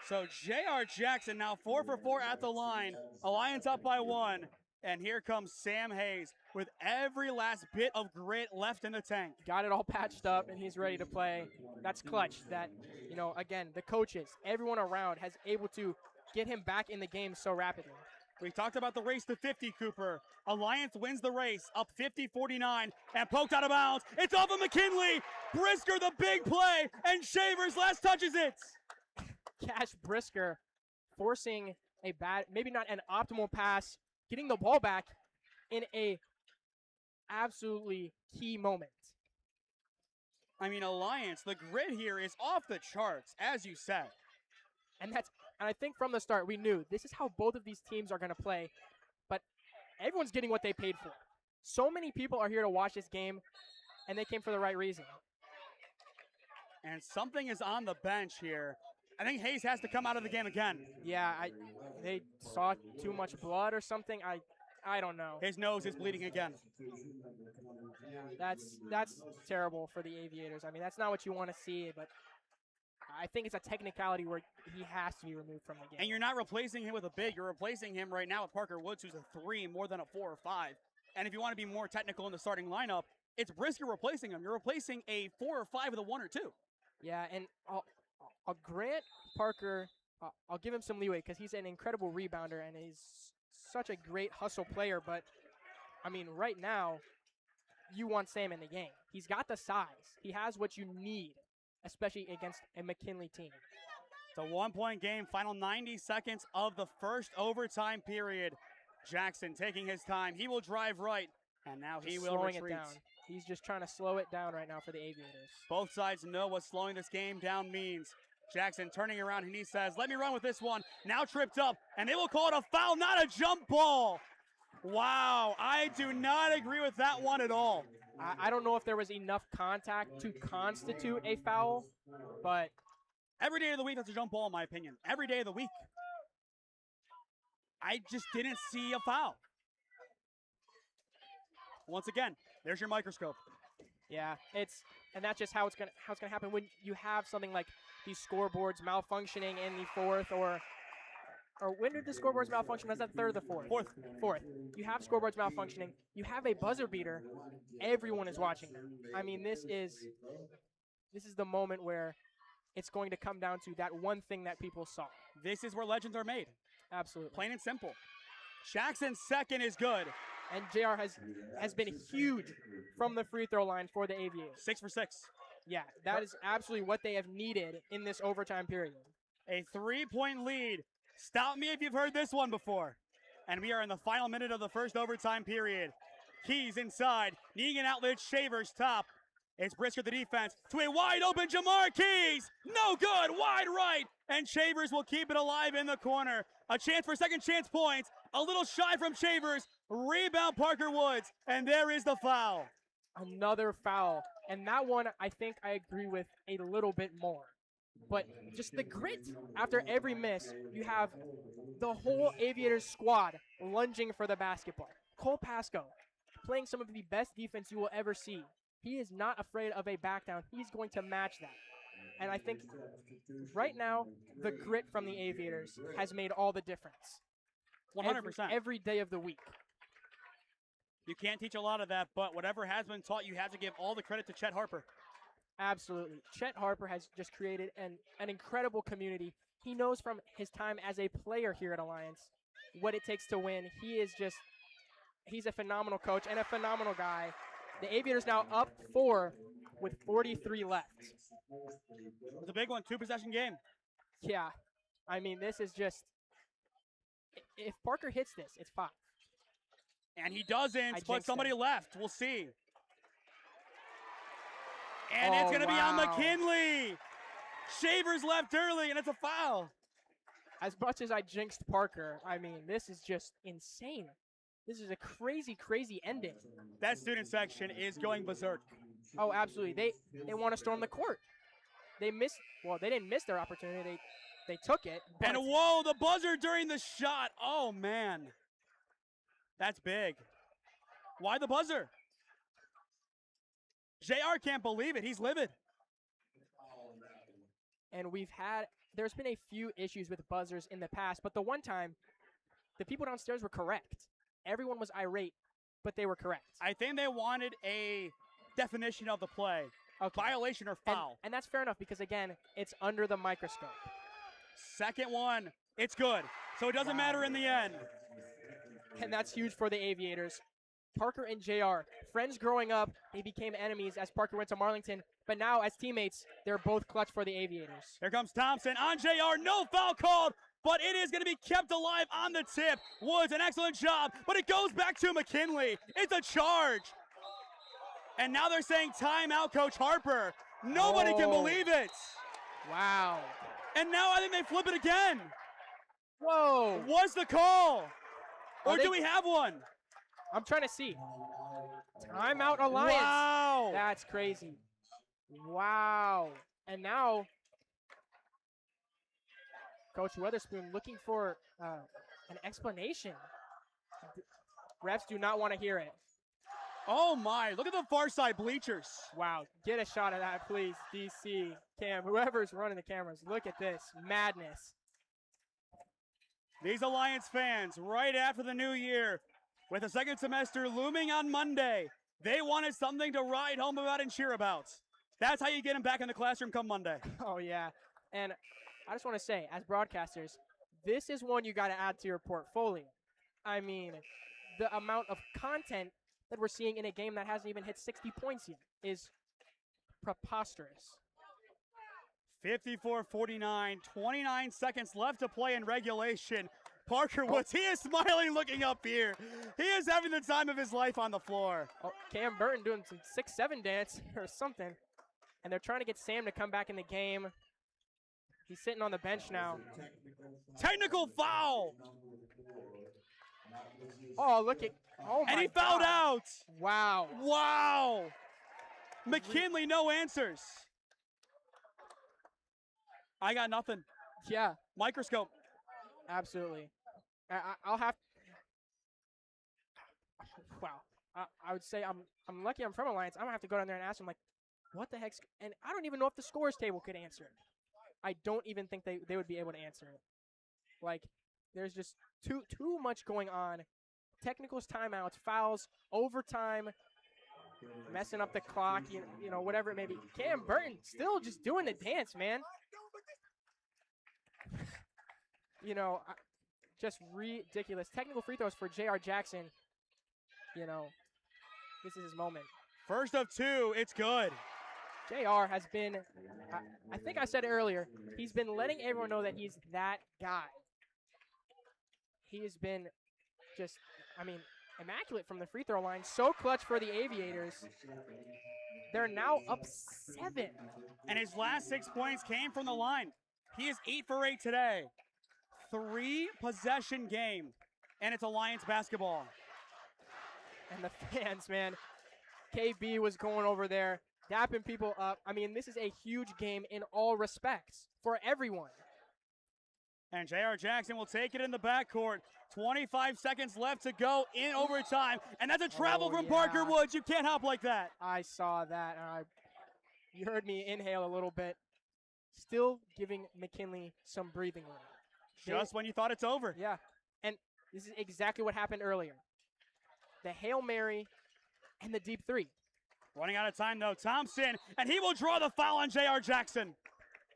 So JR Jackson now 4 for 4 at the line. Alliance up by 1. And here comes Sam Hayes with every last bit of grit left in the tank. Got it all patched up, and he's ready to play. That's clutch. That, you know, again, the coaches, everyone around has able to get him back in the game so rapidly. We talked about the race to 50, Cooper. Alliance wins the race, up 50-49, and poked out of bounds. It's off of McKinley. Brisker, the big play, and Shavers last touches it. Cash Brisker forcing a bad, maybe not an optimal pass, getting the ball back in a absolutely key moment. I mean, Alliance, the grid here is off the charts, as you said. And I think from the start we knew this is how both of these teams are going to play, but everyone's getting what they paid for. So many people are here to watch this game, and they came for the right reason. And something is on the bench here. I think Hayes has to come out of the game again. Yeah, they saw too much blood or something. I don't know. His nose is bleeding again. That's terrible for the Aviators. I mean, that's not what you want to see, but I think it's a technicality where he has to be removed from the game. And you're not replacing him with a big. You're replacing him right now with Parker Woods, who's a 3 more than a 4 or 5. And if you want to be more technical in the starting lineup, it's Brisker replacing him. You're replacing a 4 or 5 with a 1 or 2. Yeah, and I'll grant Parker, I'll give him some leeway because he's an incredible rebounder and he's such a great hustle player. But, I mean, right now, you want Sam in the game. He's got the size. He has what you need, especially against a McKinley team. It's a 1-point game, final 90 seconds of the first overtime period. Jackson taking his time. He will drive right, and now he will retreat. It down. He's just trying to slow it down right now for the Aviators. Both sides know what slowing this game down means. Jackson turning around, and he says, let me run with this one. Now tripped up, and they will call it a foul, not a jump ball. Wow, I do not agree with that one at all. I don't know if there was enough contact to constitute a foul, but every day of the week, that's a jump ball, in my opinion. Every day of the week. I just didn't see a foul. Once again, there's your microscope. Yeah, and that's just how it's gonna happen when you have something like these scoreboards malfunctioning in the fourth, or when did the scoreboards malfunction? Was that third or the fourth? Fourth. You have scoreboards malfunctioning. You have a buzzer beater. Everyone is watching them. I mean, this is the moment where it's going to come down to that one thing that people saw. This is where legends are made. Absolutely. Plain and simple. Jackson's second is good. And JR has been huge from the free throw line for the Aviators. 6 for 6. Yeah, that is absolutely what they have needed in this overtime period. A 3-point lead. Stop me if you've heard this one before. And we are in the final minute of the first overtime period. Keys inside, needing an outlet, Shavers top. It's Brisker the defense to a wide open Jamar Keys. No good, wide right. And Shavers will keep it alive in the corner. A chance for second chance points. A little shy from Shavers. Rebound Parker Woods. And there is the foul. Another foul. And that one, I think I agree with a little bit more. But just the grit. After every miss, you have the whole Aviators squad lunging for the basketball. Cole Pasco playing some of the best defense you will ever see. He is not afraid of a back down. He's going to match that. And I think right now, the grit from the Aviators has made all the difference. 100%. Every day of the week. You can't teach a lot of that, but whatever has been taught, you have to give all the credit to Chet Harper. Absolutely. Chet Harper has just created an incredible community. He knows from his time as a player here at Alliance what it takes to win. He's a phenomenal coach and a phenomenal guy. The Aviators now up 4 with 43 left. It's a big one, 2-possession game. Yeah. I mean, this is just, if Parker hits this, it's 5. And he doesn't, but somebody left. We'll see. And it's going to be on McKinley. Shavers left early, and it's a foul. As much as I jinxed Parker, I mean, this is just insane. This is a crazy, crazy ending. That student section is going berserk. Oh, absolutely. They want to storm the court. They didn't miss their opportunity. They took it. And whoa, the buzzer during the shot. Oh, man. That's big. Why the buzzer? JR can't believe it. He's livid. And there's been a few issues with buzzers in the past, but the one time, the people downstairs were correct. Everyone was irate, but they were correct. I think they wanted a definition of the play. Okay. Violation or foul. And that's fair enough because, again, it's under the microscope. Second one, it's good. So it doesn't matter in the end. And that's huge for the Aviators. Parker and JR, friends growing up, they became enemies as Parker went to Marlington. But now, as teammates, they're both clutch for the Aviators. Here comes Thompson on JR. No foul called, but it is going to be kept alive on the tip. Woods, an excellent job, but it goes back to McKinley. It's a charge. And now they're saying timeout, Coach Harper. Nobody can believe it. Wow. And now I think they flip it again. Whoa. What's the call? Or do we have one? I'm trying to see. Timeout Alliance. Wow. That's crazy. Wow. And now, Coach Weatherspoon looking for an explanation. Refs do not want to hear it. Oh my, look at the far side bleachers. Wow, get a shot of that, please, DC, Cam, whoever's running the cameras. Look at this madness. These Alliance fans, right after the new year, with the second semester looming on Monday, they wanted something to ride home about and cheer about. That's how you get them back in the classroom come Monday. Oh, yeah. And I just want to say, as broadcasters, this is one you got to add to your portfolio. I mean, the amount of content that we're seeing in a game that hasn't even hit 60 points yet is preposterous. 54-49, 29 seconds left to play in regulation. Parker Woods, he is smiling looking up here. He is having the time of his life on the floor. Oh, Cam Burton doing some 6-7 dance or something. And they're trying to get Sam to come back in the game. He's sitting on the bench now. Technical foul. Oh, look at, oh my And he fouled out. Wow. Wow. McKinley, no answers. I got nothing. Yeah. Microscope. Absolutely. I'll have, wow. I would say I'm lucky I'm from Alliance. I'm going to have to go down there and ask him, like, what the heck's, and I don't even know if the scores table could answer it. I don't even think they would be able to answer it. Like, there's just too much going on. Technicals, timeouts, fouls, overtime, messing up the clock, you know, whatever it may be. Cam Burton still just doing the dance, man. You know, just ridiculous. Technical free throws for J.R. Jackson. You know, this is his moment. First of two, it's good. JR has been, I think I said it earlier, he's been letting everyone know that he's that guy. He has been just, I mean, immaculate from the free throw line. So clutch for the Aviators. They're now up 7. And his last 6 points came from the line. He is 8 for 8 today. 3-possession game. And it's Alliance basketball. And the fans, man. KB was going over there, dapping people up. I mean, this is a huge game in all respects for everyone. And J.R. Jackson will take it in the backcourt. 25 seconds left to go in overtime. And that's a travel from Parker Woods. You can't hop like that. I saw that. You heard me inhale a little bit. Still giving McKinley some breathing room. Just when you thought it's over. Yeah. And this is exactly what happened earlier. The Hail Mary and the deep three. Running out of time, though. Thompson, and he will draw the foul on J.R. Jackson.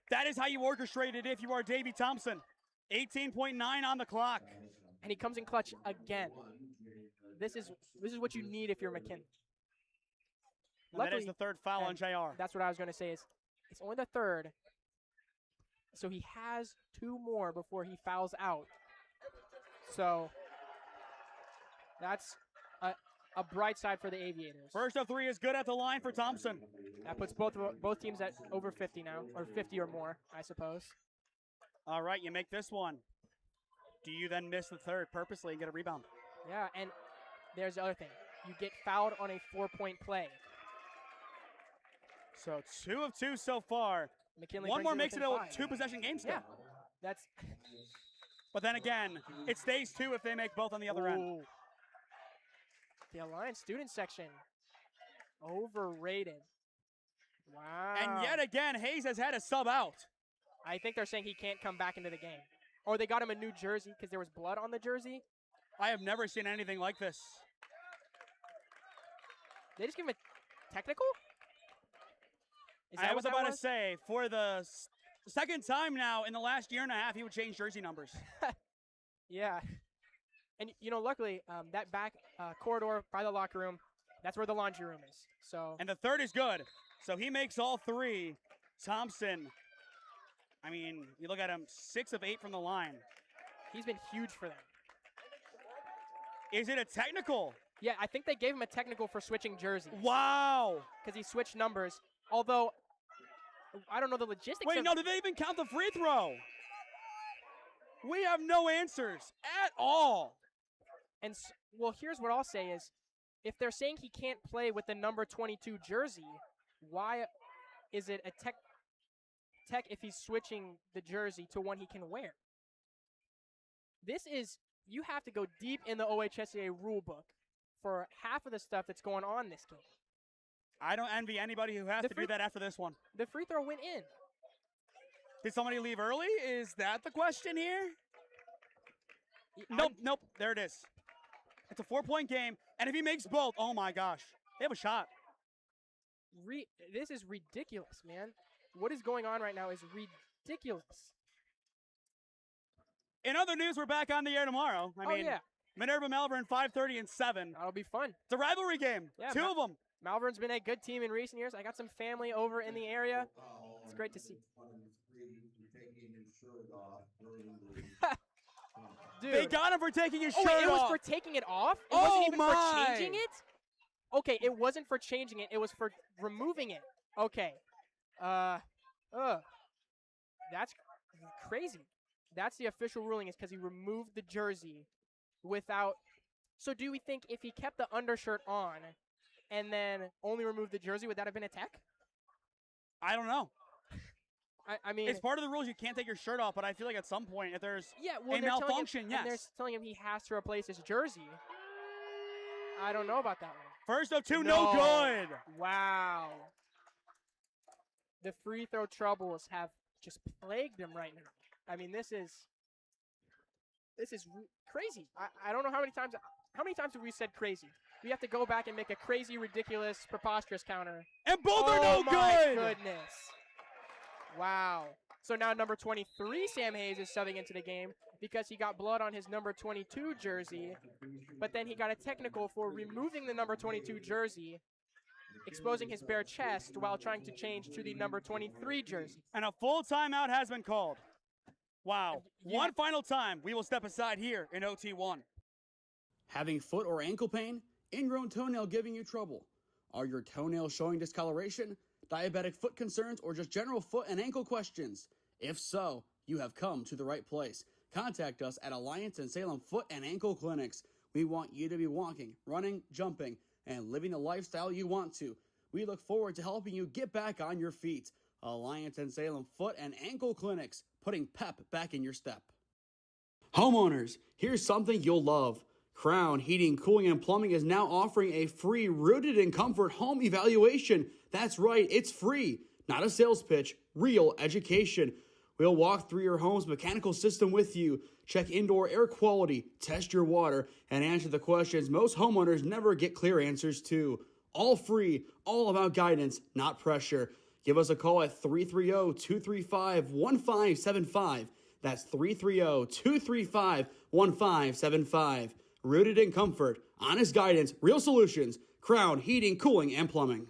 That is how you orchestrate it if you are Davey Thompson. 18.9 on the clock. And he comes in clutch again. This is what you need if you're McKinley. Luckily, that is the third foul on JR. That's what I was going to say is it's only the third. So he has 2 more before he fouls out. So that's a bright side for the Aviators. First of 3 is good at the line for Thompson. That puts both teams at over 50 now, or 50 or more, I suppose. All right, you make this one. Do you then miss the third purposely and get a rebound? Yeah, and there's the other thing. You get fouled on a 4-point play. So 2 of 2 so far. McKinley one more makes it a 5. 2-possession game still. Yeah, that's. But then again, it stays 2 if they make both on the other end. The Alliance student section, overrated. Wow. And yet again, Hayes has had a sub out. I think they're saying he can't come back into the game. Or they got him a new jersey because there was blood on the jersey. I have never seen anything like this. They just give him a technical? I was about to say, for the second time now in the last year and a half, he would change jersey numbers. Yeah. And, you know, luckily, that back corridor by the locker room, that's where the laundry room is. So. And the third is good. So he makes all 3. Thompson, I mean, you look at him, 6 of 8 from the line. He's been huge for them. Is it a technical? Yeah, I think they gave him a technical for switching jerseys. Wow. Because he switched numbers. Although, I don't know the logistics. Wait, no, did they even count the free throw? We have no answers at all. And, well, here's what I'll say is, if they're saying he can't play with the number 22 jersey, why is it a tech if he's switching the jersey to one he can wear? This is, you have to go deep in the OHSAA rule book for half of the stuff that's going on this game. I don't envy anybody who has to do that after this one. The free throw went in. Did somebody leave early? Is that the question here? Nope. There it is. It's a 4-point game, and if he makes both, oh my gosh, they have a shot. This is ridiculous, man. What is going on right now is ridiculous. In other news, we're back on the air tomorrow. I mean, yeah. Minerva Malvern 5:30 and 7. That'll be fun. It's a rivalry game. Yeah, Two of them. Malvern's been a good team in recent years. I got some family over in the area. It's great to see. Dude. They got him for taking his shirt off. It was off. for taking it off? It wasn't even for changing it? Okay, it wasn't for changing it. It was for removing it. Okay. That's crazy. That's the official ruling, is because he removed the jersey without. So do we think if he kept the undershirt on and then only removed the jersey, would that have been a tech? I don't know. I mean, it's part of the rules. You can't take your shirt off, but I feel like at some point, if there's a malfunction, yes. And they're telling him he has to replace his jersey. I don't know about that one. First of two, no good. Wow. The free throw troubles have just plagued him right now. I mean, this is crazy. I don't know how many times have we said crazy. We have to go back and make a crazy, ridiculous, preposterous counter. And both are no good. Oh, my goodness. Wow. So now number 23, Sam Hayes, is subbing into the game because he got blood on his number 22 jersey, but then he got a technical for removing the number 22 jersey, exposing his bare chest while trying to change to the number 23 jersey. And a full timeout has been called. Wow. Yeah. One final time, we will step aside here in OT1. Having foot or ankle pain? Ingrown toenail giving you trouble? Are your toenails showing discoloration? Diabetic foot concerns, or just general foot and ankle questions? If so, you have come to the right place. Contact us at Alliance and Salem Foot and Ankle Clinics. We want you to be walking, running, jumping, and living the lifestyle you want to. We look forward to helping you get back on your feet. Alliance and Salem Foot and Ankle Clinics, putting pep back in your step. Homeowners, here's something you'll love. Crown Heating, Cooling, and Plumbing is now offering a free Rooted in Comfort home evaluation. That's right, it's free. Not a sales pitch, real education. We'll walk through your home's mechanical system with you, check indoor air quality, test your water, and answer the questions most homeowners never get clear answers to. All free, all about guidance, not pressure. Give us a call at 330-235-1575. That's 330-235-1575. Rooted in Comfort, honest guidance, real solutions. Crown Heating, Cooling, and Plumbing.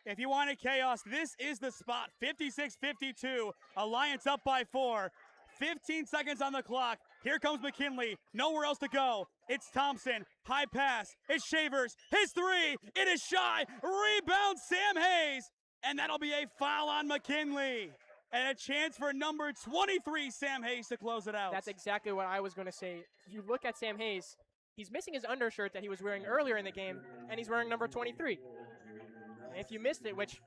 If you wanted chaos, this is the spot. 56-52, Alliance up by 4. 15 seconds on the clock. Here comes McKinley. Nowhere else to go. It's Thompson. High pass. It's Shavers. His three. It is shy. Rebound Sam Hayes. And that'll be a foul on McKinley. And a chance for number 23, Sam Hayes, to close it out. That's exactly what I was going to say. You look at Sam Hayes. He's missing his undershirt that he was wearing earlier in the game, and he's wearing number 23. And if you missed it, which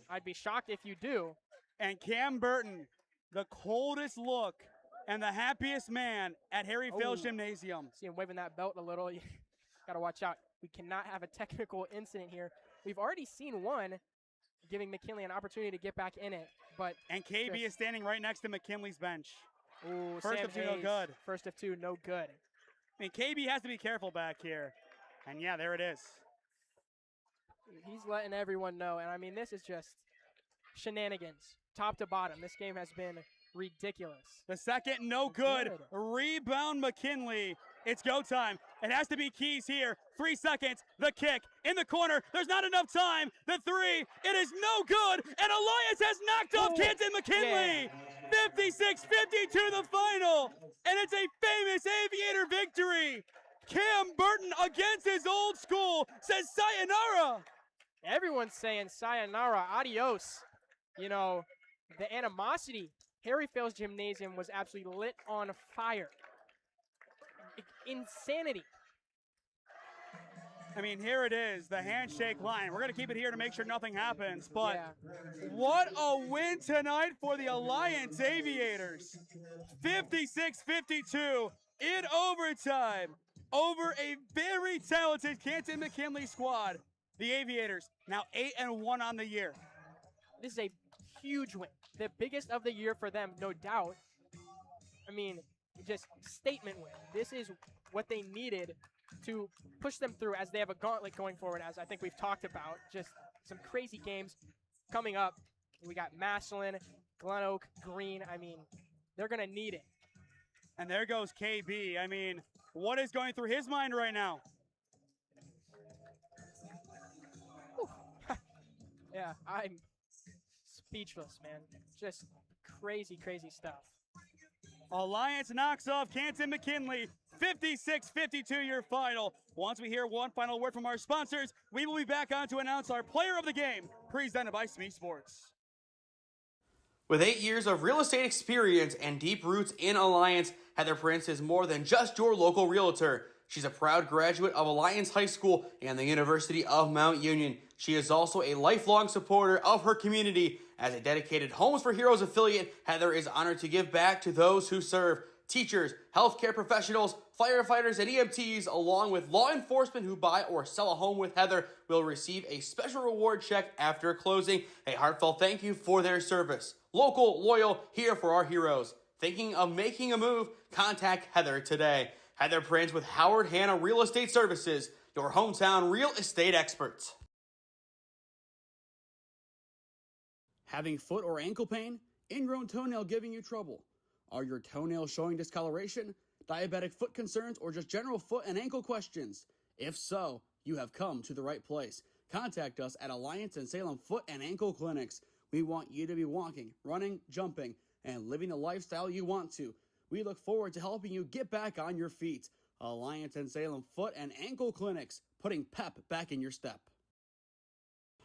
I'd be shocked if you do. And Cam Burton, the coldest look and the happiest man at Harry Fales Gymnasium. See him waving that belt a little. You got to watch out. We cannot have a technical incident here. We've already seen one, giving McKinley an opportunity to get back in it. And KB is standing right next to McKinley's bench. Ooh, First Sam of two, Hayes, no good. First of two, no good. I mean, KB has to be careful back here. And yeah, there it is. He's letting everyone know. And I mean, this is just shenanigans, top to bottom. This game has been ridiculous. The second, no good. Rebound McKinley. It's go time. It has to be Keys here. 3 seconds. The kick in the corner. There's not enough time. The three. It is no good. And Alliance has knocked off Canton McKinley. 56-52 the final. And it's a famous Aviator victory. Cam Burton against his old school says sayonara. Everyone's saying sayonara, adios. You know, the animosity. Harry Fales Gymnasium was absolutely lit on fire. Insanity. I mean, here it is, the handshake line. We're going to keep it here to make sure nothing happens, but what a win tonight for the Alliance Aviators. 56-52 in overtime over a very talented Canton McKinley squad. The Aviators now 8-1 on the year. This is a huge win, the biggest of the year for them, no doubt. I mean, just statement win. This is what they needed to push them through as they have a gauntlet going forward, as I think we've talked about. Just some crazy games coming up. We got Massillon, Glen Oak, Green. I mean, they're going to need it. And there goes KB. I mean, what is going through his mind right now? Yeah, I'm speechless, man. Just crazy, crazy stuff. Alliance knocks off Canton McKinley, 56-52 your final. Once we hear one final word from our sponsors, we will be back on to announce our player of the game, presented by SmeeSports. With 8 years of real estate experience and deep roots in Alliance, Heather Prince is more than just your local realtor. She's a proud graduate of Alliance High School and the University of Mount Union. She is also a lifelong supporter of her community. As a dedicated Homes for Heroes affiliate, Heather is honored to give back to those who serve. Teachers, healthcare professionals, firefighters, and EMTs, along with law enforcement who buy or sell a home with Heather, will receive a special reward check after closing. A heartfelt thank you for their service. Local, loyal, here for our heroes. Thinking of making a move? Contact Heather today. Heather Prince with Howard Hanna Real Estate Services, your hometown real estate experts. Having foot or ankle pain? Ingrown toenail giving you trouble? Are your toenails showing discoloration, diabetic foot concerns, or just general foot and ankle questions? If so, you have come to the right place. Contact us at Alliance and Salem Foot and Ankle Clinics. We want you to be walking, running, jumping, and living the lifestyle you want to. We look forward to helping you get back on your feet. Alliance and Salem Foot and Ankle Clinics, putting pep back in your step.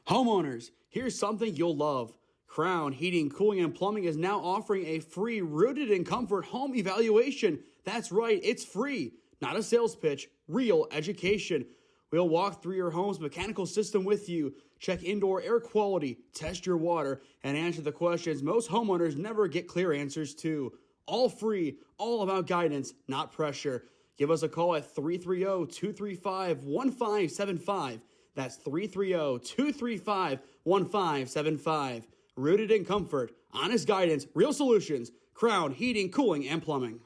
Homeowners, here's something you'll love. Crown Heating, Cooling, and Plumbing is now offering a free Rooted in Comfort home evaluation. That's right, it's free. Not a sales pitch, real education. We'll walk through your home's mechanical system with you, check indoor air quality, test your water, and answer the questions most homeowners never get clear answers to. All free, all about guidance, not pressure. Give us a call at 330-235-1575. That's 330-235-1575. Rooted in Comfort, honest guidance, real solutions. Crown Heating, Cooling, and Plumbing.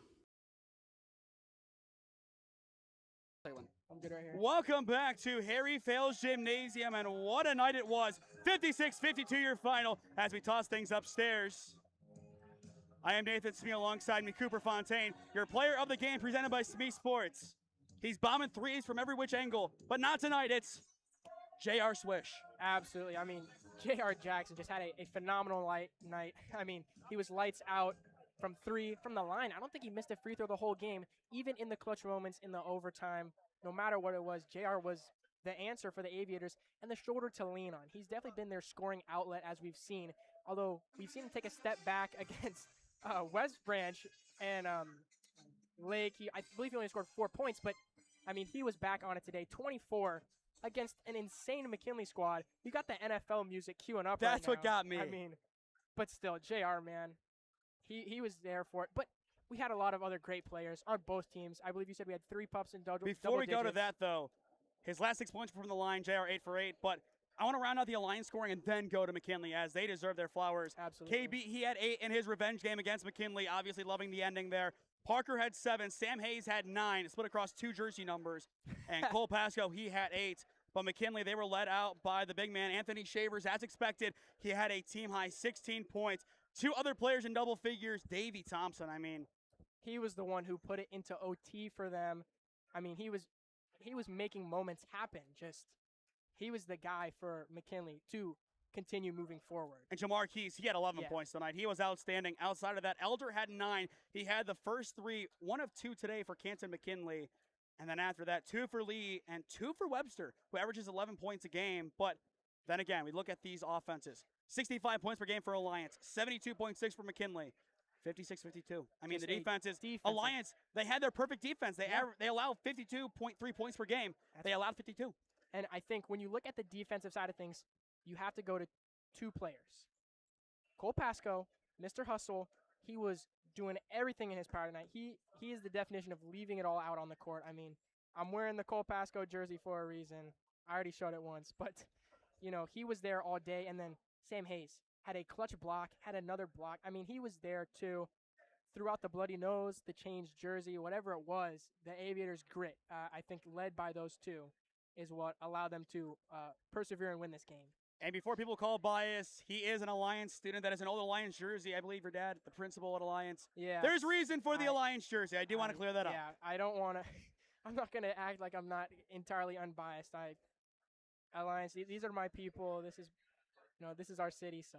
Welcome back to Harry Fales Gymnasium, and what a night it was. 56-52 your final as we toss things upstairs. I am Nathan Smee, alongside me, Cooper Fontaine, your player of the game presented by SmeeSports. He's bombing threes from every which angle, but not tonight. It's J.R. Swish. Absolutely. I mean, J.R. Jackson just had a phenomenal night. I mean, he was lights out from three, from the line. I don't think he missed a free throw the whole game, even in the clutch moments in the overtime. No matter what it was, J.R. was the answer for the Aviators and the shoulder to lean on. He's definitely been their scoring outlet, as we've seen, although we've seen him take a step back against West Branch and Lake. I believe he only scored 4 points, but, I mean, he was back on it today. 24 against an insane McKinley squad. You got the NFL music queuing up. That's right what now. got me. I mean, but still, JR, man, he was there for it. But we had a lot of other great players on both teams. I believe you said we had 3 pups and double Before we go to digits. that, though, his last 6 points were from the line, JR 8 for 8, but I want to round out the Alliance scoring and then go to McKinley, as they deserve their flowers. Absolutely. KB, he had 8 in his revenge game against McKinley, obviously loving the ending there. Parker had 7. Sam Hayes had 9, split across 2 jersey numbers. And Cole Pasco, he had 8. But McKinley, they were led out by the big man, Anthony Shavers. As expected, he had a team-high 16 points. 2 other players in double figures. Davey Thompson, I mean. He was the one who put it into OT for them. I mean, he was making moments happen. He was the guy for McKinley to continue moving forward. And Jamar Keys, he had 11 points tonight. He was outstanding. Outside of that, Elder had 9. He had the first 3, 1 of 2 today for Canton McKinley. And then after that, 2 for Lee and 2 for Webster, who averages 11 points a game. But then again, we look at these offenses. 65 points per game for Alliance, 72.6 for McKinley, 56-52. I mean, the defenses, Alliance, they had their perfect defense. They allowed 52.3 points per game. They allowed 52. And I think when you look at the defensive side of things, you have to go to two players. Cole Pasco, Mr. Hustle, he was doing everything in his power tonight. He is the definition of leaving it all out on the court. I mean, I'm wearing the Cole Pasco jersey for a reason. I already showed it once, but, he was there all day. And then Sam Hayes had a clutch block, had another block. I mean, he was there too. Throughout the bloody nose, the changed jersey, whatever it was, the Aviators' grit, I think led by those two, is what allowed them to persevere and win this game. And before people call bias, he is an Alliance student. That is an old Alliance jersey. I believe your dad, the principal at Alliance. Yeah. There's reason for the Alliance jersey. I do want to clear that up. Yeah, I don't want to. I'm not going to act like I'm not entirely unbiased. Alliance, these are my people. This is our city, so.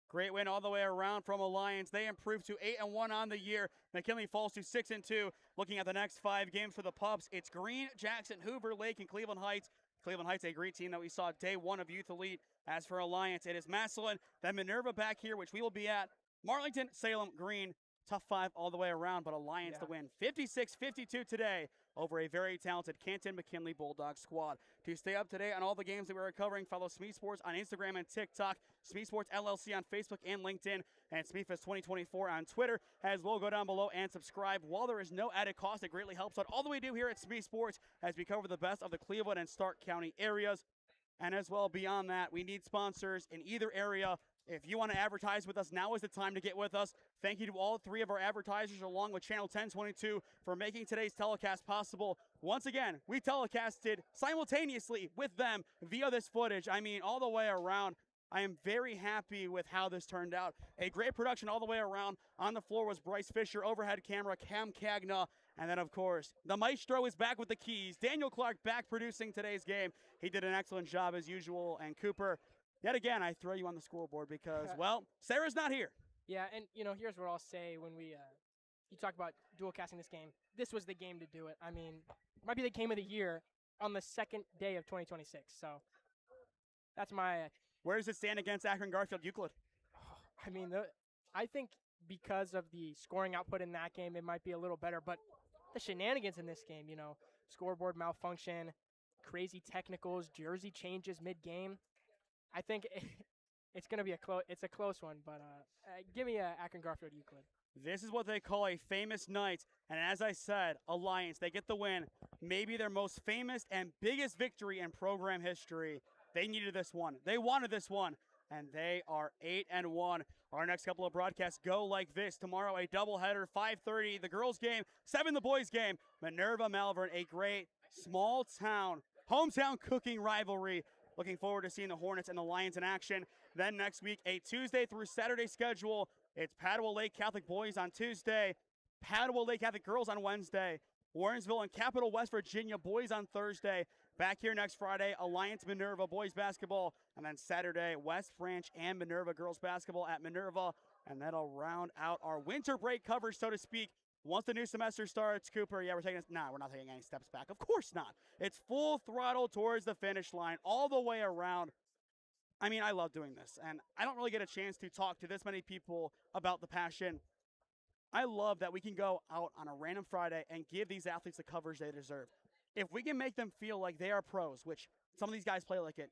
Great win all the way around from Alliance. They improved to 8-1 on the year. McKinley falls to 6-2. Looking at the next 5 games for the Pups, it's Green, Jackson, Hoover, Lake, and Cleveland Heights. Cleveland Heights, a great team that we saw day 1 of Youth Elite. As for Alliance, it is Massillon, then Minerva back here, which we will be at. Marlington, Salem, Green. Tough 5 all the way around, but Alliance to win 56-52 today over a very talented Canton McKinley Bulldog squad. To stay up to date on all the games that we are covering, follow SmeeSports on Instagram and TikTok, SmeeSports LLC on Facebook and LinkedIn, and SmeeFest 2024 on Twitter. As well, go down below and subscribe. While there is no added cost, it greatly helps out all that we do here at SmeeSports as we cover the best of the Cleveland and Stark County areas. And as well, beyond that, we need sponsors in either area. If you want to advertise with us, now is the time to get with us. Thank you to all 3 of our advertisers, along with Channel 1022, for making today's telecast possible. Once again, we telecasted simultaneously with them via this footage. I mean, all the way around. I am very happy with how this turned out. A great production all the way around. On the floor was Bryce Fisher, overhead camera, Cam Cagna, and then, of course, the maestro is back with the keys. Daniel Clark back producing today's game. He did an excellent job as usual, and Cooper, yet again, I throw you on the scoreboard because, well, Sarah's not here. Yeah, and, here's what I'll say when you talk about dual casting this game. This was the game to do it. I mean, it might be the game of the year on the second day of 2026. So that's my... Where does it stand against Akron Garfield Euclid? I mean, I think because of the scoring output in that game, it might be a little better. But the shenanigans in this game, scoreboard malfunction, crazy technicals, jersey changes mid-game. I think it's going to be a close one, but give me Akron Garfield Euclid. This is what they call a famous night, and as I said, Alliance, they get the win. Maybe their most famous and biggest victory in program history. They needed this one. They wanted this one, and they are 8-1. Our next couple of broadcasts go like this. Tomorrow, a doubleheader, 5:30, the girls' game, 7 the boys' game. Minerva Malvern, a great small town, hometown cooking rivalry. Looking forward to seeing the Hornets and the Lions in action. Then next week, a Tuesday through Saturday schedule. It's Padua Lake Catholic boys on Tuesday, Padua Lake Catholic girls on Wednesday, Warrensville and Capital West Virginia boys on Thursday. Back here next Friday, Alliance Minerva boys basketball. And then Saturday, West Branch and Minerva girls basketball at Minerva. And that'll round out our winter break coverage, so to speak. Once the new semester starts, Cooper, we're not taking any steps back. Of course not. It's full throttle towards the finish line all the way around. I mean, I love doing this, and I don't really get a chance to talk to this many people about the passion. I love that we can go out on a random Friday and give these athletes the coverage they deserve. If we can make them feel like they are pros, which some of these guys play like it,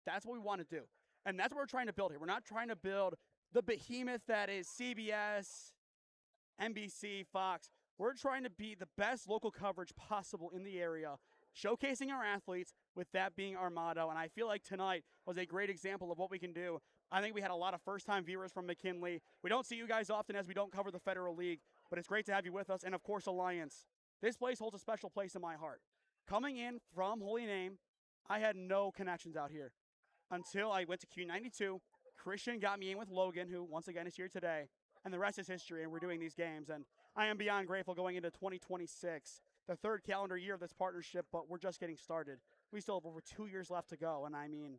that's what we want to do. And that's what we're trying to build here. We're not trying to build the behemoth that is CBS, NBC, Fox. We're trying to be the best local coverage possible in the area, showcasing our athletes, with that being our motto. And I feel like tonight was a great example of what we can do. I think we had a lot of first-time viewers from McKinley. We don't see you guys often as we don't cover the Federal League, but it's great to have you with us. And, of course, Alliance. This place holds a special place in my heart. Coming in from Holy Name, I had no connections out here until I went to Q92. Christian got me in with Logan, who, once again, is here today. And the rest is history, and we're doing these games. And I am beyond grateful going into 2026, the 3rd calendar year of this partnership, but we're just getting started. We still have over 2 years left to go, and I mean,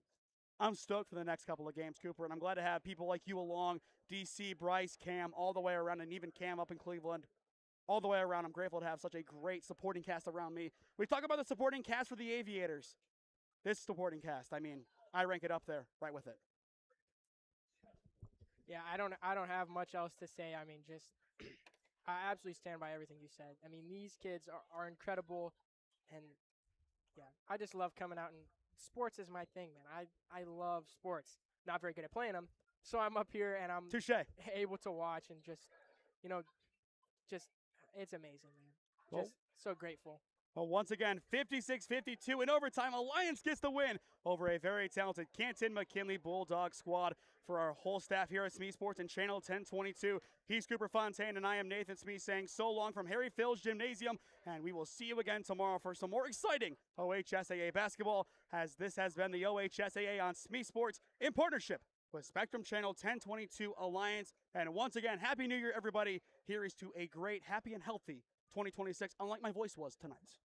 I'm stoked for the next couple of games, Cooper, and I'm glad to have people like you along, DC, Bryce, Cam, all the way around, and even Cam up in Cleveland. All the way around, I'm grateful to have such a great supporting cast around me. We talk about the supporting cast for the Aviators. This supporting cast, I mean, I rank it up there, right with it. Yeah, I don't have much else to say. I mean, just I absolutely stand by everything you said. I mean, these kids are incredible, and I just love coming out, and sports is my thing, man. I love sports. Not very good at playing them, so I'm up here and I'm Touche. able to watch and just, it's amazing, man. Well- Just so grateful. Well, once again, 56-52 in overtime. Alliance gets the win over a very talented Canton McKinley Bulldog squad. For our whole staff here at SmeeSports and Channel 1022, he's Cooper Fontaine, and I am Nathan Smee saying so long from Harry Fill's Gymnasium, and we will see you again tomorrow for some more exciting OHSAA basketball, as this has been the OHSAA on SmeeSports in partnership with Spectrum Channel 1022 Alliance. And once again, Happy New Year, everybody. Here is to a great, happy, and healthy 2026, unlike my voice was tonight.